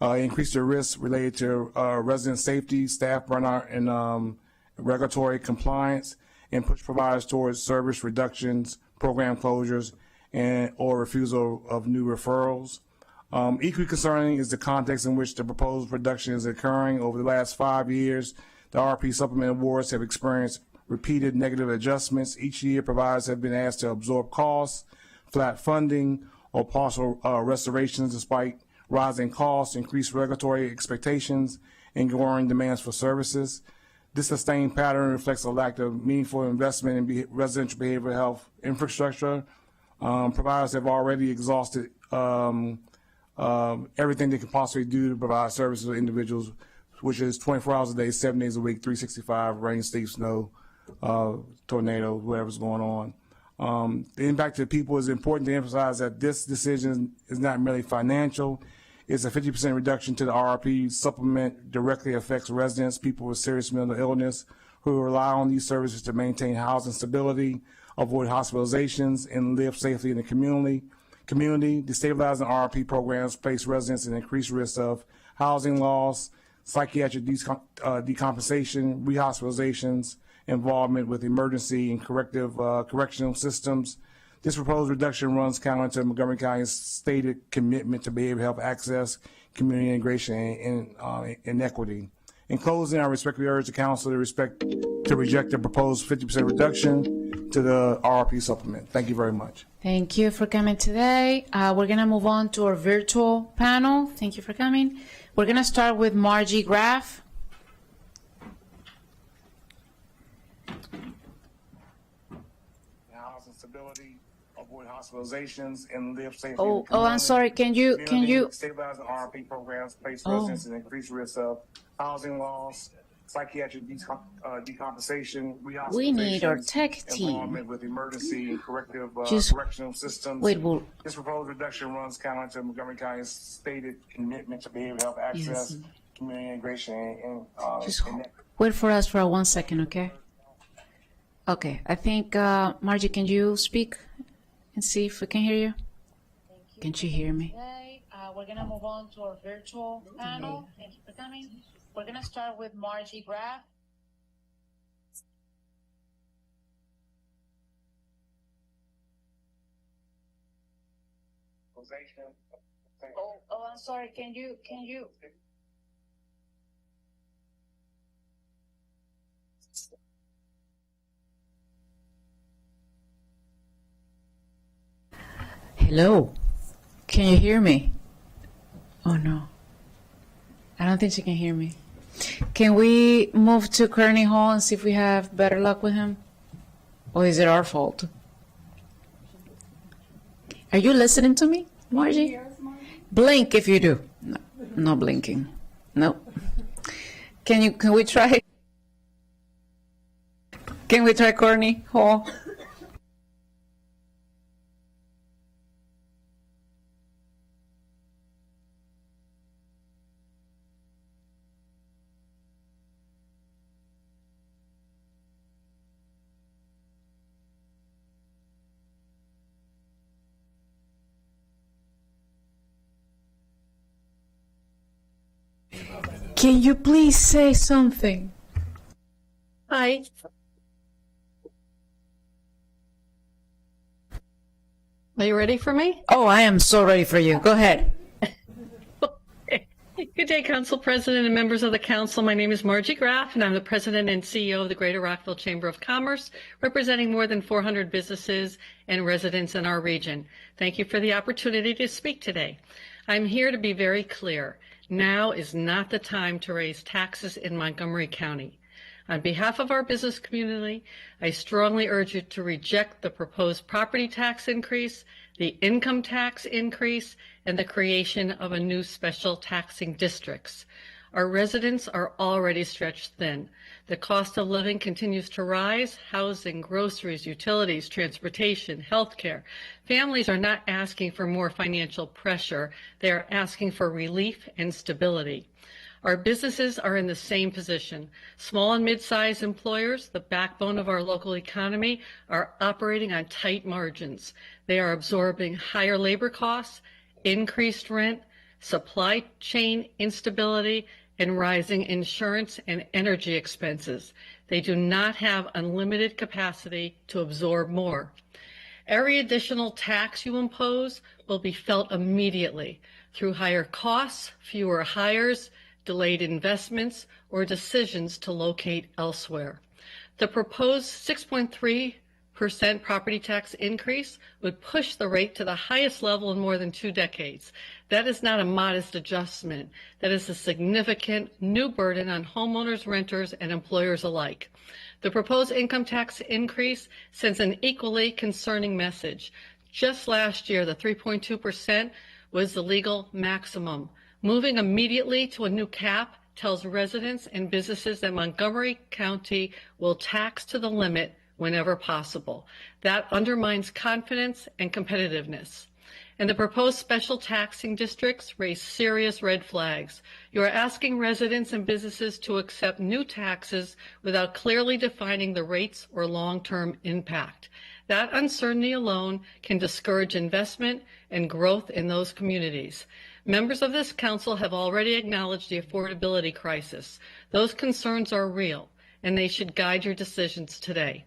increase the risks related to resident safety, staff burnout, and regulatory compliance, and push providers towards service reductions, program closures, or refusal of new referrals. Equally concerning is the context in which the proposed reduction is occurring. Over the last 5 years, the RP supplement awards have experienced repeated negative adjustments. Each year, providers have been asked to absorb costs, flat funding, or partial restorations despite rising costs, increased regulatory expectations, and growing demands for services. This sustained pattern reflects a lack of meaningful investment in residential behavioral health infrastructure. Providers have already exhausted everything they can possibly do to provide services to individuals, which is 24 hours a day, 7 days a week, 365, rain, sleet, snow, tornado, whatever's going on. The impact to people is important to emphasize that this decision is not merely financial. It's a 50% reduction to the RRP supplement directly affects residents, people with serious mental illness who rely on these services to maintain housing stability, avoid hospitalizations, and live safely in the community. Destabilizing RRP programs place residents in increased risk of housing loss, psychiatric decompensation, rehospitalizations, involvement with emergency and correctional systems. This proposed reduction runs counter to Montgomery County's stated commitment to behavioral health access, community integration, and equity. In closing, I respectfully urge the council to reject the proposed 50% reduction to the RRP supplement. Thank you very much. Thank you for coming today. We're going to move on to our virtual panel. Thank you for coming. We're going to start with Margie Graff. Housing stability, avoid hospitalizations, and live safely. Oh, I'm sorry. Can you? Stabilize the RRP programs, place residents in increased risk of housing loss, psychiatric decompensation, rehospitalization. We need our tech team. Involvement with emergency and Just correctional systems. wait. This proposed reduction runs counter to Montgomery County's stated commitment to behavioral health access, community integration, and Wait for us for 1 second, okay? Okay. I think Margie, can you speak and see if we can hear you? Can she hear me? We're going to move on to our virtual panel. Thank you for coming. We're going to start with Margie Graff. Oh, I'm sorry. Can you? Hello. Can you hear me? Oh no. I don't think she can hear me. Can we move to Kearney Hall and see if we have better luck with him? Or is it our fault? Are you listening to me, Margie? Blink if you do. No, no blinking. No. Can we try? Can we try Kearney Hall? Can you please say something? Hi. Are you ready for me? Oh, I am so ready for you. Go ahead. Good day, Council President and members of the Council. My name is Margie Graff, and I'm the President and CEO of the Greater Rockville Chamber of Commerce, representing more than 400 businesses and residents in our region. Thank you for the opportunity to speak today. I'm here to be very clear. Now is not the time to raise taxes in Montgomery County. On behalf of our business community, I strongly urge you to reject the proposed property tax increase, the income tax increase, and the creation of a new special taxing districts. Our residents are already stretched thin. The cost of living continues to rise. Housing, groceries, utilities, transportation, healthcare. Families are not asking for more financial pressure. They are asking for relief and stability. Our businesses are in the same position. Small and mid-sized employers, the backbone of our local economy, are operating on tight margins. They are absorbing higher labor costs, increased rent, supply chain instability, and rising insurance and energy expenses. They do not have unlimited capacity to absorb more. Every additional tax you impose will be felt immediately through higher costs, fewer hires, delayed investments, or decisions to locate elsewhere. The proposed 6.3% property tax increase would push the rate to the highest level in more than 2 decades. That is not a modest adjustment. That is a significant new burden on homeowners, renters, and employers alike. The proposed income tax increase sends an equally concerning message. Just last year, the 3.2% was the legal maximum. Moving immediately to a new cap tells residents and businesses that Montgomery County will tax to the limit whenever possible. That undermines confidence and competitiveness. And the proposed special taxing districts raise serious red flags. You are asking residents and businesses to accept new taxes without clearly defining the rates or long-term impact. That uncertainty alone can discourage investment and growth in those communities. Members of this council have already acknowledged the affordability crisis. Those concerns are real, and they should guide your decisions today.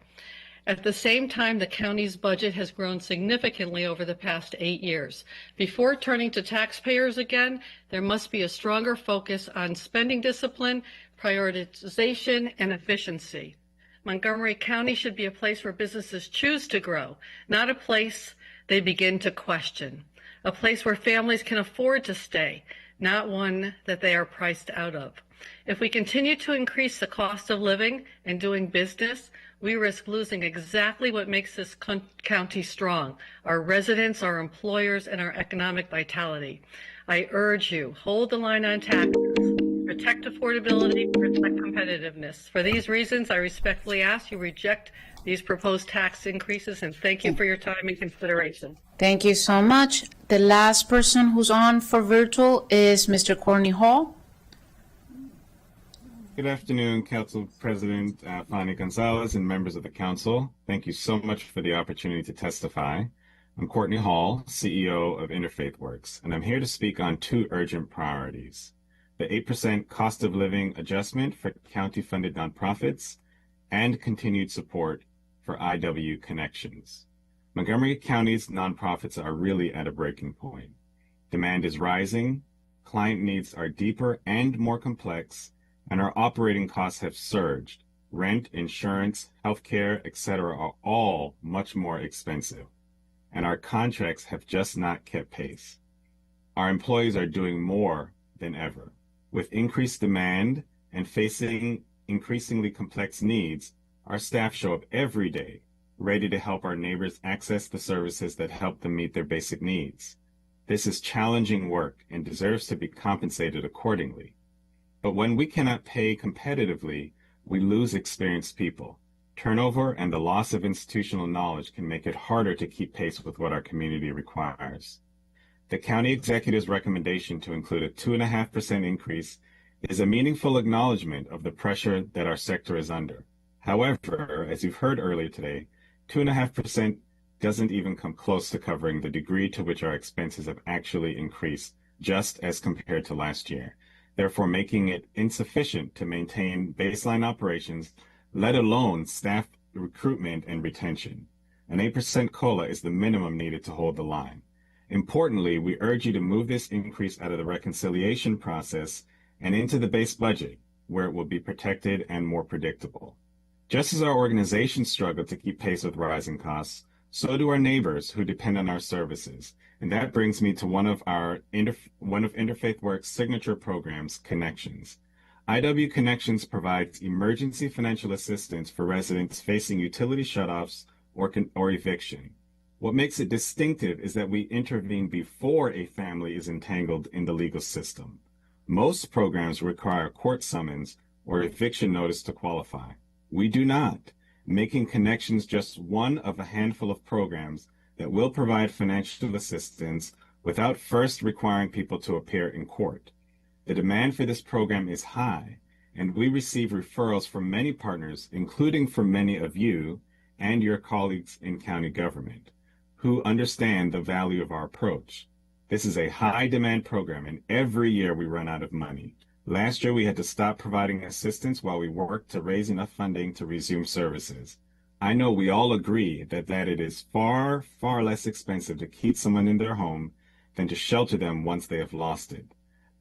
At the same time, the county's budget has grown significantly over the past 8 years. Before turning to taxpayers again, there must be a stronger focus on spending discipline, prioritization, and efficiency. Montgomery County should be a place where businesses choose to grow, not a place they begin to question. A place where families can afford to stay, not one that they are priced out of. If we continue to increase the cost of living and doing business, we risk losing exactly what makes this county strong: our residents, our employers, and our economic vitality. I urge you, hold the line on taxes, protect affordability, protect competitiveness. For these reasons, I respectfully ask you reject these proposed tax increases, and thank you for your time and consideration. Thank you so much. The last person who's on for virtual is Mr. Courtney Hall. Good afternoon, Council President Fanny Gonzalez and members of the Council. Thank you so much for the opportunity to testify. I'm Courtney Hall, CEO of Interfaith Works, and I'm here to speak on 2 urgent priorities: the 8% cost of living adjustment for county-funded nonprofits and continued support for IW Connections. Montgomery County's nonprofits are really at a breaking point. Demand is rising, client needs are deeper and more complex, and our operating costs have surged. Rent, insurance, healthcare, etc. are all much more expensive, and our contracts have just not kept pace. Our employees are doing more than ever. With increased demand and facing increasingly complex needs, our staff show up every day, ready to help our neighbors access the services that help them meet their basic needs. This is challenging work and deserves to be compensated accordingly. But when we cannot pay competitively, we lose experienced people. Turnover and the loss of institutional knowledge can make it harder to keep pace with what our community requires. The county executive's recommendation to include a 2.5% increase is a meaningful acknowledgement of the pressure that our sector is under. However, as you've heard earlier today, 2.5% doesn't even come close to covering the degree to which our expenses have actually increased, just as compared to last year. therefore making it insufficient to maintain baseline operations, let alone staff recruitment and retention. An 8% COLA is the minimum needed to hold the line. Importantly, we urge you to move this increase out of the reconciliation process and into the base budget, where it will be protected and more predictable. Just as our organizations struggle to keep pace with rising costs, so do our neighbors who depend on our services. And that brings me to one of Interfaith Works' signature programs, Connections. IW Connections provides emergency financial assistance for residents facing utility shutoffs or eviction. What makes it distinctive is that we intervene before a family is entangled in the legal system. Most programs require a court summons or eviction notice to qualify. We do not, making Connections just one of a handful of programs that will provide financial assistance without first requiring people to appear in court. The demand for this program is high, and we receive referrals from many partners, including from many of you and your colleagues in county government, who understand the value of our approach. This is a high-demand program, and every year we run out of money. Last year, we had to stop providing assistance while we worked to raise enough funding to resume services. I know we all agree that it is far, far less expensive to keep someone in their home than to shelter them once they have lost it.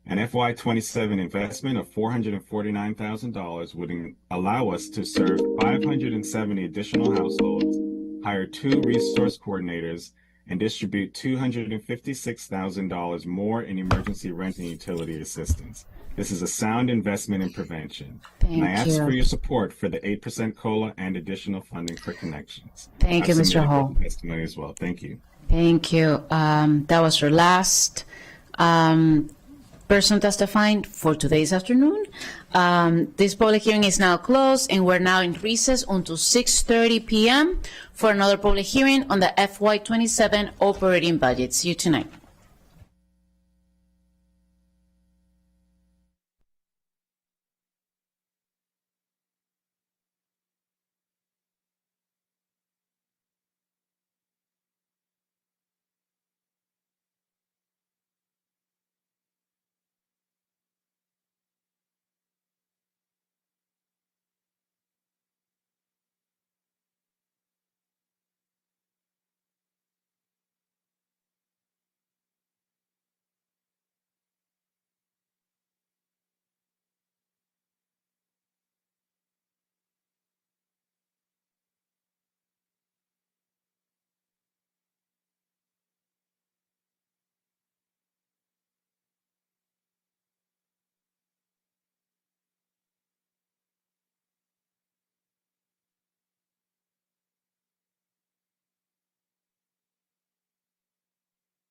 An FY27 investment of $449,000 would allow us to serve 570 additional households, hire 2 resource coordinators, and distribute $256,000 more in emergency rent and utility assistance. This is a sound investment in prevention. Thank and I ask you. for your support for the 8% COLA and additional funding for Connections. Thank you, I've Mr. submitted Hall. written testimony as well. Thank you. Thank you. That was our last person testifying for today's afternoon. This public hearing is now closed, and we're now in recess until 6:30 p.m. for another public hearing on the FY27 operating budget. See you tonight.